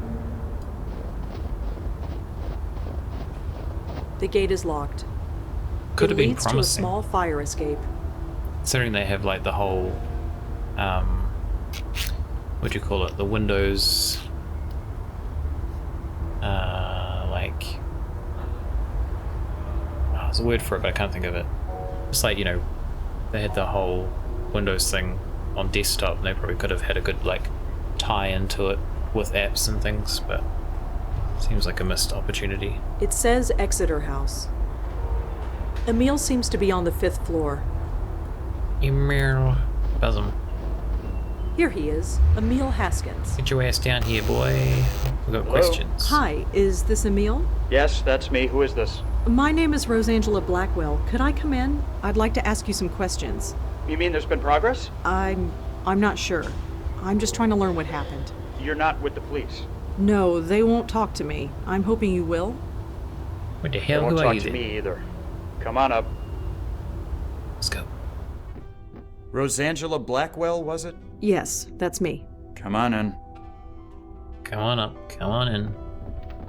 The gate is locked. Could have been leads to a promising. small fire escape. Considering they have like the whole, what do you call it? The Windows, there's a word for it, but I can't think of it. It's like, you know, they had the whole Windows thing on desktop, and they probably could have had a good like tie into it with apps and things, but seems like a missed opportunity. It says Exeter House. Emil seems to be on the 5th floor. Emil. Buzzum. Here he is, Emil Haskins. Get your ass down here, boy. We've got questions. Hi, is this Emil? Yes, that's me. Who is this? My name is Rosangela Blackwell. Could I come in? I'd like to ask you some questions. You mean there's been progress? I'm not sure. I'm just trying to learn what happened. You're not with the police. No, they won't talk to me. I'm hoping you will. What the hell? They won't Who are talk you to then? me either. Come on up. Let's go. Rosangela Blackwell, was it? Yes, that's me. Come on in. Come on up. Come on in.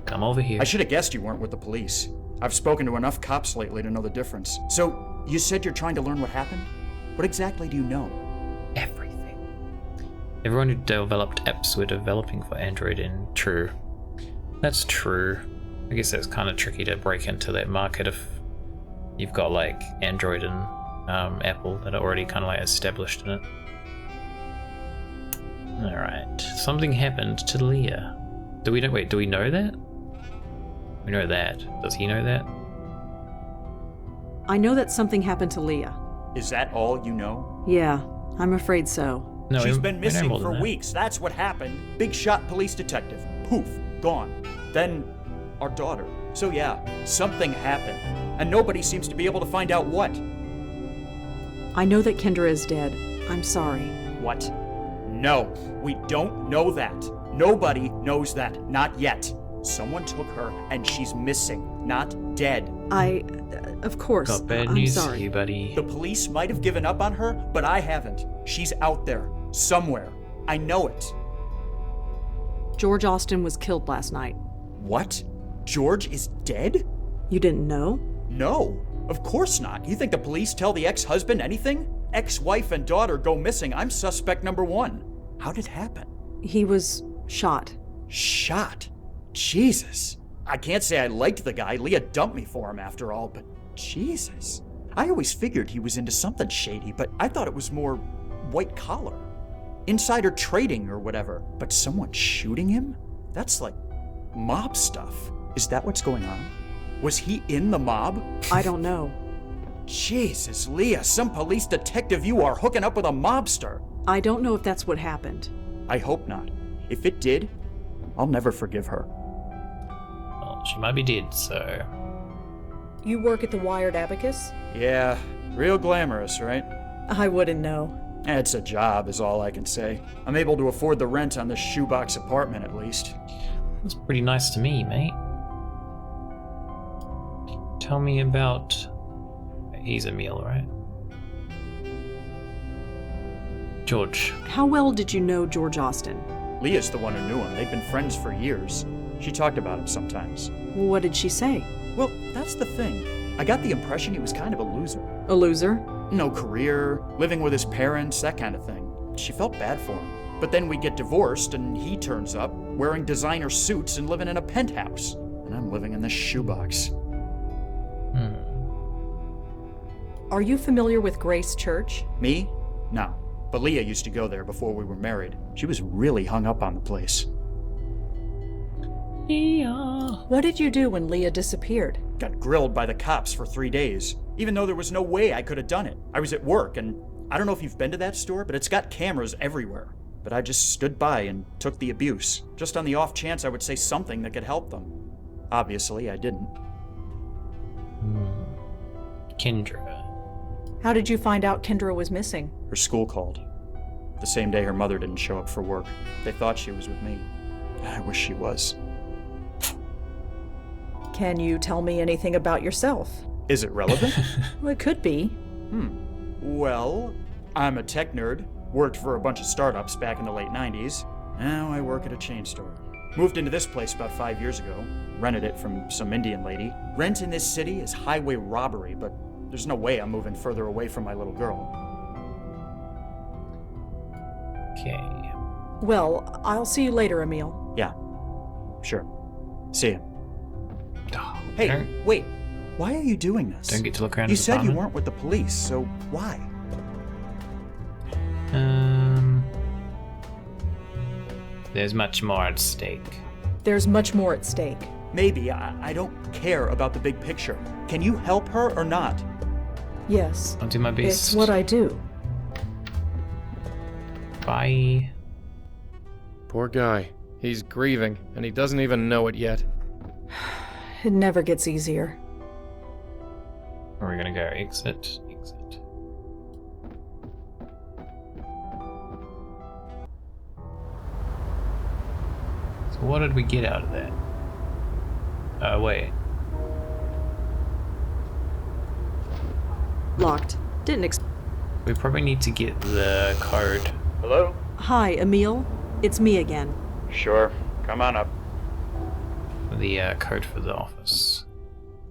Come over here. I should have guessed you weren't with the police. I've spoken to enough cops lately to know the difference. So, you said you're trying to learn what happened? What exactly do you know? Everything. Everyone who developed apps were developing for Android and true. That's true. I guess that's kind of tricky to break into that market if you've got like Android and Apple that are already kind of like established in it. Alright. Something happened to Leah. Do we know that? We know that. Does he know that? I know that something happened to Leah. Is that all you know? Yeah, I'm afraid so. No, She's been we know missing more than for that. weeks. That's what happened. Big shot police detective. Poof. Gone. Then, our daughter. So yeah, something happened. And nobody seems to be able to find out what. I know that Kendra is dead. I'm sorry. What? No, we don't know that. Nobody knows that. Not yet. Someone took her and she's missing, not dead. Of course, Got bad I'm news sorry. for you, buddy. The police might have given up on her, but I haven't. She's out there, somewhere. I know it. George Austin was killed last night. What? George is dead? You didn't know? No, of course not. You think the police tell the ex-husband anything? Ex-wife and daughter go missing. I'm suspect number one. How did it happen? He was shot. Shot? Jesus. I can't say I liked the guy. Leah dumped me for him after all, but Jesus. I always figured he was into something shady, but I thought it was more white collar. Insider trading or whatever. But someone shooting him? That's like mob stuff. Is that what's going on? Was he in the mob? I don't know. Jesus, Leah, some police detective you are hooking up with a mobster. I don't know if that's what happened. I hope not. If it did, I'll never forgive her. Well, she might be dead, so... You work at the Wired Abacus? Yeah, real glamorous, right? I wouldn't know. It's a job, is all I can say. I'm able to afford the rent on this shoebox apartment, at least. That's pretty nice to me, mate. Tell me about... He's Emil, right? George. How well did you know George Austin? Leah's the one who knew him. They've been friends for years. She talked about him sometimes. What did she say? Well, that's the thing. I got the impression he was kind of a loser. A loser? No career, living with his parents, that kind of thing. She felt bad for him. But then we get divorced and he turns up, wearing designer suits and living in a penthouse. And I'm living in this shoebox. Are you familiar with Grace Church? Me? No. But Leah used to go there before we were married. She was really hung up on the place. Yeah. What did you do when Leah disappeared? Got grilled by the cops for 3 days, even though there was no way I could have done it. I was at work, and I don't know if you've been to that store, but it's got cameras everywhere. But I just stood by and took the abuse, just on the off chance I would say something that could help them. Obviously, I didn't. Kendra. How did you find out Kendra was missing? Her school called. The same day her mother didn't show up for work. They thought she was with me. I wish she was. Can you tell me anything about yourself? Is it relevant? Well, it could be. Well, I'm a tech nerd. Worked for a bunch of startups back in the late 90s. Now I work at a chain store. Moved into this place about 5 years ago. Rented it from some Indian lady. Rent in this city is highway robbery, but there's no way I'm moving further away from my little girl. Okay. Well, I'll see you later, Emil. Yeah. Sure. See ya. Oh, Hey, don't- wait. Why are you doing this? Don't get to look around You his said you apartment. weren't with the police, so why? There's much more at stake. There's much more at stake. Maybe. I don't care about the big picture. Can you help her or not? Yes. I'll do my best. It's what I do. Bye. Poor guy. He's grieving, and he doesn't even know it yet. It never gets easier. Where are we gonna go? Exit. Exit. So what did we get out of that? Wait. Locked. We probably need to get the code. Hello? Hi, Emil. It's me again. Sure. Come on up. The code for the office.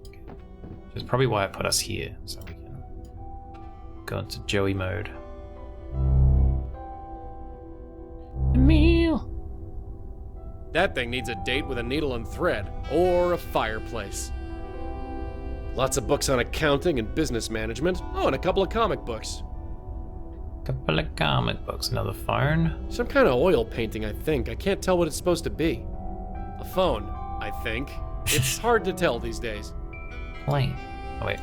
Okay. Which is probably why I put us here, so we can go into Joey mode. Emil! That thing needs a date with a needle and thread, or a fireplace. Lots of books on accounting and business management. Oh, and a couple of comic books. Couple of comic books, another phone. Some kind of oil painting, I think. I can't tell what it's supposed to be. A phone, I think. It's hard to tell these days. Plane. Oh wait.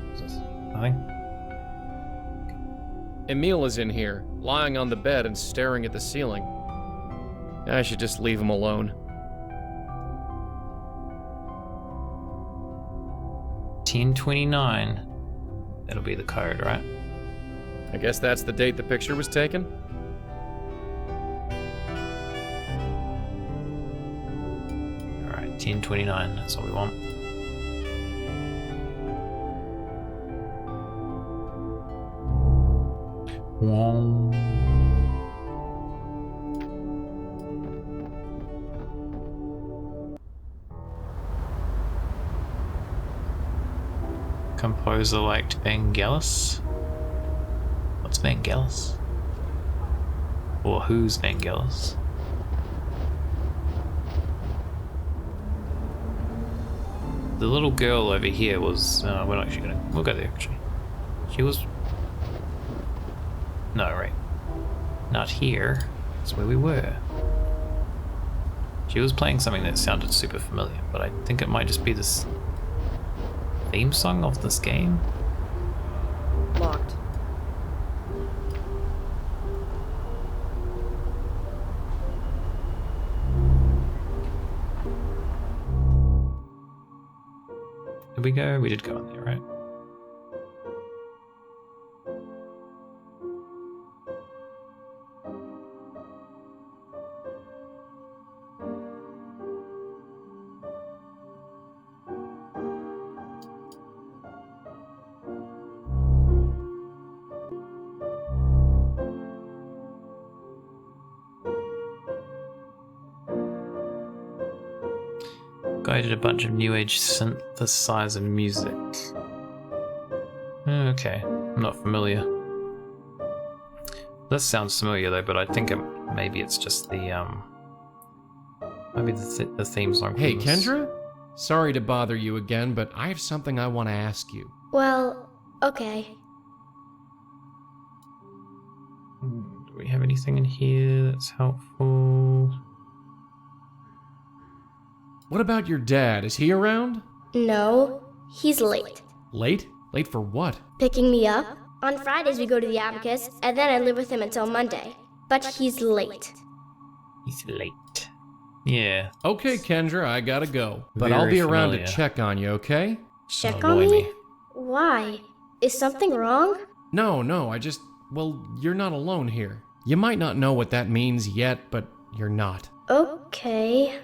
What's this? Nothing? Emil is in here, lying on the bed and staring at the ceiling. I should just leave him alone. 10/29. That'll be the code, right? I guess that's the date the picture was taken? Alright, 10/29. That's what we want. Whoa. Composer liked Vangelis? What's Vangelis? Or who's Vangelis? The little girl over here was, we're not actually gonna, we'll go there actually. She was, no, right. Not here, that's where we were. She was playing something that sounded super familiar, but I think it might just be this theme song of this game. Locked. Did we go? We did go in there, right? Guy did a bunch of new age synthesizer music. Okay, I'm not familiar. This sounds familiar though, but I think maybe it's just the maybe the theme song. Hey, Kendra? Sorry to bother you again, but I have something I want to ask you. Well, okay. Do we have anything in here that's helpful? What about your dad? Is he around? No, he's late. Late? Late for what? Picking me up? On Fridays we go to the Abacus, and then I live with him until Monday. But he's late. He's late. Yeah. Okay, Kendra, I gotta go. But I'll be around to check on you, okay? Check on me? Why? Is something wrong? No, well, you're not alone here. You might not know what that means yet, but you're not. Okay.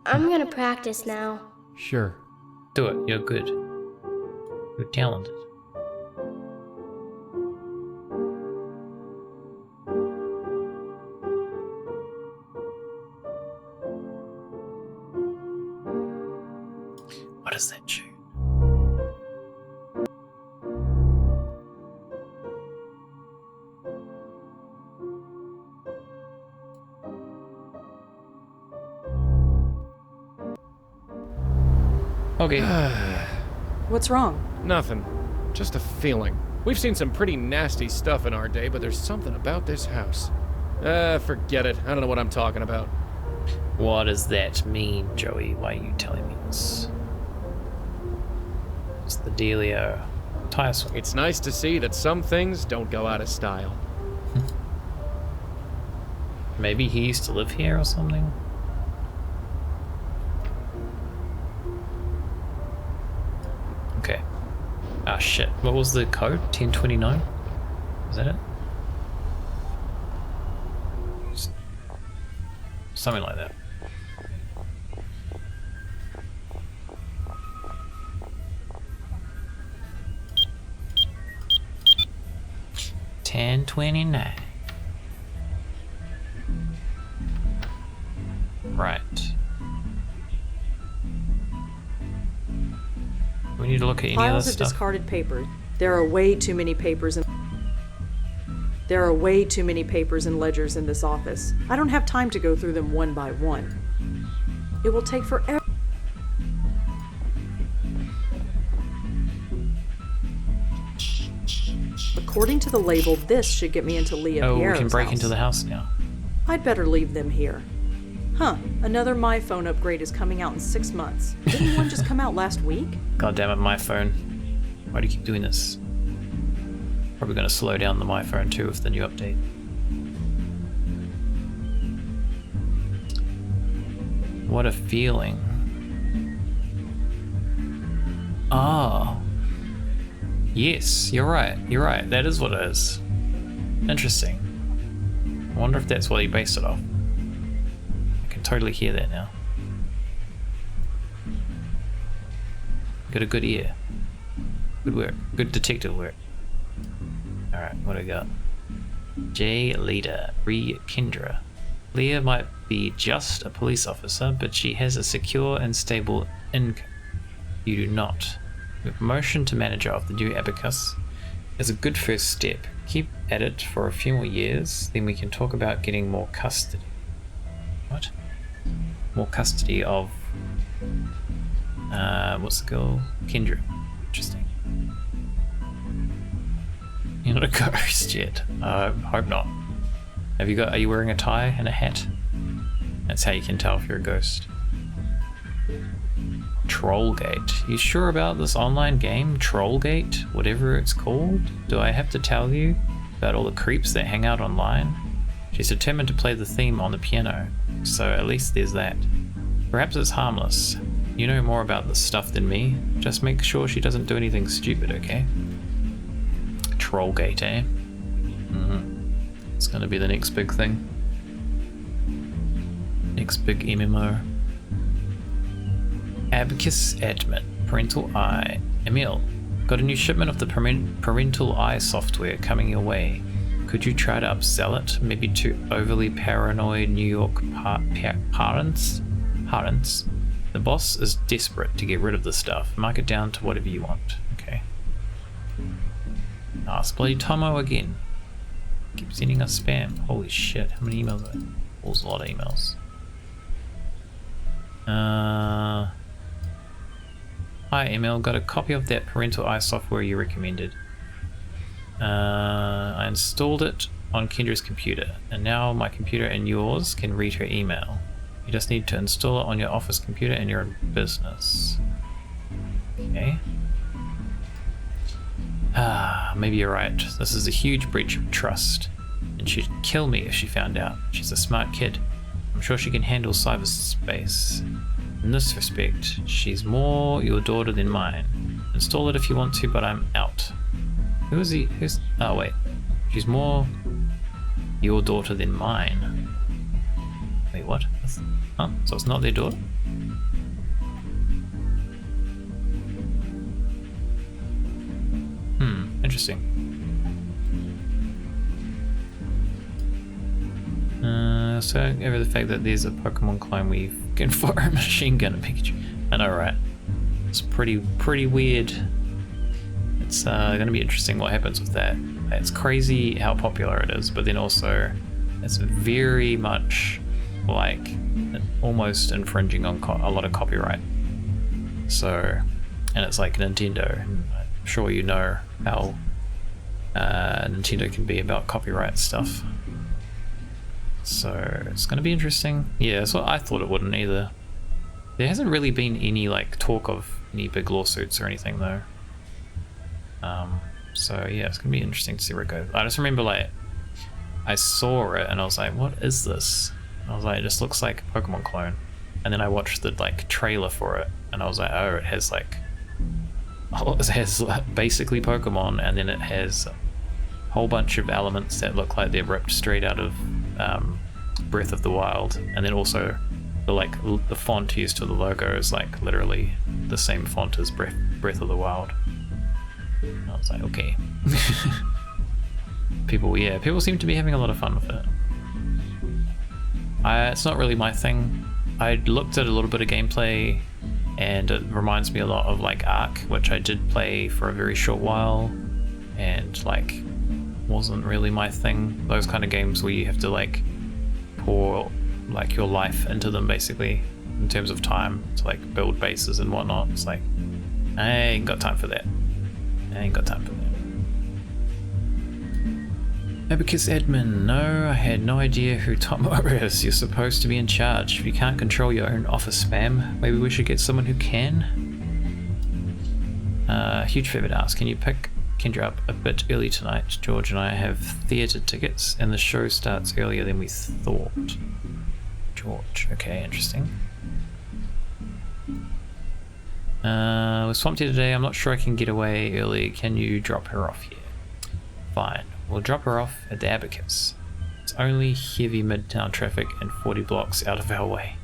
I'm gonna practice now. Sure. Do it, you're good. You're talented. What is that tune? Okay. What's wrong? Nothing. Just a feeling. We've seen some pretty nasty stuff in our day, but there's something about this house. Forget it. I don't know what I'm talking about. What does that mean, Joey? Why are you telling me this? What's the dealio? Tire swing. It's nice to see that some things don't go out of style. Maybe he used to live here or something? Okay. Ah, shit. What was the code? 1029? Is that it? Something like that. $10.29. Right. We need to look at any other Piles of stuff. discarded paper. There are way too many papers and ledgers in this office. I don't have time to go through them one by one. It will take forever. According to the label, this should get me into Leah Pierro's we can break house. into the house now. I'd better leave them here. Huh, another My Phone upgrade is coming out in 6 months. Didn't one just come out last week? God damn it, my phone. Why do you keep doing this? Probably going to slow down the my phone too with the new update. What a feeling. Ah. Yes, you're right. You're right. That is what it is. Interesting. I wonder if that's what he based it off. I can totally hear that now. Got a good ear. Good work. Good detective work. Alright, what do we got? J. Leader. Re. Kendra. Leah might be just a police officer, but she has a secure and stable income. You do not. The promotion to manager of the new Abacus is a good first step. Keep at it for a few more years, then we can talk about getting more custody. What? More custody of... what's the girl? Kendra. Interesting. You're not a ghost yet. Hope not. Have you got? Are you wearing a tie and a hat? That's how you can tell if you're a ghost. Trollgate. You sure about this online game? Trollgate? Whatever it's called? Do I have to tell you about all the creeps that hang out online? She's determined to play the theme on the piano, so at least there's that. Perhaps it's harmless. You know more about this stuff than me. Just make sure she doesn't do anything stupid, okay? Trollgate, eh? It's gonna be the next big thing. Next big MMO. Abacus admin. Parental Eye. Emil, got a new shipment of the Parental Eye software coming your way. Could you try to upsell it? Maybe to overly paranoid New York parents? The boss is desperate to get rid of the stuff. Mark it down to whatever you want. Okay. Ah, it's bloody Tomo again. Keep sending us spam. Holy shit, how many emails are there? There's a lot of emails. Hi Emil, got a copy of that Parental Eye software you recommended. I installed it on Kendra's computer, and now my computer and yours can read her email. You just need to install it on your office computer and your business. Okay. Maybe you're right. This is a huge breach of trust, and she'd kill me if she found out. She's a smart kid. I'm sure she can handle cyberspace. In this respect, she's more your daughter than mine. Install it if you want to, but I'm out. Who is he? Oh wait. She's more your daughter than mine. Wait, what? Huh? So it's not their daughter? Interesting. So over the fact that there's a Pokemon clone we can fire a machine gun at Pikachu. I know, right? It's pretty weird. It's gonna be interesting what happens with that. It's crazy how popular it is, but then also it's very much like almost infringing on a lot of copyright. So, and it's like Nintendo, and I'm sure you know how Nintendo can be about copyright stuff. So it's going to be interesting. Yeah, that's what I thought it wouldn't either. There hasn't really been any like talk of any big lawsuits or anything though. So yeah, it's going to be interesting to see where it goes. I just remember like I saw it and I was like, what is this? And I was like, it just looks like a Pokemon clone. And then I watched the like trailer for it and I was like, oh, it has basically Pokemon, and then it has a whole bunch of elements that look like they're ripped straight out of Breath of the Wild, and then also the font used for the logo is like literally the same font as Breath of the Wild. And I was like, okay. People seem to be having a lot of fun with it. It's not really my thing. I looked at a little bit of gameplay and it reminds me a lot of like Ark, which I did play for a very short while and like wasn't really my thing. Those kind of games where you have to like pour like your life into them basically in terms of time to like build bases and whatnot. It's like, I ain't got time for that. Abacus admin, no, I had no idea who Tomo is. You're supposed to be in charge. If you can't control your own office spam, maybe we should get someone who can. Huge favour to ask, can you pick Kendra up a bit early tonight? George and I have theatre tickets and the show starts earlier than we thought. George, okay, interesting. We're swamped here today, I'm not sure I can get away early. Can you drop her off here? Fine. We'll drop her off at the Abacus. It's only heavy midtown traffic and 40 blocks out of our way.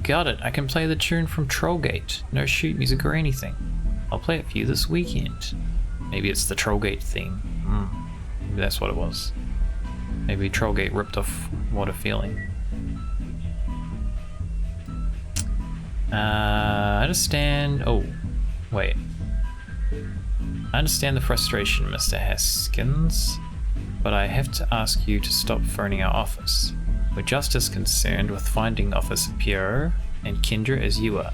Got it, I can play the tune from Trollgate. No sheet music or anything. I'll play it for you this weekend. Maybe it's the Trollgate theme. Maybe that's what it was. Maybe Trollgate ripped off What a Feeling. I understand... Oh, wait. I understand the frustration, Mr. Haskins, but I have to ask you to stop phoning our office. We're just as concerned with finding Officer Piero and Kendra as you are.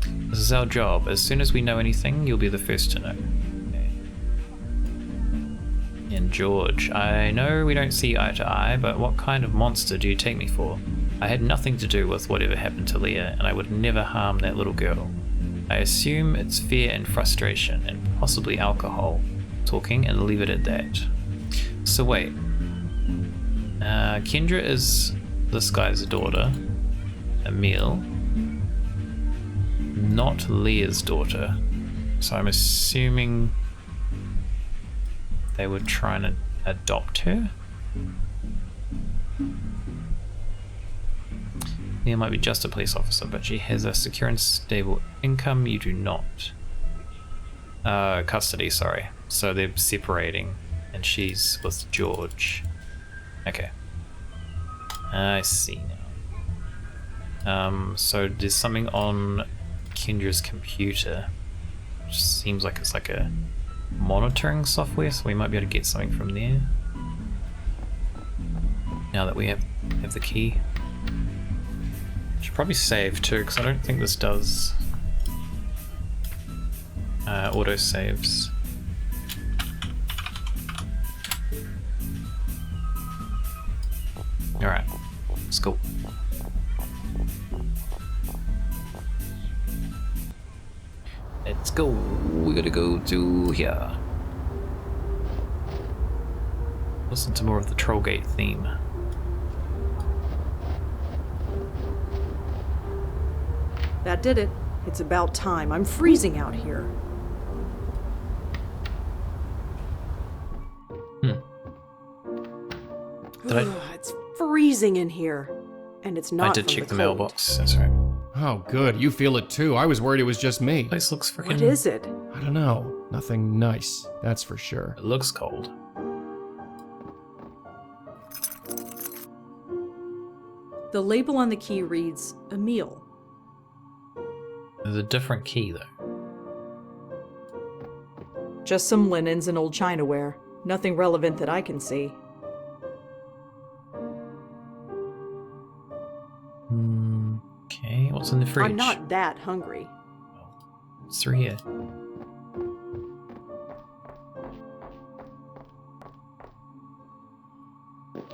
This is our job. As soon as we know anything, you'll be the first to know. Okay. And George, I know we don't see eye to eye, but what kind of monster do you take me for? I had nothing to do with whatever happened to Leah, and I would never harm that little girl. I assume it's fear and frustration, and possibly alcohol talking, and leave it at that. So wait. Kendra is this guy's daughter, Emile, not Leah's daughter. So I'm assuming they would try and adopt her? Leah might be just a police officer, but she has a secure and stable income. You do not. Custody, sorry. So they're separating, and she's with George. Okay. I see now. So there's something on Kendra's computer, which seems like it's like a monitoring software, so we might be able to get something from there. Now that we have the key. Should probably save too, because I don't think this does auto saves. Alright, let's go. Let's go. We gotta go to here. Listen to more of the Trollgate theme. That did it. It's about time. I'm freezing out here. It's freezing in here. And it's not. I did check the mailbox, that's right. Oh, good. You feel it too. I was worried it was just me. Place looks freaking... What is it? I don't know. Nothing nice, that's for sure. It looks cold. The label on the key reads Emile. There's a different key though. Just some linens and old chinaware. Nothing relevant that I can see. Okay, what's in the fridge? I'm not that hungry. It's through here.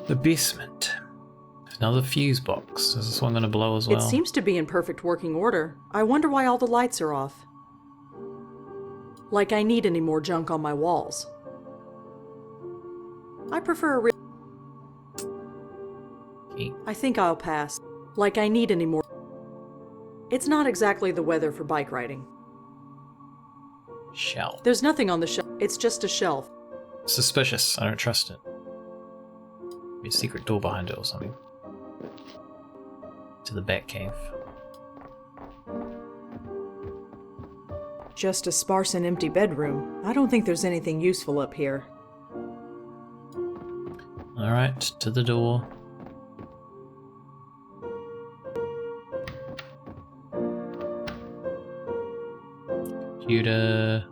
The basement. Another fuse box. Is this one going to blow as well? It seems to be in perfect working order. I wonder why all the lights are off. Like I need any more junk on my walls. I prefer a real... I think I'll pass. Like I need any more... It's not exactly the weather for bike riding. Shelf. There's nothing on the shelf. It's just a shelf. Suspicious. I don't trust it. Maybe a secret door behind it or something. To the bat cave. Just a sparse and empty bedroom. I don't think there's anything useful up here. Alright, to the door. Computer.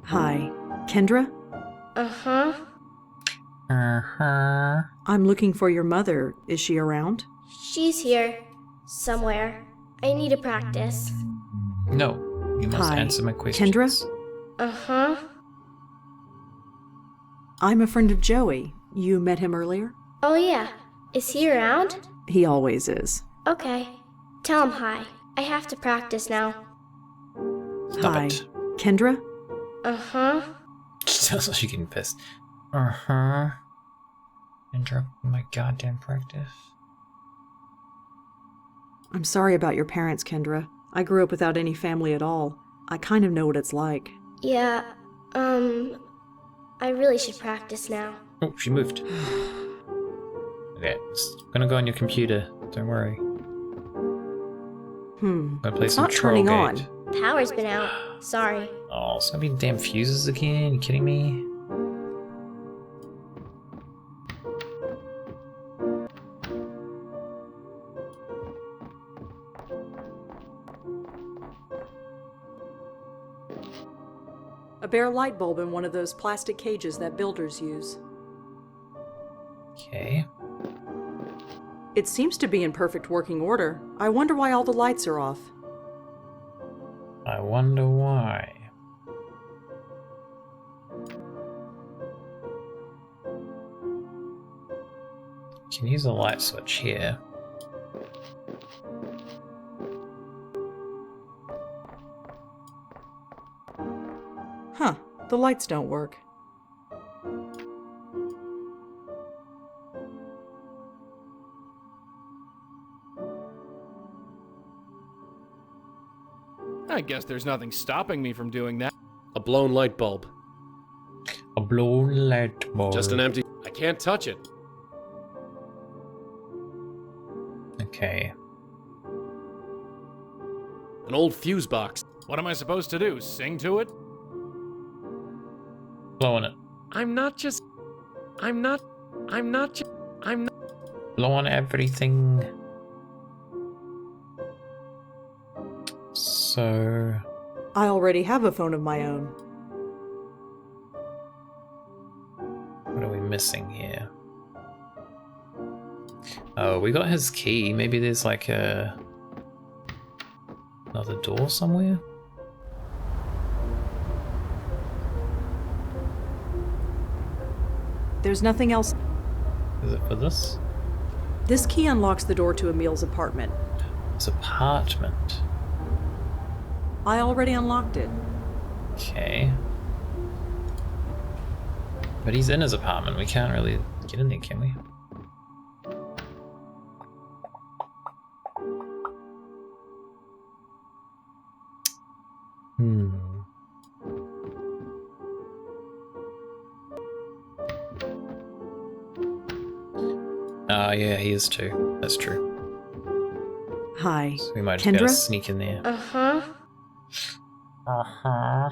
Hi. Kendra? Uh-huh. Uh-huh. I'm looking for your mother. Is she around? She's here. Somewhere. I need to practice. No. You must Hi. answer my questions. Kendra? Uh-huh. I'm a friend of Joey. You met him earlier? Oh yeah. Is he around? He always is. Okay. Tell him hi. I have to practice now. Hi. Kendra? Uh-huh. She sounds like she's getting pissed. Uh-huh. Interrupting my goddamn practice. I'm sorry about your parents, Kendra. I grew up without any family at all. I kind of know what it's like. Yeah, I really should practice now. Oh, she moved. Okay, it's gonna go on your computer. Don't worry. Gonna play It's some not turning on. Trollgate. Power's been out. Sorry. Oh, it's gonna be damn fuses again? You kidding me? A bare light bulb in one of those plastic cages that builders use. Okay. It seems to be in perfect working order. I wonder why all the lights are off. I wonder why. Can use a light switch here. Huh, the lights don't work. I guess there's nothing stopping me from doing that. A blown light bulb. A blown light bulb. Just an empty... I can't touch it. Okay. An old fuse box. What am I supposed to do? Sing to it? Blowing it. I'm not... Blowing everything. So... I already have a phone of my own. What are we missing here? Oh, we got his key. Maybe there's like a... another door somewhere? There's nothing else. Is it for this? This key unlocks the door to Emil's apartment. His apartment. I already unlocked it. Okay. But he's in his apartment. We can't really get in there, can we? Yeah, he is too. That's true. Hi. So we might just Kendra? be able to sneak in there. Uh-huh. Uh-huh.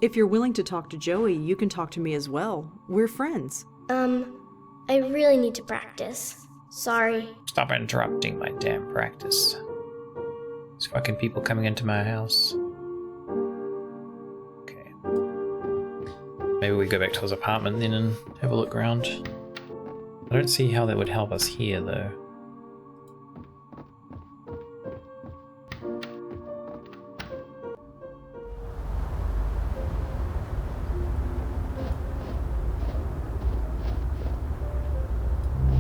If you're willing to talk to Joey, you can talk to me as well. We're friends. I really need to practice. Sorry. Stop interrupting my damn practice. These fucking people coming into my house. Okay. Maybe we go back to his apartment then and have a look around. I don't see how that would help us here, though.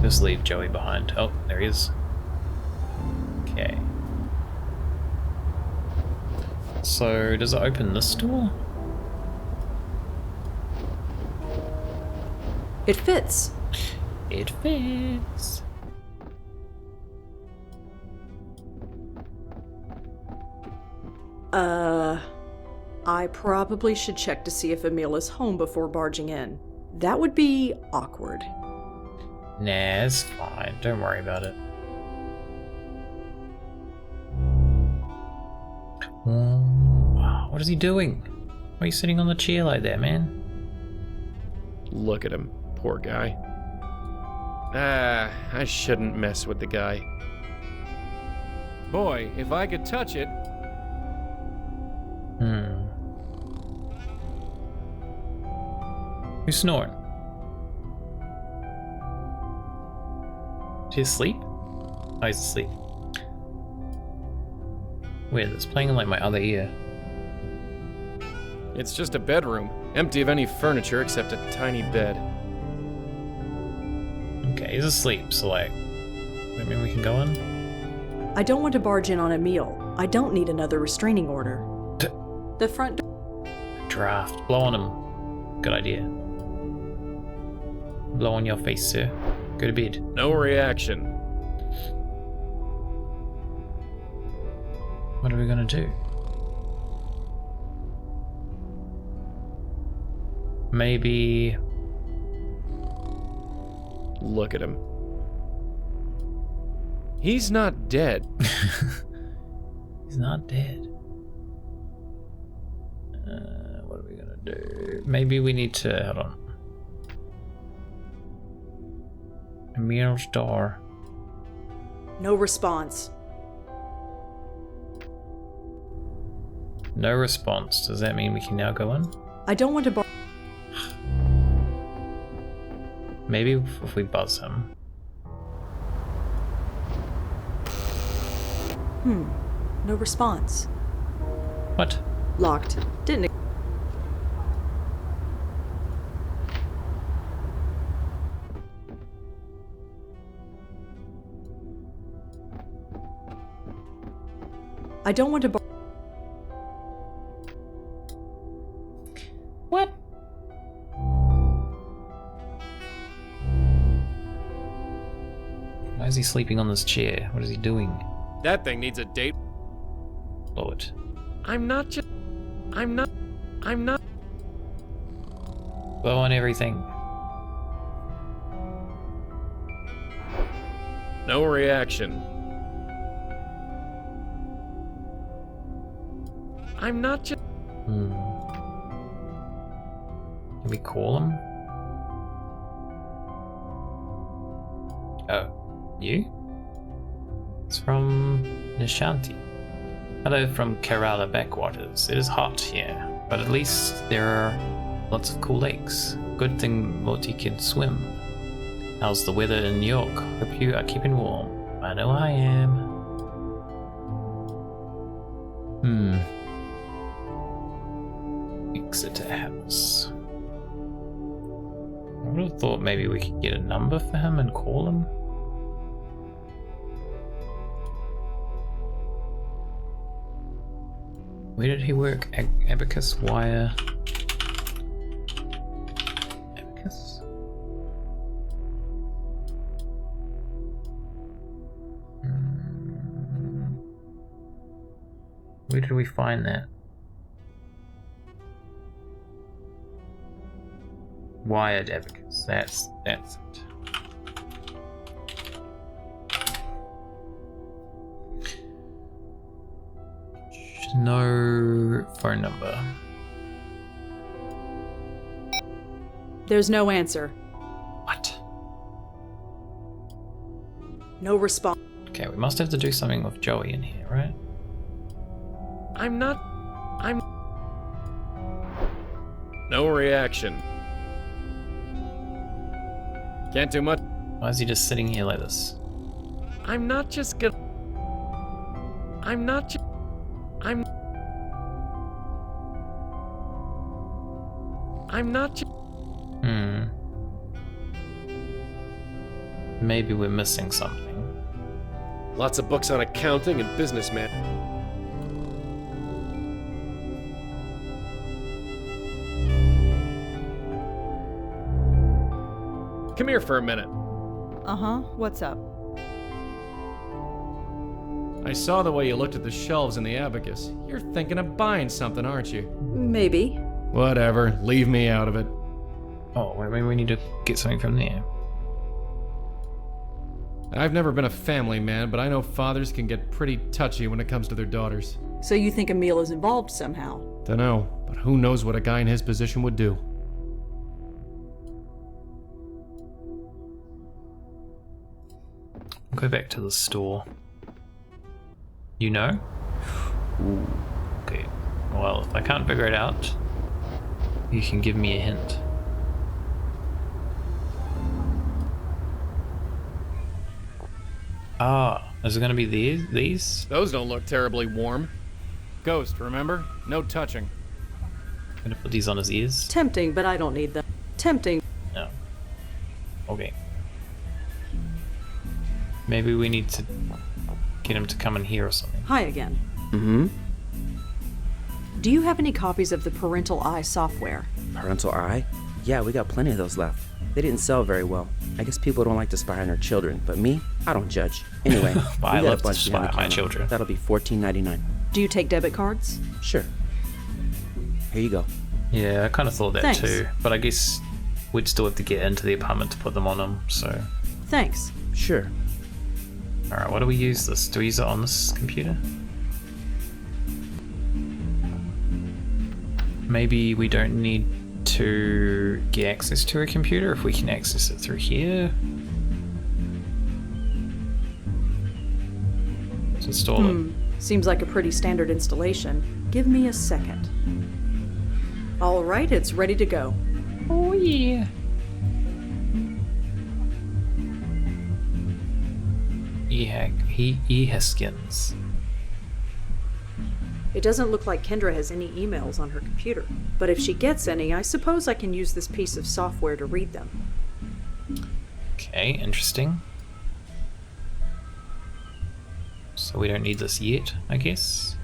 Just leave Joey behind. Oh, there he is. Okay. So, does it open this door? It fits. It fits. I probably should check to see if Emil is home before barging in. That would be awkward. Nah, it's fine. Don't worry about it. What is he doing? Why are you sitting on the chair like that, man? Look at him. Poor guy. I shouldn't mess with the guy. Boy, if I could touch it... Who's snoring? Is he asleep? Oh, he's asleep. Weird, it's playing in like my other ear. It's just a bedroom, empty of any furniture except a tiny bed. Okay, he's asleep, so like, I mean we can go in? I don't want to barge in on Emil. I don't need another restraining order. The front door. Draft. Blow on him. Good idea. Blow on your face, sir. Go to bed. No reaction. What are we gonna do? Maybe... Look at him. He's not dead. He's not dead. What are we gonna do? Maybe we need to... Hold on. Emil's door. No response. No response. Does that mean we can now go in? I don't want to Maybe if we buzz him. No response. What? Locked. Didn't. I don't want to What? Why is he sleeping on this chair? What is he doing? That thing needs a date. Blow it. I'm not. Blow on everything. No reaction. I'm not just. Can we call him? Oh, you? It's from Nishanti. Hello from Kerala backwaters. It is hot here, but at least there are lots of cool lakes. Good thing Moti can swim. How's the weather in New York? Hope you are keeping warm. I know I am. Exeter House. I would have thought maybe we could get a number for him and call him. Where did he work? Abacus wire. Abacus? Where did we find that? Wired abacus. That's it. No phone number. There's no answer. What? No response. Okay, we must have to do something with Joey in here, right? No reaction. Can't do much. Why is he just sitting here like this? I'm not just gonna. Maybe we're missing something. Lots of books on accounting and businessman. come here for a minute. Uh-huh. What's up? I saw the way you looked at the shelves in the abacus. You're thinking of buying something, aren't you? Maybe. Whatever. Leave me out of it. Oh, wait, we need to get something from there. I've never been a family man, but I know fathers can get pretty touchy when it comes to their daughters. So you think Emil is involved somehow? Dunno, but who knows what a guy in his position would do. Go back to the store. You know? Ooh. Okay. Well, if I can't figure it out, you can give me a hint. Ah, is it gonna be these? Those don't look terribly warm. Ghost, remember? No touching. I'm gonna put these on his ears. Tempting, but I don't need them. Tempting. No. Okay. Maybe we need to get him to come in here or something. Hi again. Mm-hmm. Do you have any copies of the Parental Eye software? Parental Eye? Yeah, we got plenty of those left. They didn't sell very well. I guess people don't like to spy on their children, but me, I don't judge. Anyway, I love to spy on my children. That'll be $14.99. Do you take debit cards? Sure. Here you go. Yeah, I kind of thought that Thanks. too, but I guess we'd still have to get into the apartment to put them on him, so... Thanks. Sure. Alright, what do we use this? Do we use it on this computer? Maybe we don't need to get access to a computer if we can access it through here. Let's install it. Seems like a pretty standard installation. Give me a second. All right, it's ready to go. Oh yeah. Haskins. It doesn't look like Kendra has any emails on her computer, but if she gets any, I suppose I can use this piece of software to read them. Okay, interesting. So we don't need this yet, I guess.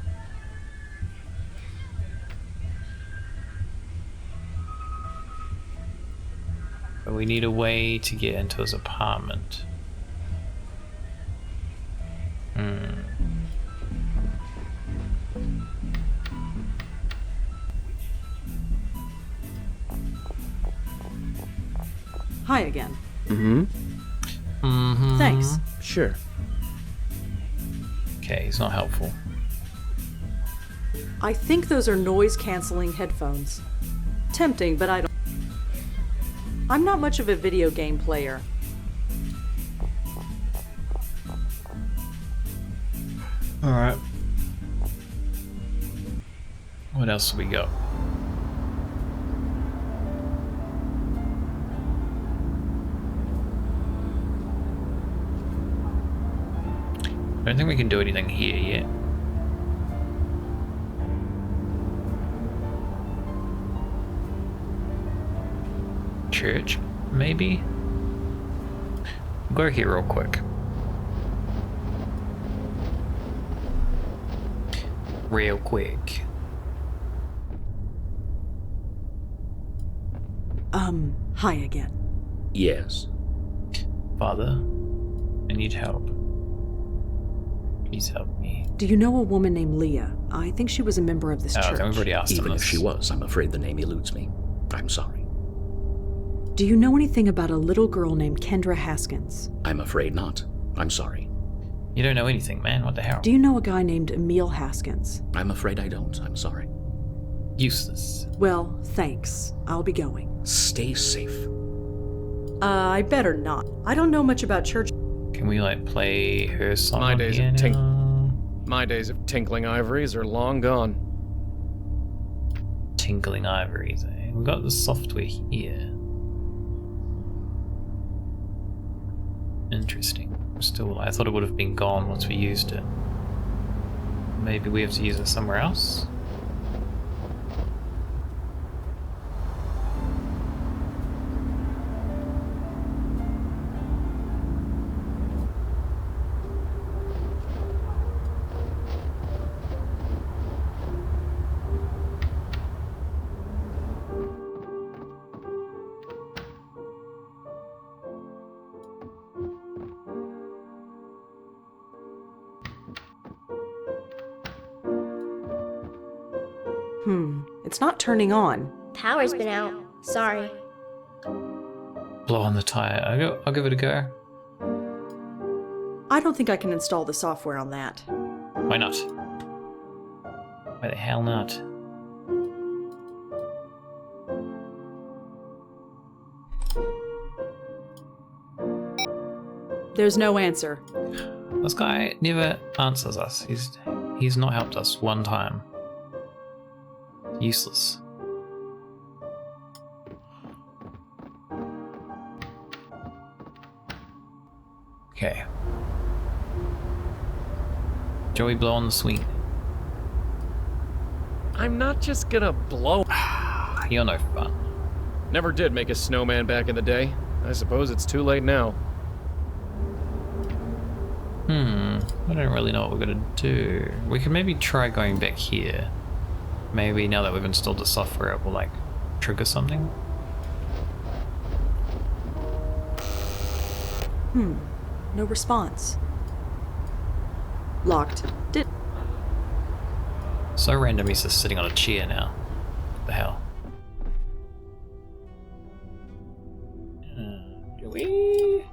But we need a way to get into his apartment. Hi again. Mm-hmm. Thanks. Sure. Okay, he's not helpful. I think those are noise-canceling headphones. Tempting, but I don't... I'm not much of a video game player. Alright. What else have we got? I don't think we can do anything here yet. Church, maybe? Go here real quick. Real quick. Hi again. Yes. Father, I need help. Please help me. Do you know a woman named Leah? I think she was a member of this church. I've already asked him Even if this. she was, I'm afraid the name eludes me. I'm sorry. Do you know anything about a little girl named Kendra Haskins? I'm afraid not. I'm sorry. You don't know anything, man. What the hell? Do you know a guy named Emil Haskins? I'm afraid I don't. I'm sorry. Useless. Well, thanks. I'll be going. Stay safe. I better not. I don't know much about church. Can we, like, play her song? My on days piano? My days of tinkling ivories are long gone. Tinkling ivories, eh? We've got the software here. Interesting. Still, I thought it would have been gone once we used it. Maybe we have to use it somewhere else? It's not turning on. Power's been out. Sorry. Blow on the tire. I'll give it a go. I don't think I can install the software on that. Why not? Why the hell not? There's no answer. This guy never answers us. He's not helped us one time. Useless. Okay. Joey, blow on the swing. I'm not just gonna blow. You're no fun. Never did make a snowman back in the day. I suppose it's too late now. I don't really know what we're gonna do. We could maybe try going back here. Maybe now that we've installed the software, it will like trigger something. No response. Locked. So random he's just sitting on a chair now. What the hell? Joey?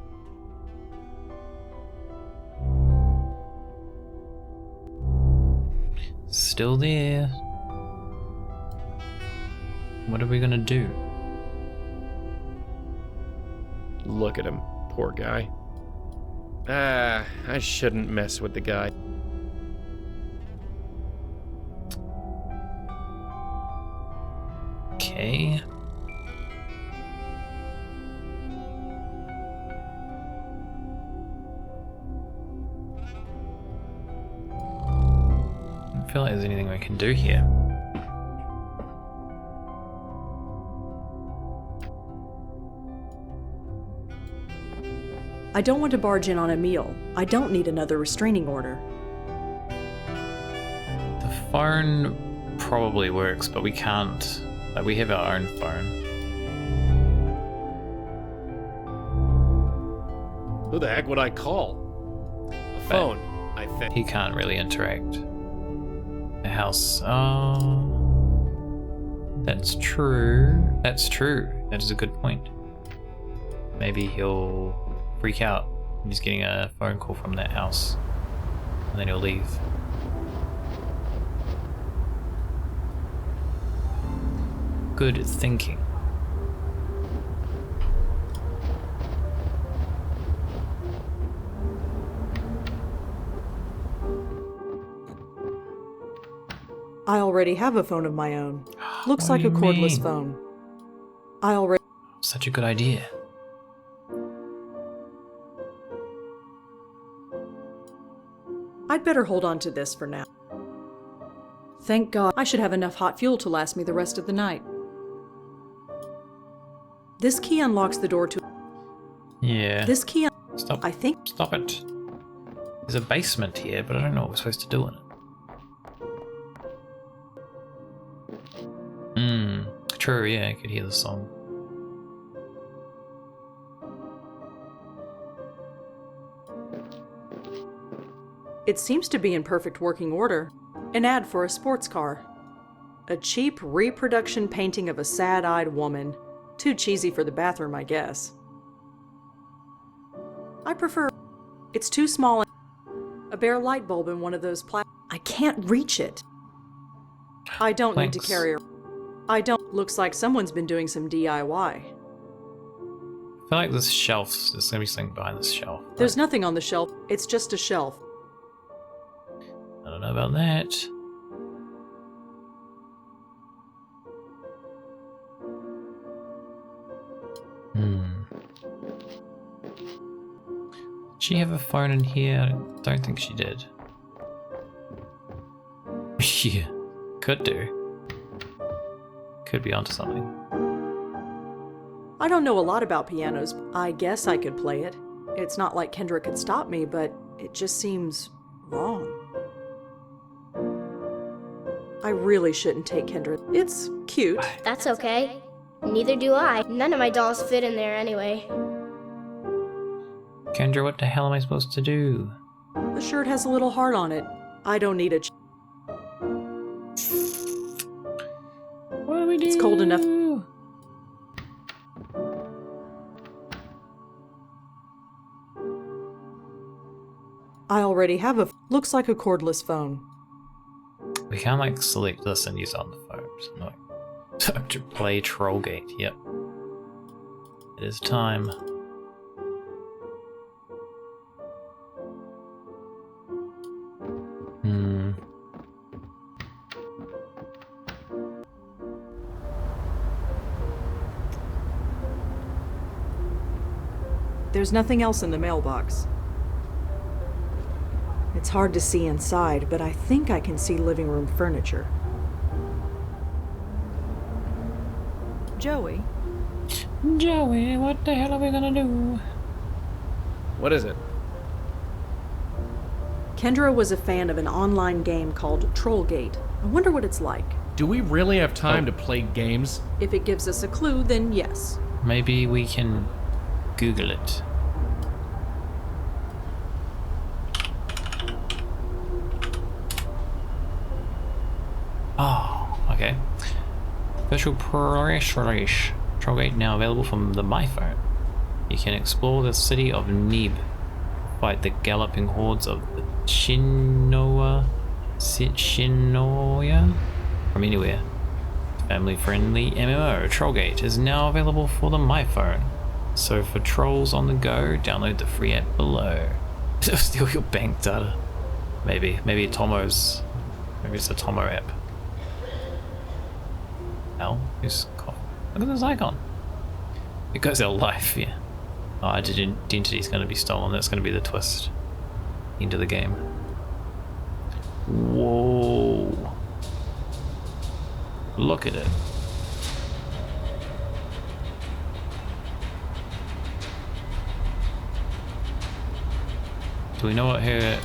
Still there. What are we gonna do? Look at him, poor guy. I shouldn't mess with the guy. Okay. I don't feel like there's anything we can do here. I don't want to barge in on a meal. I don't need another restraining order. The phone probably works, but we can't. Like, we have our own phone. Who the heck would I call? A phone, I think. He can't really interact. The house. That's true. That's true. That is a good point. Maybe he'll freak out when he's getting a phone call from that house. And then he'll leave. Good thinking. I already have a phone of my own. Looks What like do a you cordless mean? phone. I already... Such a good idea. I'd better hold on to this for now. Thank God. I should have enough hot fuel to last me the rest of the night. This key unlocks the door to... Yeah. This key... Stop. I think... Stop it. There's a basement here, but I don't know what we're supposed to do in it. True, yeah, I could hear the song. It seems to be in perfect working order. An ad for a sports car. A cheap reproduction painting of a sad-eyed woman. Too cheesy for the bathroom, I guess. I prefer... It's too small. A bare light bulb in one of those I can't reach it. I don't need to carry her. I don't... Looks like someone's been doing some DIY. I feel like this shelf, there's gonna be something behind this shelf. There's nothing on the shelf. It's just a shelf. I don't know about that. Did she have a phone in here? I don't think she did. Yeah, could do. Could be onto something. I don't know a lot about pianos. I guess I could play it. It's not like Kendra could stop me, but it just seems wrong. I really shouldn't take Kendra. It's cute. That's okay. Neither do I. None of my dolls fit in there anyway. Kendra, what the hell am I supposed to do? The shirt has a little heart on it. I don't need a... we do? It's cold enough. I already have a... Looks like a cordless phone. We can't like select this and use it on the phone. No. To play Trollgate, yep. It is time. There's nothing else in the mailbox. It's hard to see inside, but I think I can see living room furniture. Joey? Joey, what the hell are we gonna do? What is it? Kendra was a fan of an online game called Trollgate. I wonder what it's like. Do we really have time to play games? If it gives us a clue, then yes. Maybe we can Google it. Oh, okay. Official press release. Trollgate now available from the MyPhone. You can explore the city of Nib, fight the galloping hordes of the Shinoya from anywhere. Family-friendly MMO Trollgate is now available for the MyPhone. So for trolls on the go, download the free app below. Steal your bank data. Maybe Tomo's. Maybe it's a Tomo app. Hell, who's coughing? Look at this icon. It goes out live, yeah. Oh, identity's going to be stolen. That's going to be the twist into the game. Whoa. Look at it. Do we know what her...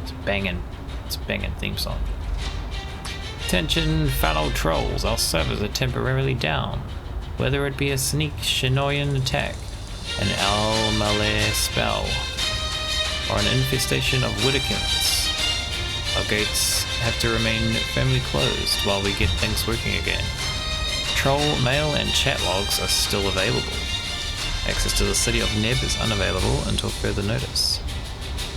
It's banging theme song. Attention fellow trolls, our servers are temporarily down. Whether it be a sneak Shinoyan attack, an Al Malay spell, or an infestation of Widderkins, our gates have to remain firmly closed while we get things working again. Troll, mail, and chat logs are still available. Access to the city of Neb is unavailable until further notice.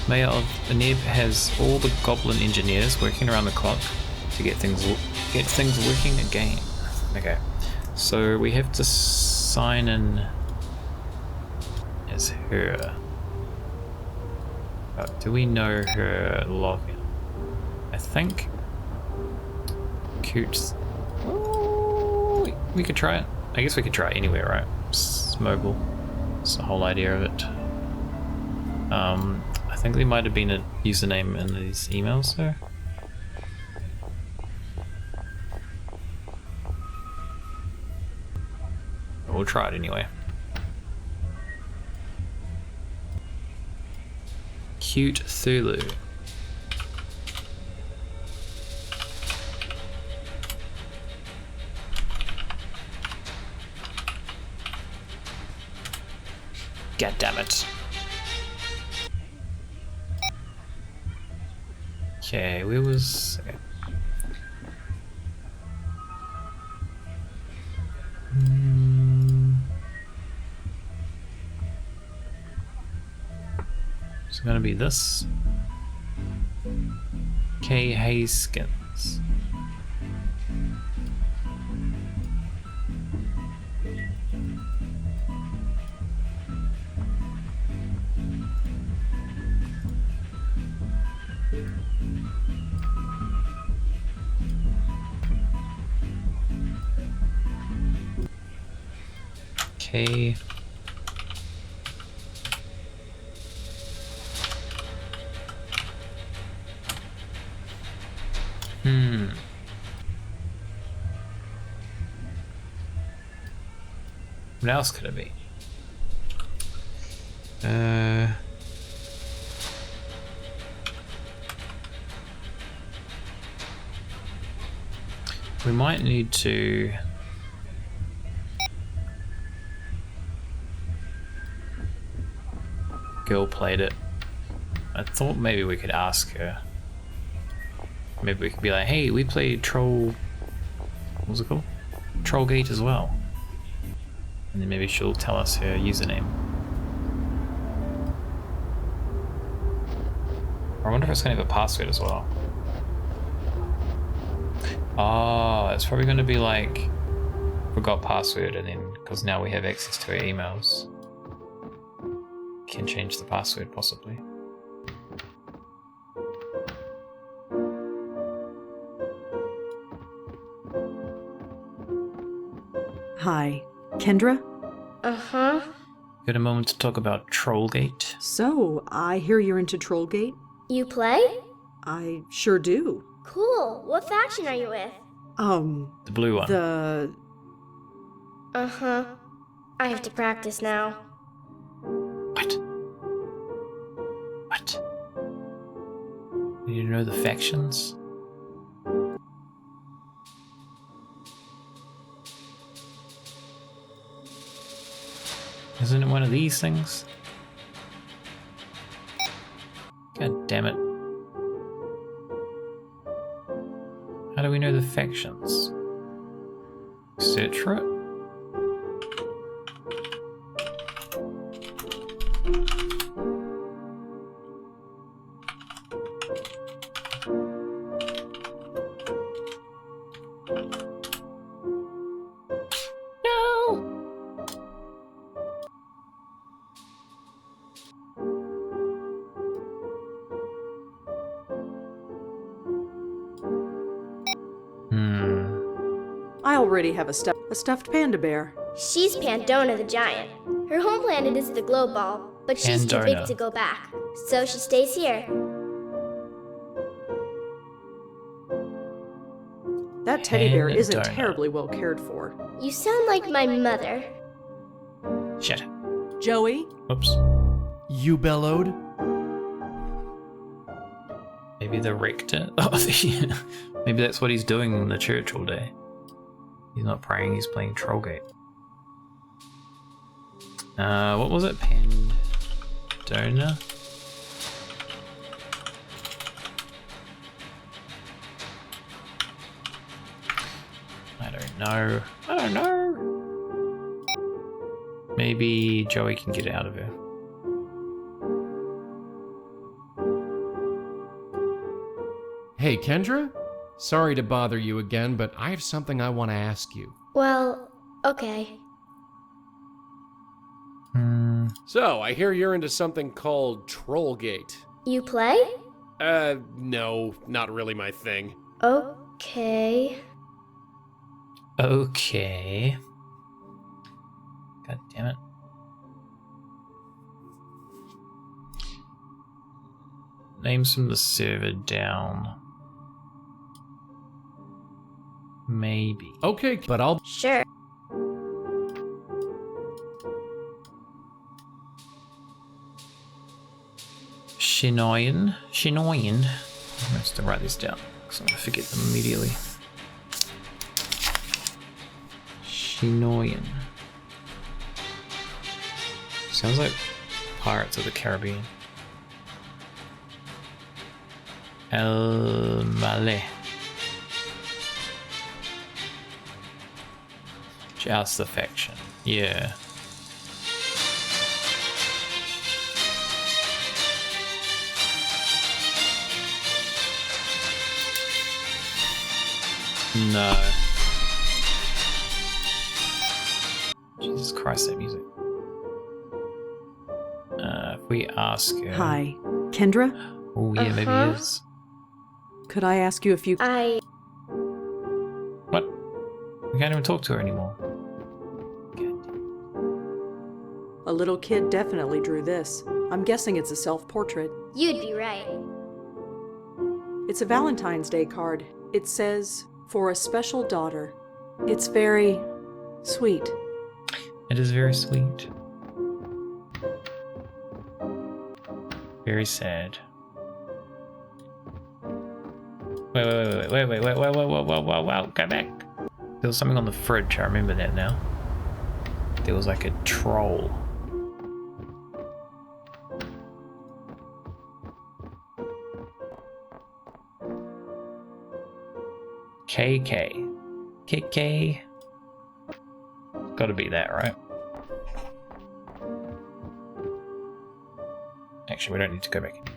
Mayor of Neb has all the goblin engineers working around the clock to get things working again. Okay, so we have to sign in as her. Do we know her login? I think. Cute. We could try it. I guess we could try it anywhere, right? It's mobile. That's the whole idea of it. I think there might have been a username in these emails though. We'll try it anyway. Cute Thulu. God damn it. Okay, we was... It's gonna be this. K. Hayskins. K. What else could it be? We might need to Girl played it. I thought maybe we could ask her. Maybe we could be like, hey, we played Troll... What was it called? Trollgate as well. And then maybe she'll tell us her username. I wonder if it's going to have a password as well. Oh, it's probably going to be like... Forgot password, and then, because now we have access to our emails, can change the password possibly. Hi, Kendra? Uh-huh. Got a moment to talk about Trollgate? So, I hear you're into Trollgate? You play? I sure do. Cool. What faction are you with? The blue one. Uh-huh. I have to practice now. What? You know the factions? Isn't it one of these things? God damn it. How do we know the factions? Search for it? I already have a stuffed panda bear. She's Pandora the Giant. Her home planet is the globe ball, but she's too big Pandora. to go back, so she stays here. That teddy bear isn't Pandora. terribly well cared for. You sound like my mother. Shut up. Joey? Oops. You bellowed? Maybe the rector? Oh, yeah. Maybe that's what he's doing in the church all day. He's not praying, he's playing Trollgate. What was it? Pandora? I don't know. Maybe Joey can get out of her. Hey, Kendra? Sorry to bother you again, but I have something I want to ask you. Well, okay. So, I hear you're into something called Trollgate. You play? No, not really my thing. Okay. Okay. God damn it. Names from the server down. Maybe. Okay, but I'll... Sure. Shinoyan. I have to write this down because I'm going to forget them immediately. Shinoyan. Sounds like Pirates of the Caribbean. El Malay. Just the faction. Yeah. No. Jesus Christ, that music. If we ask her... Hi, Kendra? Oh yeah, maybe it is. Could I ask you a few... What? We can't even talk to her anymore. A little kid definitely drew this. I'm guessing it's a self-portrait. You'd be right. It's a Valentine's Day card. It says, "For a special daughter." It's very sweet. It is very sweet. Very sad. Wait, go back. There was something on the fridge, I remember that now. There was like a troll. KK. KK. Gotta be that, right? Actually, we don't need to go back.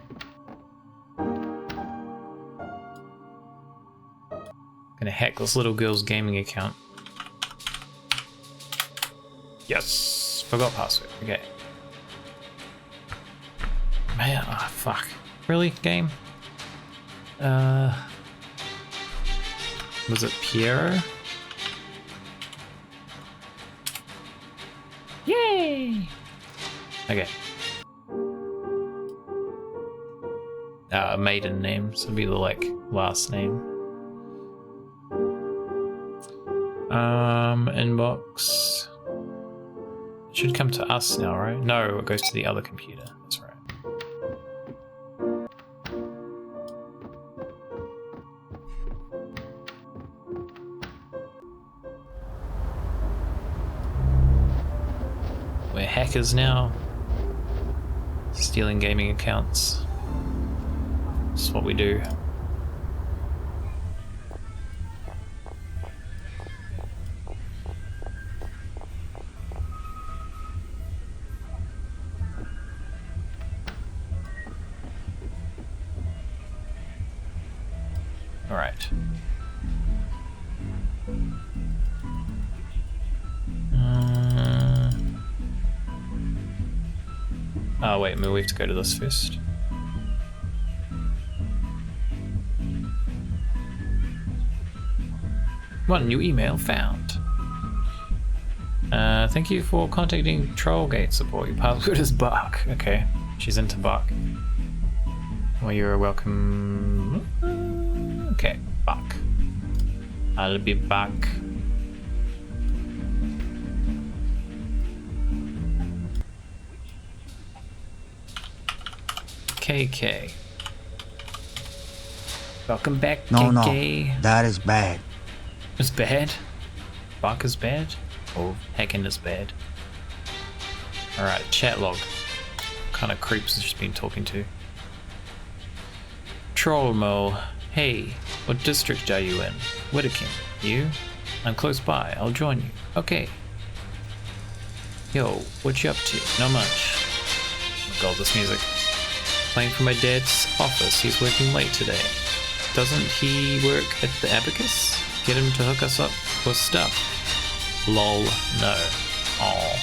Gonna hack this little girl's gaming account. Yes! Forgot password. Okay. Man, oh fuck. Really, game? Was it Piero? Yay! Okay. Maiden name, so it'd be the like last name. Inbox. It should come to us now, right? No, it goes to the other computer. That's right. We're hackers now. Stealing gaming accounts. That's what we do. All right. Oh wait, we have to go to this first. One new email found. Thank you for contacting Trollgate support. Your password is Bark. Okay, she's into Bark. Well, you're welcome. Okay, Bark. I'll be back. KK. Welcome back, KK. No, that is bad. It's bad? Bark is bad? Or hacking is bad? Alright, chat log. What kind of creeps has she been talking to? Trollmo. Hey, what district are you in? Whittakin. You? I'm close by. I'll join you. Okay. Yo, what you up to? Not much. Oh god, this music. Playing for my dad's office. He's working late today. Doesn't he work at the Abacus? Get him to hook us up with stuff. Lol, no. Aww.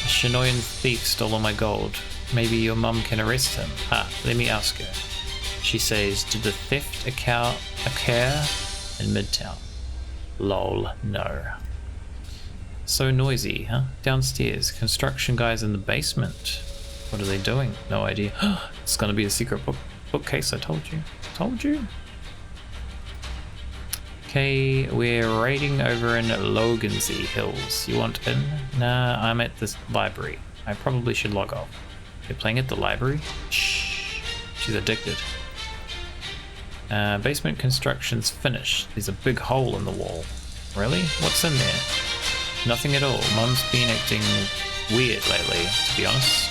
A Shinoyan thief stole all my gold. Maybe your mum can arrest him. Let me ask her. She says, did the theft occur in Midtown? Lol, no. So noisy, huh? Downstairs. Construction guys in the basement. What are they doing? No idea. It's gonna be a secret bookcase, I told you. Told you? Okay, we're raiding over in Logansy Hills. You want in? Nah, I'm at this library. I probably should log off. You're playing at the library? Shh. She's addicted. Basement construction's finished. There's a big hole in the wall. Really? What's in there? Nothing at all. Mum's been acting weird lately, to be honest.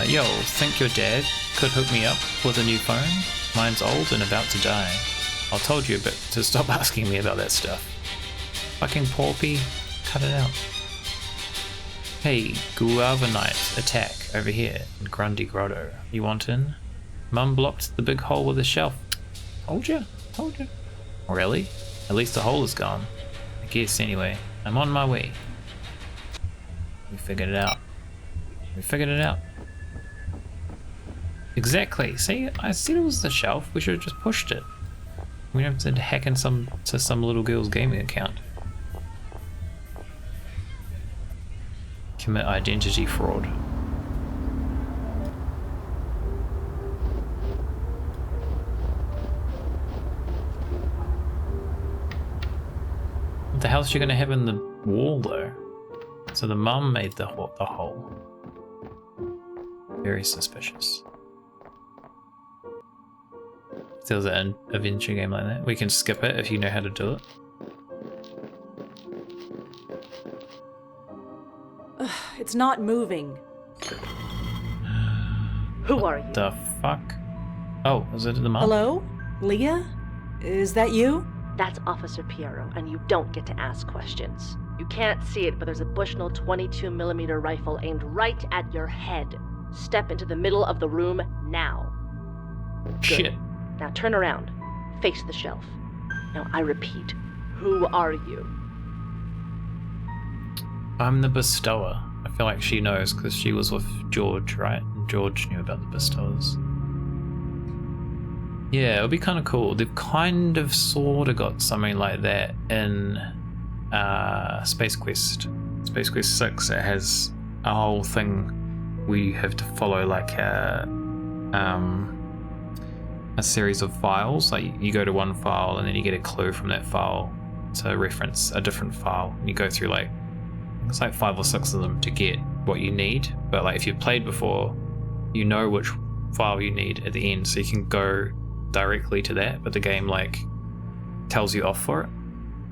Yo, think your dad could hook me up with a new phone? Mine's old and about to die. I told you to stop asking me about that stuff. Fucking Porpy, cut it out. Hey, Guava Knight, attack over here in Grundy Grotto. You want in? Mum blocked the big hole with a shelf. Told you. Really? At least the hole is gone. I guess anyway. I'm on my way. We figured it out. Exactly. See, I said it was the shelf. We should have just pushed it. We don't have to hack into some little girl's gaming account. Commit identity fraud. What the hell is she gonna have in the wall though? So the mum made the hole. Very suspicious. If there was an adventure game like that, we can skip it if you know how to do it. It's not moving. Who are you? The fuck? Oh, is it the mom? Hello? Leah? Is that you? That's Officer Piero, and you don't get to ask questions. You can't see it, but there's a Bushnell 22mm rifle aimed right at your head. Step into the middle of the room now. Good. Shit. Now turn around. Face the shelf. Now I repeat, who are you? I'm the bestower. I feel like she knows because she was with George, right? And George knew about the bestowers. Yeah, it would be kind of cool. They've kind of sort of got something like that in Space Quest. Space Quest 6, it has a whole thing where you have to follow like a series of files. Like you go to one file and then you get a clue from that file to reference a different file. You go through like, it's like 5 or 6 of them to get what you need. But like if you've played before, you know which file you need at the end, so you can go directly to that, but the game like tells you off for it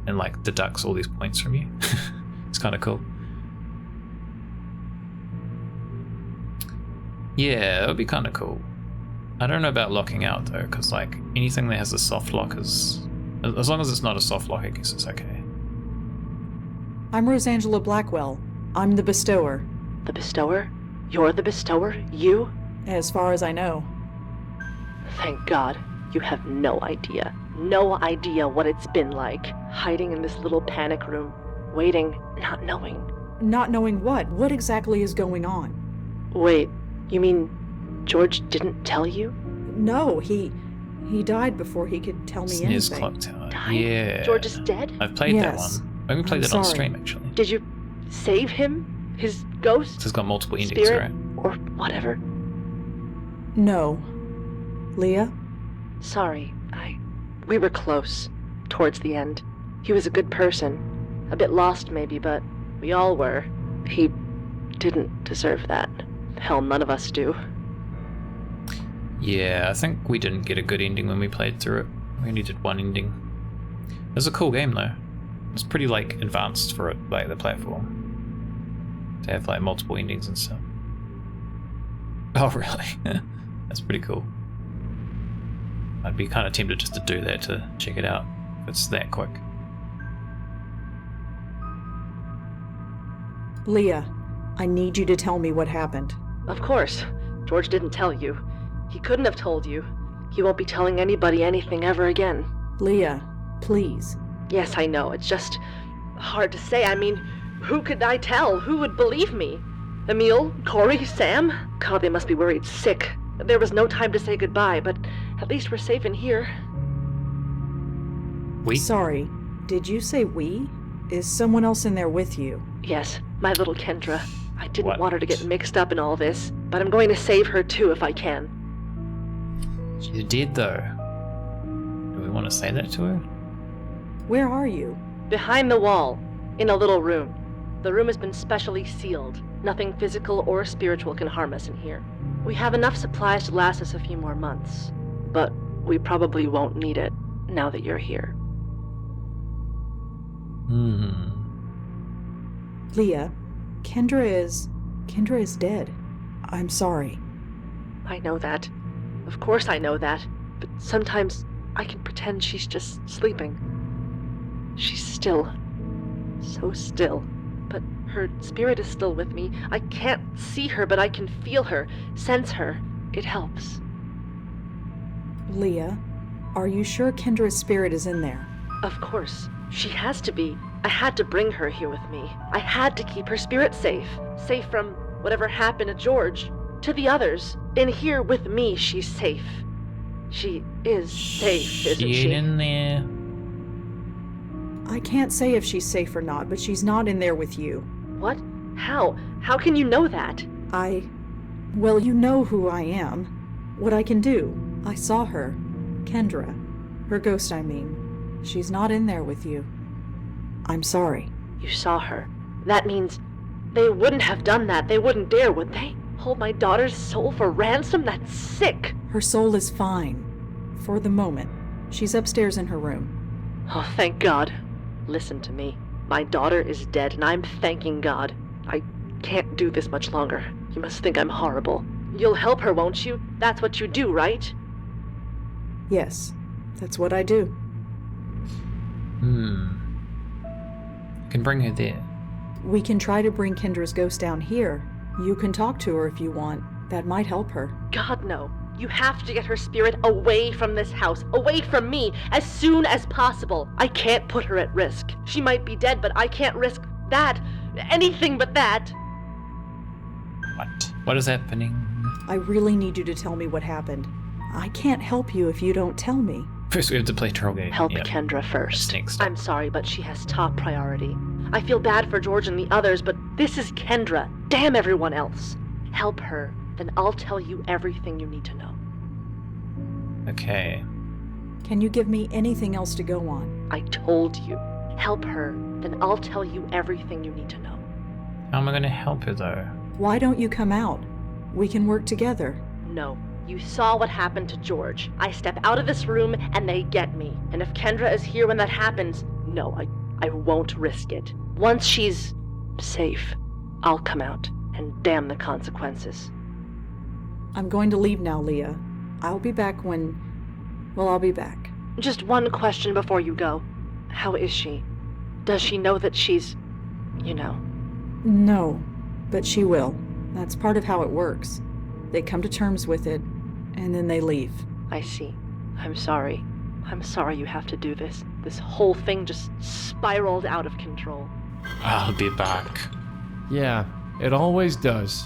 and like deducts all these points from you. It's kind of cool. Yeah, it would be kind of cool. I don't know about locking out though, because like anything that has a soft lock is, as long as it's not a soft lock, I guess it's okay. I'm Rosangela Blackwell. I'm the bestower. The bestower? You're the bestower? You? As far as I know. Thank God. You have no idea. No idea what it's been like. Hiding in this little panic room. Waiting, not knowing. Not knowing what? What exactly is going on? Wait, you mean George didn't tell you? No, he died before he could tell me Sneeze anything. Clock Tower. Died? Yeah. George is dead? I've played that one. I only played it on stream actually. Did you save him? His ghost? It's got multiple endings, spirit, right? Or whatever? No. Leah? Sorry, we were close. Towards the end. He was a good person. A bit lost maybe, but we all were. He didn't deserve that. Hell, none of us do. Yeah, I think we didn't get a good ending when we played through it. We only did one ending. It was a cool game though. It's pretty like advanced for it, like the platform. To have like multiple endings and stuff. Oh really? That's pretty cool. I'd be kind of tempted just to do that to check it out, if it's that quick. Leah, I need you to tell me what happened. Of course. George didn't tell you. He couldn't have told you. He won't be telling anybody anything ever again. Leah, please. Yes, I know. It's just hard to say. I mean, who could I tell? Who would believe me? Emil? Corey? Sam? God, they must be worried sick. There was no time to say goodbye, but at least we're safe in here. We? Sorry, did you say we? Is someone else in there with you? Yes, my little Kendra. I didn't want her to get mixed up in all this, but I'm going to save her too if I can. She's dead though. Do we want to say that to her? Where are you? Behind the wall, in a little room. The room has been specially sealed. Nothing physical or spiritual can harm us in here. We have enough supplies to last us a few more months, but we probably won't need it now that you're here. Leah, Kendra is dead. I'm sorry. I know that. Of course I know that, but sometimes I can pretend she's just sleeping. She's still. So still. But her spirit is still with me. I can't see her, but I can feel her, sense her. It helps. Leah, are you sure Kendra's spirit is in there? Of course. She has to be. I had to bring her here with me. I had to keep her spirit safe. Safe from whatever happened to George. To the others. In here with me, she's safe. She is safe, isn't she? In there. I can't say if she's safe or not, but she's not in there with you. What? How? How can you know that? Well, you know who I am. What I can do. I saw her. Kendra. Her ghost, I mean. She's not in there with you. I'm sorry. You saw her. That means they wouldn't have done that. They wouldn't dare, would they? Hold my daughter's soul for ransom? That's sick. Her soul is fine. For the moment. She's upstairs in her room. Oh, thank God. Listen to me. My daughter is dead, and I'm thanking God. I can't do this much longer. You must think I'm horrible. You'll help her, won't you? That's what you do, right? Yes, that's what I do. I can bring her there. We can try to bring Kendra's ghost down here. You can talk to her if you want. That might help her. God, no. You have to get her spirit away from this house, away from me, as soon as possible. I can't put her at risk. She might be dead, but I can't risk that. Anything but that. What? What is happening? I really need you to tell me what happened. I can't help you if you don't tell me. First we have to play troll game. Help Yep. Kendra first. Next. I'm sorry, but she has top priority. I feel bad for George and the others, but this is Kendra. Damn everyone else. Help her, then I'll tell you everything you need to know. Okay. Can you give me anything else to go on? I told you. Help her, then I'll tell you everything you need to know. How am I going to help her though? Why don't you come out? We can work together. No. You saw what happened to George. I step out of this room and they get me. And if Kendra is here when that happens, no, I won't risk it. Once she's safe, I'll come out, and damn the consequences. I'm going to leave now, Leah. I'll be back when... Well, I'll be back. Just one question before you go. How is she? Does she know that she's... you know? No, but she will. That's part of how it works. They come to terms with it, and then they leave. I see. I'm sorry. I'm sorry you have to do this. This whole thing just spiraled out of control. I'll be back. Yeah, it always does.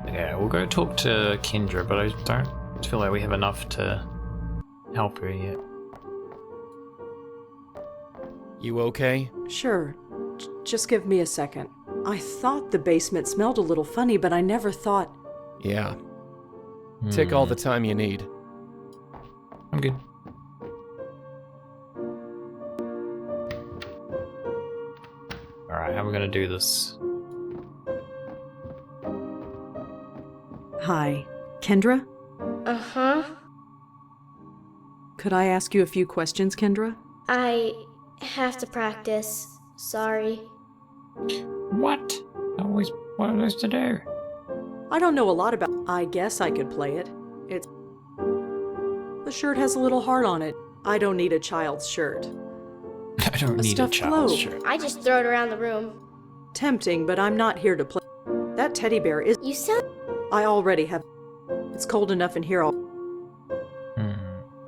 Yeah, we'll go talk to Kendra, but I don't feel like we have enough to help her yet. You okay? Sure. Just give me a second. I thought the basement smelled a little funny, but I never thought... Yeah. Take all the time you need. I'm good. Alright, how are we gonna do this? Hi. Kendra? Uh-huh. Could I ask you a few questions, Kendra? I have to practice. Sorry. What? Always what am I supposed to do? I don't know a lot about... I guess I could play it. It's... The shirt has a little heart on it. I don't need a child's shirt. I don't need a stuffed child's globe. shirt. I just throw it around the room. Tempting, but I'm not here to play. That teddy bear is... You sound... I already have... It's cold enough in here.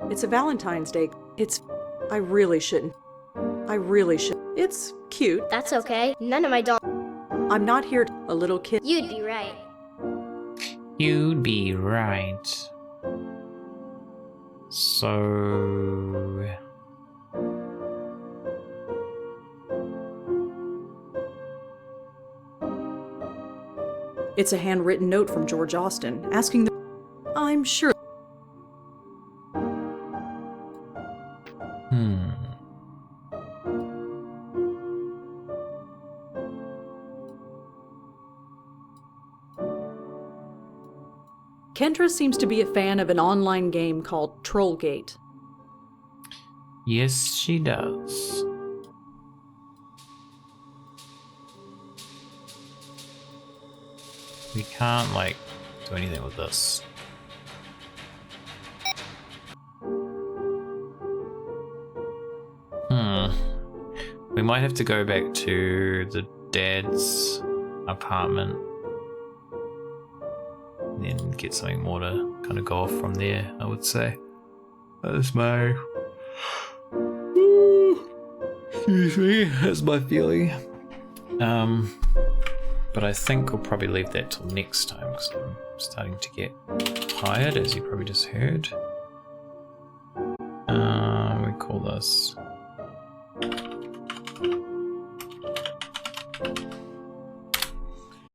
It's a Valentine's Day. It's... I really shouldn't. It's cute. That's okay. None of my dolls... I'm not here to... A little kid... You'd be right. You'd be right. So... It's a handwritten note from George Austen, asking the... I'm sure... Kendra seems to be a fan of an online game called Trollgate. Yes, she does. We can't, like, do anything with this. We might have to go back to the dad's apartment. And then get something more to kind of go off from there, I would say. That's my... Excuse me, that's my feeling. But I think we'll probably leave that till next time because I'm starting to get tired, as you probably just heard. We call this